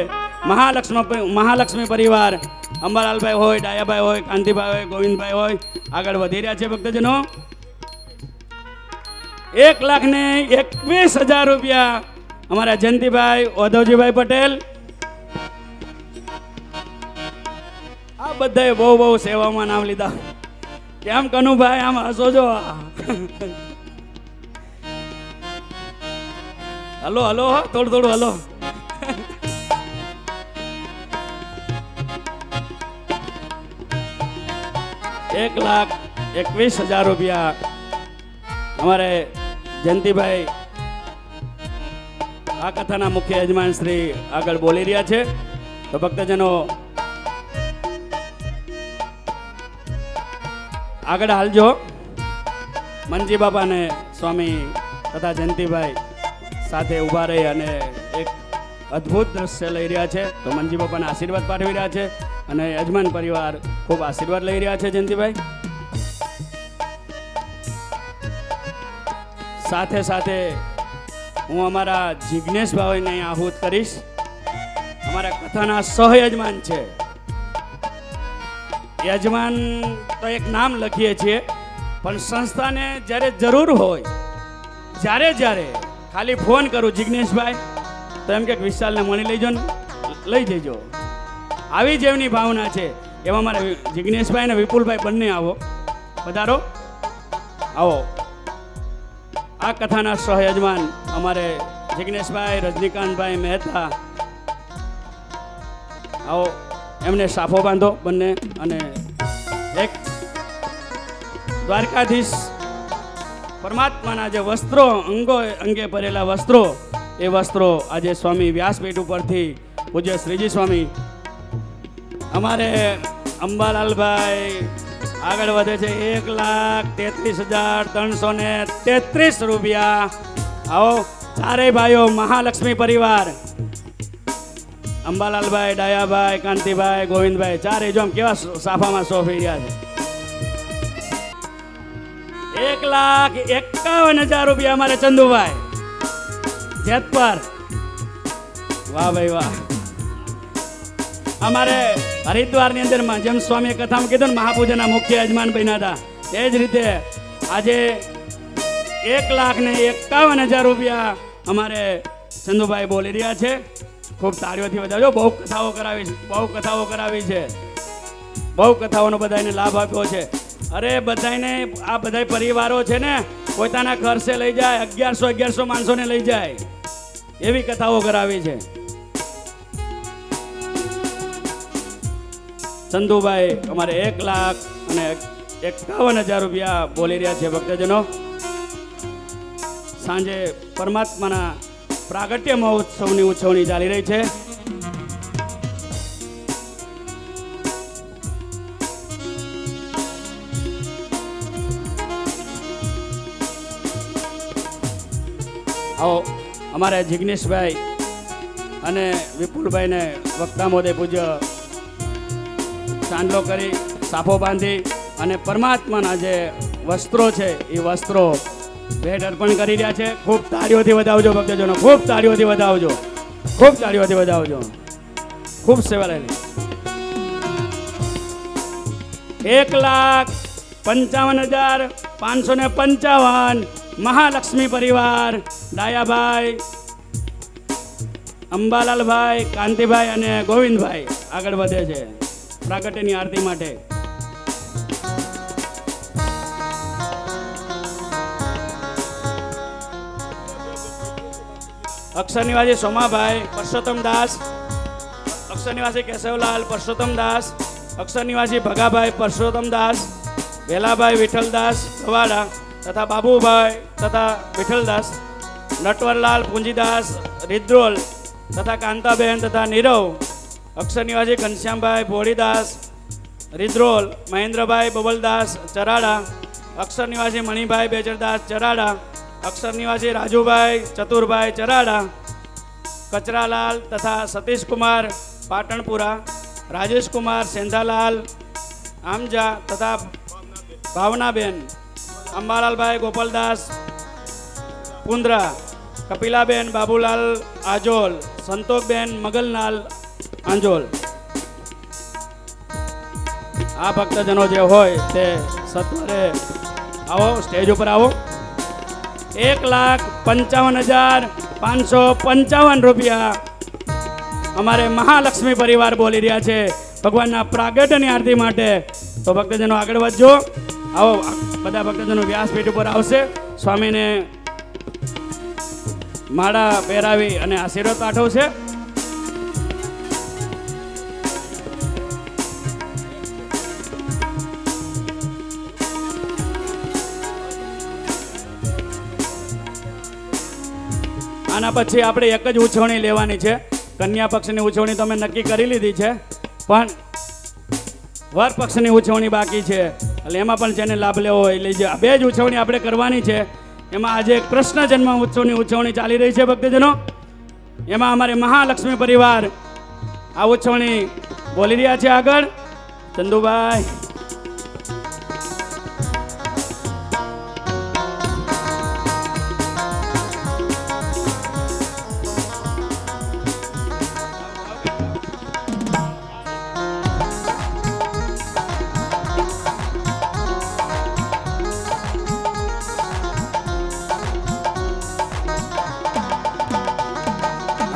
મહાલક્ષ્મી પરિવાર અંબાલાલભાઈ હોય, ડાયાભાઈ હોય, કાંતિભાઈ હોય, ગોવિંદભાઈ હોય આગળ વધી રહ્યા છે ભક્તજનો. 1,21,000 રૂપિયા અમારા જયંતિભાઈ વધવજીભાઈ પટેલ. આ બધાએ બહુ સેવામાં નામ લીધા. કેમ કનુભાઈ આમ હસો છો? હલો થોડું હલો. ₹1,21,000 રૂપિયા અમારે જયંતિભાઈ આ કથાના મુખ્ય યજમાન શ્રી આગળ બોલી રહ્યા છે. તો ભક્તજનો આગળ હાલજો. મંજી બાપાને સ્વામી તથા જયંતિભાઈ સાથે ઊભા રહી અને એક અદ્ભુત દ્રશ્ય લઈ રહ્યા છે. તો મંજી બાપાના આશીર્વાદ પાઠવી રહ્યા છે અને યજમાન પરિવાર ખૂબ આશીર્વાદ લઈ રહ્યા છે. જયંતિભાઈ સાથે હું અમારા જિજ્ઞેશભાઈને અહીં આહુત કરીશ. અમારા કથાના સહયજમાન છે. યજમાન તો એક નામ લખીએ છીએ, પણ સંસ્થાને જ્યારે જરૂર હોય જ્યારે ખાલી ફોન કરું જિજ્ઞેશભાઈ તો એમ કે વિશાલને મળી લઈ જજો. આવી જ એમની ભાવના છે. એમાં મારે જિજ્ઞેશભાઈ અને વિપુલભાઈ બંને આવો, પધારો. આવો. આ કથાના સહયજમાન અમારે જિજ્ઞેશભાઈ, રજનીકાંતભાઈ મહેતા. આવો, એમને સાફો બાંધો બંને. અને એક દ્વારકાધીશ પરમાત્માના જે વસ્ત્રો અંગે ભરેલા વસ્ત્રો, એ વસ્ત્રો આજે સ્વામી વ્યાસપીઠ ઉપરથી પૂજ્ય શ્રીજી સ્વામી અમારે અંબાલાલભાઈ આગળ વધે છે. 1,33,333 રૂપિયા. આવો ચારેય ભાઈઓ મહાલક્ષ્મી પરિવાર અંબાલાલભાઈ, ડાયાભાઈ, કાંતિભાઈ, ગોવિંદભાઈ ચારેય જો કેવા સાફામાં સોંપી રહ્યા છે. 1,51,000 રૂપિયા અમારે ચંદુભાઈ જેતપર. વાહ ભાઈ વાહ. અમારે હરિદ્વારની અંદર જેમ સ્વામીએ કથામાં કીધું ને મહાપૂજાના મુખ્ય યજમાન બન્યા હતા, એ જ રીતે આજે 1,51,000 રૂપિયા અમારે ચંદુભાઈ બોલી રહ્યા છે. ખૂબ તાળીઓથી વધાવજો. બહુ કથાઓ કરાવી છે. બહુ કથાઓનો બધાને લાભ આપ્યો છે. અરે બધાને આ બધા પરિવારો છે ને પોતાના ખર્ચે લઈ જાય, 1100 માણસોને લઈ જાય એવી કથાઓ કરાવી છે. ચંદુભાઈ અમારે 1,51,000 રૂપિયા બોલી રહ્યા છે. ભક્તજનો, સાંજે પરમાત્માના પ્રાગટ્ય મહોત્સવની ઉજવણી ચાલી રહી છે. આવો અમારે જિગ્નેશભાઈ અને વિપુલભાઈને વક્તા મોદે પૂજ્ય ચાંદલો કરી સાફો બાંધી અને પરમાત્માના જે વસ્ત્રો છે એ વસ્ત્રો ભેટ અર્પણ કરી રહ્યા છે. ખૂબ તાળીઓથી વધાવજો ભક્તજનો, ખૂબ તાળીઓથી વધાવજો, ખૂબ તાળીઓથી વધાવજો. ખૂબ સેવા રહેલી. 1,55,555 મહાલક્ષ્મી પરિવાર ડાયાભાઈ, અંબાલાલભાઈ, કાંતિભાઈ અને ગોવિંદભાઈ આગળ વધે છે પ્રાગટ્યની આરતી માટે. અક્ષર નિવાસી સોમાભાઈ પરસોત્તમ દાસ, અક્ષર નિવાસી કેશવલાલ પરસોત્તમ દાસ, અક્ષર નિવાસી ભગાભાઈ પરસોત્તમ દાસ, વેલાભાઈ વિઠ્ઠલદાસ ગવાડા તથા બાબુભાઈ તથા વિઠ્ઠલદાસ, નટવરલાલ પૂંજીદાસ રિદ્રોલ તથા કાંતાબેન તથા નીરવ, અક્ષર નિવાસી ઘનશ્યામભાઈ ભોળીદાસ રિદ્રોલ, મહેન્દ્રભાઈ બબલદાસ ચરાડા, અક્ષર નિવાસી મણિભાઈ બેચરદાસ ચરાડા, અક્ષર નિવાસી રાજુભાઈ ચતુરભાઈ ચરાડા, કચરાલાલ તથા સતીશકુમાર પાટણપુરા, રાજેશકુમાર સેંધાલાલ આમજા તથા ભાવનાબેન, અંબાલાલભાઈ ગોપાલદાસ પુંદ્રા, કપિલાબેન બાબુલાલ આજોલ, સંતોષબેન મગલનાલ આંજોલ. આ ભક્તજનો જે હોય તે સત્વરે આવો, સ્ટેજ ઉપર આવો. 1,55,555 રૂપિયા અમારે મહાલક્ષ્મી પરિવાર બોલી રહ્યા છે ભગવાનના પ્રાગટ્યની આરતી માટે. તો ભક્તજનો આગળ વધજો. આવો, બધા ભક્તજનો વ્યાસપીઠ ઉપર આવશે. સ્વામીને માળા પહેરાવી અને આશીર્વાદ પાઠવશે. આના પછી આપણે એક જ ઉજવણી લેવાની છે. કન્યા પક્ષની ઉજવણી તો અમે નક્કી કરી લીધી છે, પણ વર પક્ષની ઉજવણી બાકી છે. એટલે એમાં પણ જેને લાભ લેવો હોય લઈ જાય. બે જ ઉજવણી આપણે કરવાની છે. એમાં આજે કૃષ્ણ જન્મ ઉત્સવની ઉજવણી ચાલી રહી છે ભક્તજનો. એમાં અમારે મહાલક્ષ્મી પરિવાર આ ઉજવણી બોલી રહ્યા છે. આગળ ચંદુભાઈ.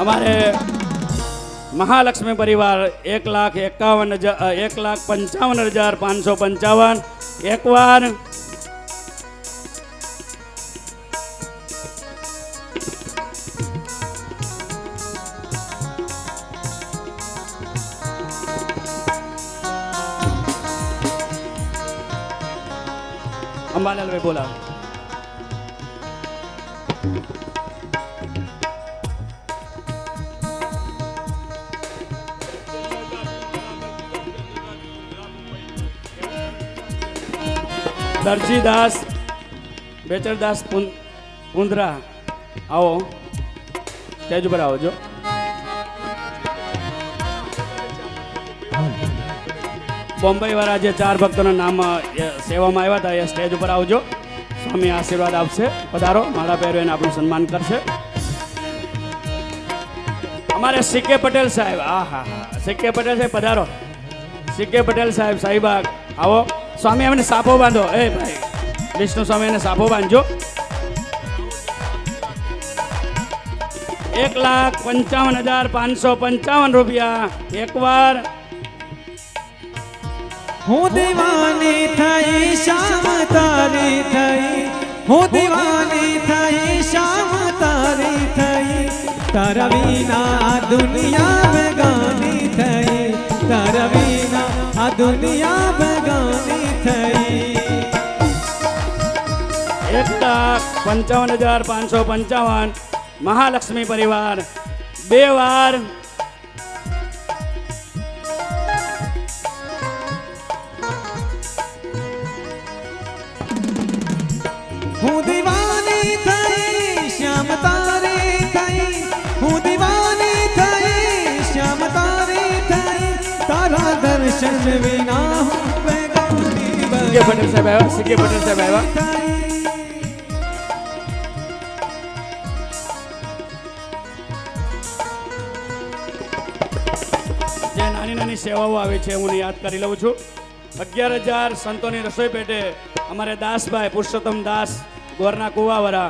અમારે મહાલક્ષ્મી પરિવાર 1,55,555 એકવાર અંબાલાલભાઈ બોલાવો. દરજીદાસ બેચરદાસ પુંદ્રા આવો, સ્ટેજ ઉપર આવજો. બોમ્બે વાળા જે 4 ભક્તોના નામ સેવામાં આવ્યા હતા એ સ્ટેજ ઉપર આવજો. સ્વામી આશીર્વાદ આપશે. પધારો. માળા પહેરવીને આપણું સન્માન કરશે. અમારે સીકે પટેલ સાહેબ, હા હા હા, સીકે પટેલ સાહેબ પધારો. સીકે પટેલ સાહેબ, સાહીબાગ આવો. સ્વામી અમને સાપો બાંધો. એ ભાઈ વિષ્ણુ સ્વામી એને સાપો બાંધજો. 1,55,555 રૂપિયા. એકવાર હું દીવાની થઈ શામ તારી થઈ, હું દીવાની થઈ શામ તારી થઈ, તારા વિના આ દુનિયા બેગાની થઈ, તારા વિના આ દુનિયા બેગાની થઈ. 1,55,555 મહાલક્ષ્મી પરિવાર. 2 વાર હું દીવાની થઈ શ્યામ તારી થઈ, હું દીવાની થઈ શ્યામ તારી થઈ, તારા દર્શન વિના હું બેગાની સીકે પટેલ સાહેબ આવ્યા. સીકે પટેલ સાહેબ આવ્યા. જે નાની નાની સેવાઓ આવે છે હું યાદ કરી લઉં છું. 11,000 સંતોની રસોઈ પેટે અમારે દાસભાઈ પુરુષોત્તમ દાસ ગોરના કુવાવરા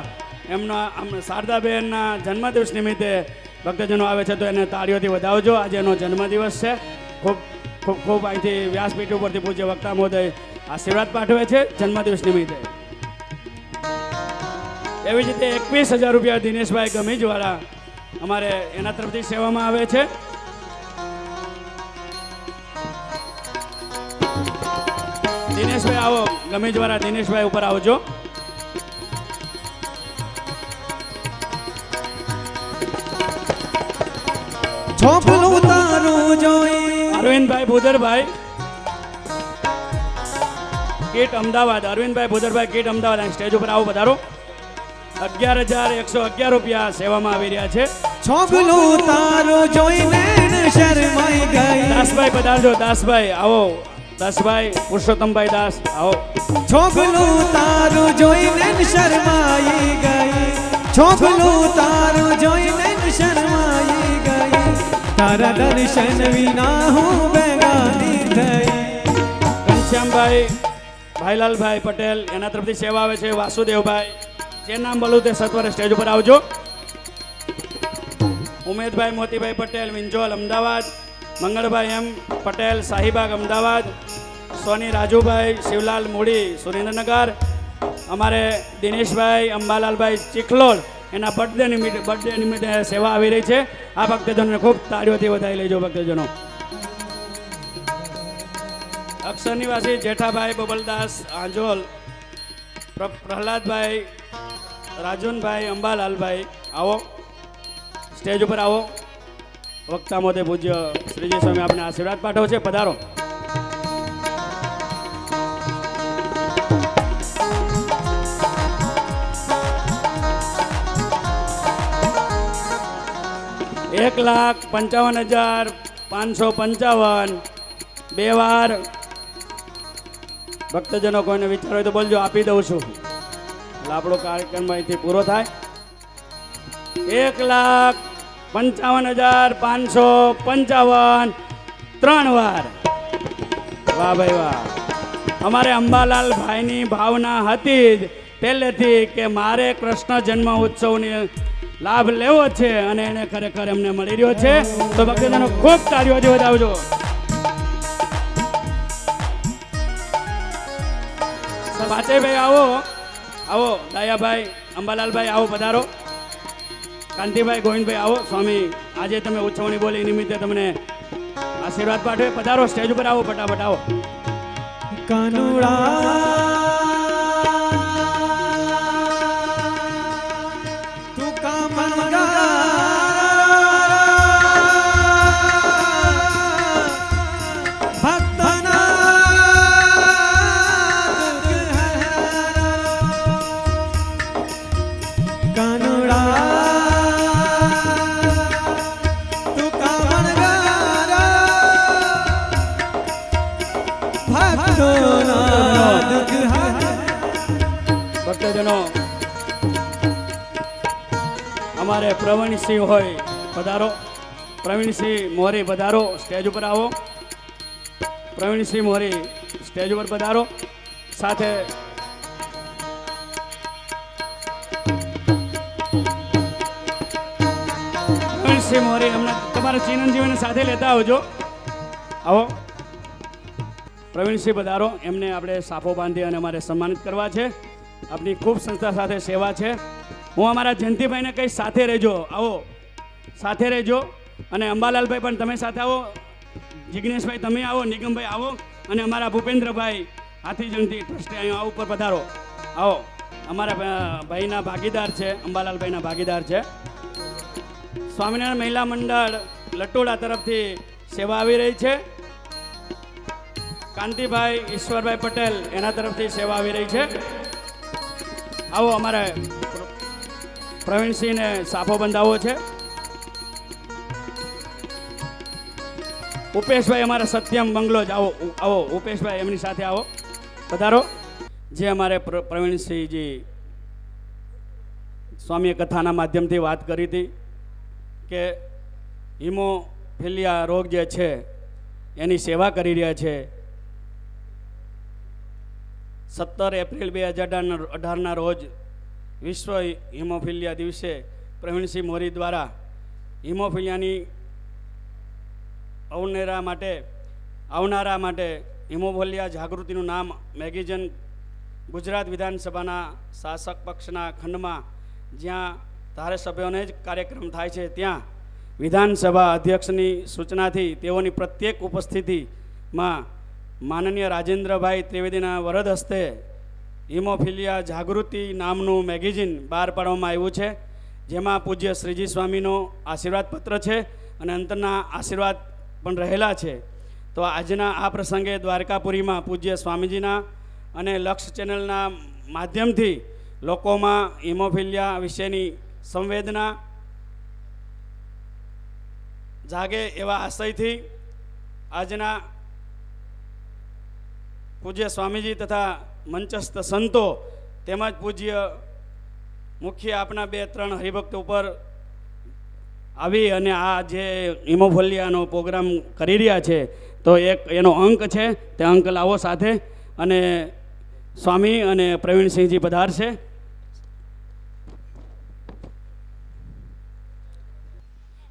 એમના શારદાબેનના જન્મદિવસ નિમિત્તે ભક્તજનો આવે છે તો એને તાળીઓથી વધાવજો. આજે એનો જન્મદિવસ છે. ખૂબ ખૂબ ખૂબ અહીંથી વ્યાસપીઠ ઉપરથી પૂજ્ય વક્તા મહોદય આશીર્વાદ પાઠવે છે જન્મદિવસ નિમિત્તે. એવી જ રીતે 21,000 રૂપિયા દિનેશભાઈ ગમીજવાળા અમારે એના તરફથી સેવામાં આવે છે. દિનેશભાઈ આવો. ગમીજવાળા દિનેશભાઈ ઉપર આવજો. છોકલું તારું જોઈ અરવિંદભાઈ ભૂદરભાઈ કીટ અમદાવાદ. અરવિંદભાઈ ભૂદરભાઈ કીટ અમદાવાદ અહીં સ્ટેજ ઉપર આવો પધારો. 11,111 રૂપિયા સેવામાં આવી રહ્યા છે. છોકલું તારું જોઈને શરમાઈ ગઈ. દાસભાઈ પધારજો. દાસભાઈ આવો. દાસભાઈ પુરુષોત્તમભાઈ દાસ આવો. છોકલું તારું જોઈને શરમાઈ ગઈ, છોકલું તારું જોઈને શરમાઈ ગઈ, તારા દર્શન વિના હું બેગાની થઈ. ઘનશ્યામભાઈ ભાઈલાલભાઈ પટેલ એના તરફથી સેવા આવે છે. વાસુદેવભાઈ જે નામ બોલું તે સત્વરે સ્ટેજ ઉપર આવજો. ઉમેદભાઈ મોતીભાઈ પટેલ વિંજોલ અમદાવાદ. મંગળભાઈ એમ પટેલ શાહીબાગ અમદાવાદ. સોની રાજુભાઈ શિવલાલ મૂડી સુરેન્દ્રનગર. અમારે દિનેશભાઈ અંબાલાલભાઈ ચિખલોડ એના બર્થડે નિમિત્તે સેવા આવી રહી છે. આ ભક્તજનોને ખૂબ તાળીઓથી વધાવી લેજો ભક્તજનો. અક્ષર નિવાસી જેઠાભાઈ બબલદાસ આંજોલ. પ્રહલાદભાઈ રાજુનભાઈ અંબાલાલભાઈ આવો સ્ટેજ ઉપર આવો. વક્તા મોદે પૂજ્ય શ્રીજી સ્વામી આપણે આશીર્વાદ પાઠવો છે. પધારો. ₹1,55,555 2 વાર. ભક્તજનો કોઈને વિચાર હોય તો બોલજો, આપી દઉં છું એટલે આપણો કાર્યક્રમ અહીંથી પૂરો થાય. 1,55,555 3 વાર. વાહ ભાઈ વાહ. અમારે અંબાલાલ ભાઈની ભાવના હતી જ પહેલેથી કે મારે કૃષ્ણ જન્મ ઉત્સવની લાભ લેવો છે અને એને ખરેખર એમને મળી રહ્યો છે. તો ભક્તજનો ખૂબ તાળીઓથી વધાવજો. પાચેભાઈ આવો. આવો. દયાભાઈ અંબાલાલભાઈ આવો પધારો. કાંતિભાઈ ગોવિંદભાઈ આવો. સ્વામી આજે તમે ઉત્સવની બોલી નિમિત્તે તમને આશીર્વાદ પાઠવે. પધારો સ્ટેજ ઉપર આવો. ફટાફટ આવો. કાનુડા ભક્તજનો, અમારે પ્રવીણસિંહ હોય પધારો. પ્રવીણસિંહ મોરી પધારો, સ્ટેજ ઉપર આવો. પ્રવીણસિંહ મોરી સ્ટેજ ઉપર પધારો. સાથે પ્રવીણસિંહ મોરી હમણાં તમારા ચિરંજીવીને સાથે લેતા આવજો. આવો પ્રવીણસિંહ પધારો. એમને આપણે સાફો બાંધી અને અમારે સન્માનિત કરવા છે. આપની ખૂબ સંસ્થા સાથે સેવા છે. હું અમારા જયંતિભાઈને કહીશ સાથે રહેજો. આવો સાથે રહેજો. અને અંબાલાલભાઈ પણ તમે સાથે આવો. જિગ્નેશભાઈ તમે આવો. નિગમભાઈ આવો. અને અમારા ભૂપેન્દ્રભાઈ હાથીજણથી ટ્રસ્ટી અહીંયા ઉપર પધારો. આવો અમારા ભાઈના ભાગીદાર છે, અંબાલાલભાઈના ભાગીદાર છે. સ્વામિનારાયણ મહિલા મંડળ લટોડા તરફથી સેવા આવી રહી છે. કાંતિભાઈ ઈશ્વરભાઈ પટેલ એના તરફથી સેવા આવી રહી છે. આવો અમારે પ્રવીણસિંહને સાફો બંધાવો છે. ઉપેશભાઈ અમારા સત્યમ બંગલો જ આવો. આવો ઉપેશભાઈ એમની સાથે આવો પધારો. જે અમારે પ્રવીણસિંહજી સ્વામીએ કથાના માધ્યમથી વાત કરી હતી કે હિમોફિલિયા રોગ જે છે એની સેવા કરી રહ્યા છે. 17 એપ્રિલ 2018ના રોજ વિશ્વ હિમોફિલિયા દિવસે પ્રવીણસિંહ મોરી દ્વારા હિમોફિલિયાની આવનારા માટે હિમોફિલિયા જાગૃતિનું નામ મેગેઝિન ગુજરાત વિધાનસભાના શાસક પક્ષના ખંડમાં જ્યાં ધારાસભ્યોને જ કાર્યક્રમ થાય છે ત્યાં વિધાનસભા અધ્યક્ષની સૂચનાથી તેઓની પ્રત્યેક ઉપસ્થિતિમાં માનનીય રાજેન્દ્રભાઈ ત્રિવેદીના વરદ હસ્તે હિમોફિલિયા જાગૃતિ નામનું મેગેઝિન બહાર પાડવામાં આવ્યું છે. જેમાં પૂજ્ય શ્રીજી સ્વામીનો આશીર્વાદ પત્ર છે અને અંતરના આશીર્વાદ પણ રહેલા છે. તો આજના આ પ્રસંગે દ્વારકાપુરીમાં પૂજ્ય સ્વામીજીના અને લક્ષ ચેનલના માધ્યમથી લોકોમાં હિમોફિલિયા વિશેની સંવેદના જાગે એવા આશયથી આજના પૂજ્ય સ્વામીજી તથા મંચસ્થ સંતો તેમજ પૂજ્ય મુખ્ય આપણા 2-3 હરિભક્તો ઉપર આવી અને આ જે હિમોફિલિયાનો પ્રોગ્રામ કરી રહ્યા છે તો એક એનો અંક છે. તે અંક લાવો સાથે અને સ્વામી અને પ્રવીણસિંહજી પધારશે.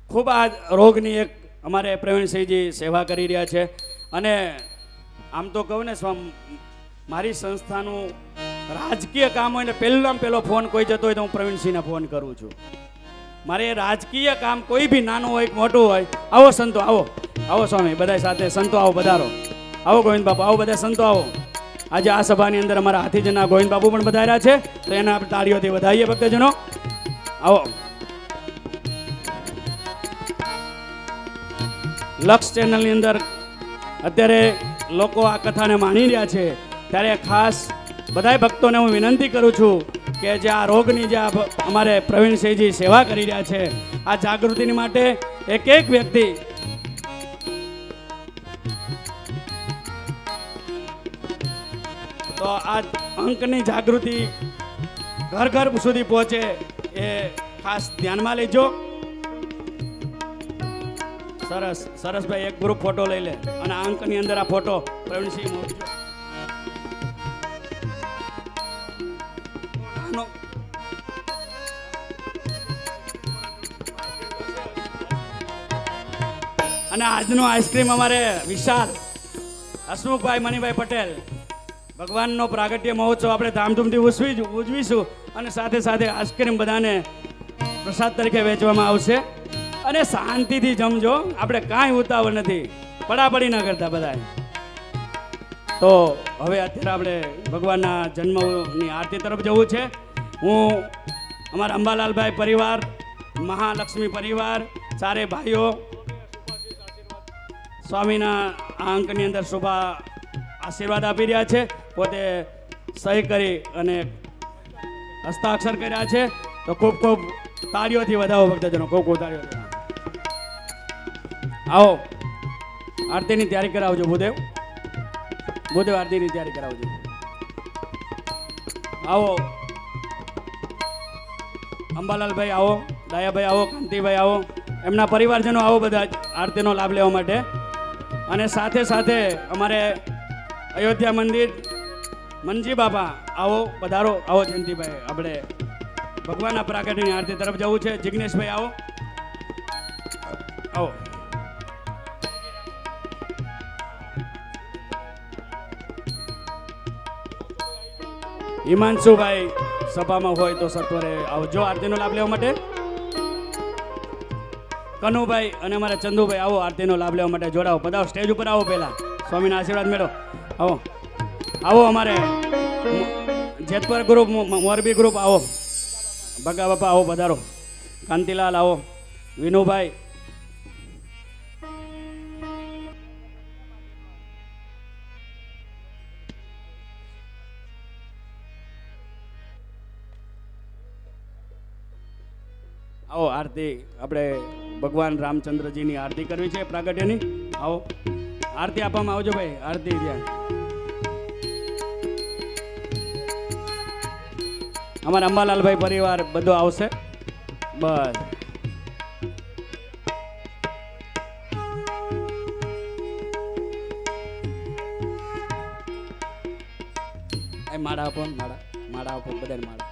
ખૂબ આ રોગની એક અમારે પ્રવીણસિંહજી સેવા કરી રહ્યા છે. અને આમ તો કહું ને મારી સંસ્થાનું રાજકીય કામ હોય ને પહેલો ફોન કોઈ જતો હોય તો હું પ્રવીણસિંહને ફોન કરું છું. મારે રાજકીય કામ કોઈ બી નાનું હોય મોટું હોય. આવો સંતો આવો. આવો સ્વામી બધા સાથે સંતો આવો પધારો. આવો ગોવિંદ બાપુ આવો બધા સંતો આવો. આજે આ સભાની અંદર અમારા હાથીજના ગોવિંદ બાપુ પણ પધાર્યા છે તો એને આપણે તાળીઓથી વધાવીએ ભક્તજનો. આવો. લક્ષ ચેનલની અંદર અત્યારે લોકો આ કથાને માણી રહ્યા છે ત્યારે ખાસ બધા ભક્તોને હું વિનંતી કરું છું કે જે આ રોગની જે અમારે પ્રવીણસિંહજી સેવા કરી રહ્યા છે આ જાગૃતિની માટે એક વ્યક્તિ તો આ અંકની જાગૃતિ ઘર ઘર સુધી પહોંચે એ ખાસ ધ્યાનમાં લેજો. સરસ સરસભાઈ એક ગ્રુપ ફોટો લઈ લે અને આ અંકની અંદર આ ફોટો પ્રવીણસિંહ મોકજો. અને આજનો આઈસ્ક્રીમ અમારે વિશાલ હસમુખભાઈ મણિભાઈ પટેલ ભગવાનનો પ્રાગટ્ય મહોત્સવ આપણે ધામધૂમથી ઉજવીશું અને સાથે સાથે આઈસ્ક્રીમ બધાને પ્રસાદ તરીકે વેચવામાં આવશે. અને શાંતિથી જમજો. આપણે કાંઈ ઉતાવળ નથી. પડાપડી ન કરતા બધા. તો હવે અત્યારે આપણે ભગવાનના જન્મની આરતી તરફ જવું છે. હું અમારા અંબાલાલભાઈ પરિવાર, મહાલક્ષ્મી પરિવાર, ચારે ભાઈઓ સ્વામીના આ અંકની અંદર શુભ આશીર્વાદ આપી રહ્યા છે. પોતે સહી કરી અને હસ્તાક્ષર કર્યા છે. તો ખૂબ ખૂબ તાળીઓથી વધાવો ભક્તજનો. ખૂબ ખૂબ તાળીઓથી. આવો આરતીની તૈયારી કરાવજો. ભૂદેવ આરતીની તૈયારી કરાવજો. આવો અંબાલાલભાઈ આવો, દયાભાઈ આવો, કાંતિભાઈ આવો, એમના પરિવારજનો આવો બધા જ આરતીનો લાભ લેવા માટે. અને સાથે સાથે અમારે અયોધ્યા મંદિર મનજી બાપા આવો, પધારો, આવો જયંતિભાઈ. આપણે ભગવાનના પ્રાગટ્યની આરતી તરફ જવું છે. જિગ્નેશભાઈ આવો, આવો. હિમાંશુભાઈ સભામાં હોય તો સત્વરે આવજો આરતીનો લાભ લેવા માટે. કનુભાઈ અને અમારા ચંદુભાઈ આવો આરતીનો લાભ લેવા માટે. જોડાવો, પધારો, સ્ટેજ ઉપર આવો. પહેલા સ્વામીના આશીર્વાદ મેળવો. આવો આવો, અમારે જેતપર ગ્રુપ, મોરબી ગ્રુપ આવો. ભગા બાપા આવો, પધારો. કાંતિલાલ આવો, વિનુભાઈ. આવો, આરતી આપણે ભગવાન રામચંદ્રજીની આરતી કરવી છે પ્રાગટ્યની. આવો, આરતી આપવામાં આવજો ભાઈ. આરતી ત્યાં અમારા અંબાલાલભાઈ પરિવાર બધો આવશે. બસ માળા આપો, માળા આપો, બધાને માળા.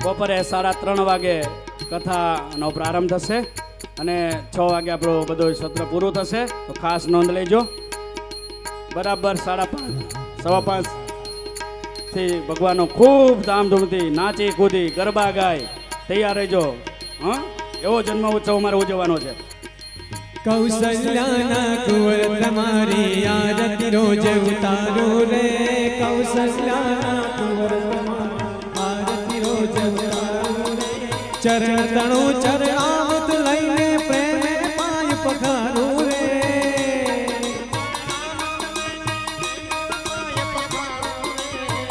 બપોરે 3:30 વાગે કથાનો પ્રારંભ થશે અને 6 વાગે આપણો બધો સત્ર પૂરું થશે. તો ખાસ નોંધ લેજો. બરાબર 5:30, 5:15 થી ભગવાનનો ખૂબ ધામધૂમથી નાચી કૂદી ગરબા ગાય તૈયાર રહેજો. હા, એવો જન્મ ઉત્સવ અમારે ઉજવવાનો છે. કૌશલ્યાના કુંવર તમારી આરતી રોજ ઉતારો રે. કૌશલ્યાના કુંવર આરતી રોજ ઉતારો રે. ચરણ તણો ચરણામૃત લઈને પ્રેમે પાય પખારો રે.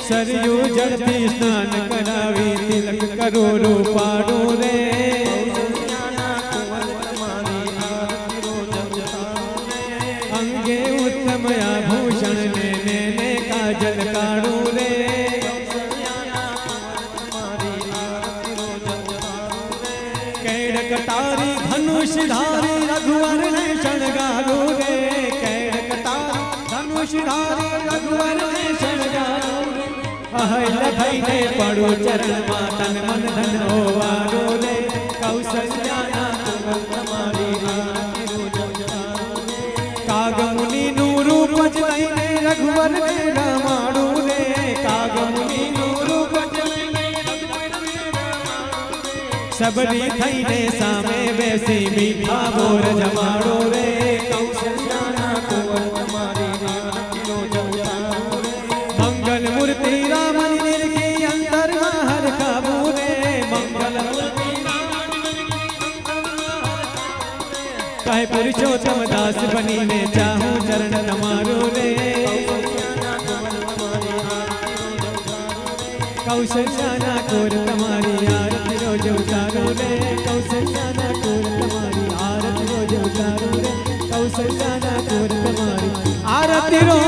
સરયુ જળથી સ્નાન કરાવી તિલક કરો રૂપાડો રે. અંગે ઉત્તમ આભૂષણ ને કાજલ કાઢો રે. કેડ કટારી ધનુષ ધારી રઘુવર ને શણગારો રે. કેડ કટારી ધનુષ ધારી રઘુવર ને શણગારો રે. અહલ્ય થઈને પડો ચરણમાં તન મન ધન હોવારો રે. કૌશલ્યાના કુંવર તમારી આરતી રોજ ઉતારો રે. કાગમુનિનું રૂપ જ લઈને રઘુવર ને રમાડો રે. કાગમુનિનું રૂપ જ લઈને રઘુવર ને રમાડો રે. સબરી થઈને સામે બેસી મીઠા બોર જમાડો રે. કૌશલ્યાના કુંવર તમારી આરતી રોજ ઉતારો રે. મંગલ મૂર્તિ રામ મંદિર કી અંતર માં હર કાબુ રે. મંગલ મૂર્તિ રામ મંદિર કી અંતર માં હર કાબુ રે. કहे पुरुषोत्तम दास बनी ने चाहूं चरण तमारो रे. कौशल्याना कोर तुम्हारी आरती रोज उतारो रे. कौशल्याना कोर तुम्हारी आरती रोज उतारो रे. कौशल्याना कोर तुम्हारी आरती रोज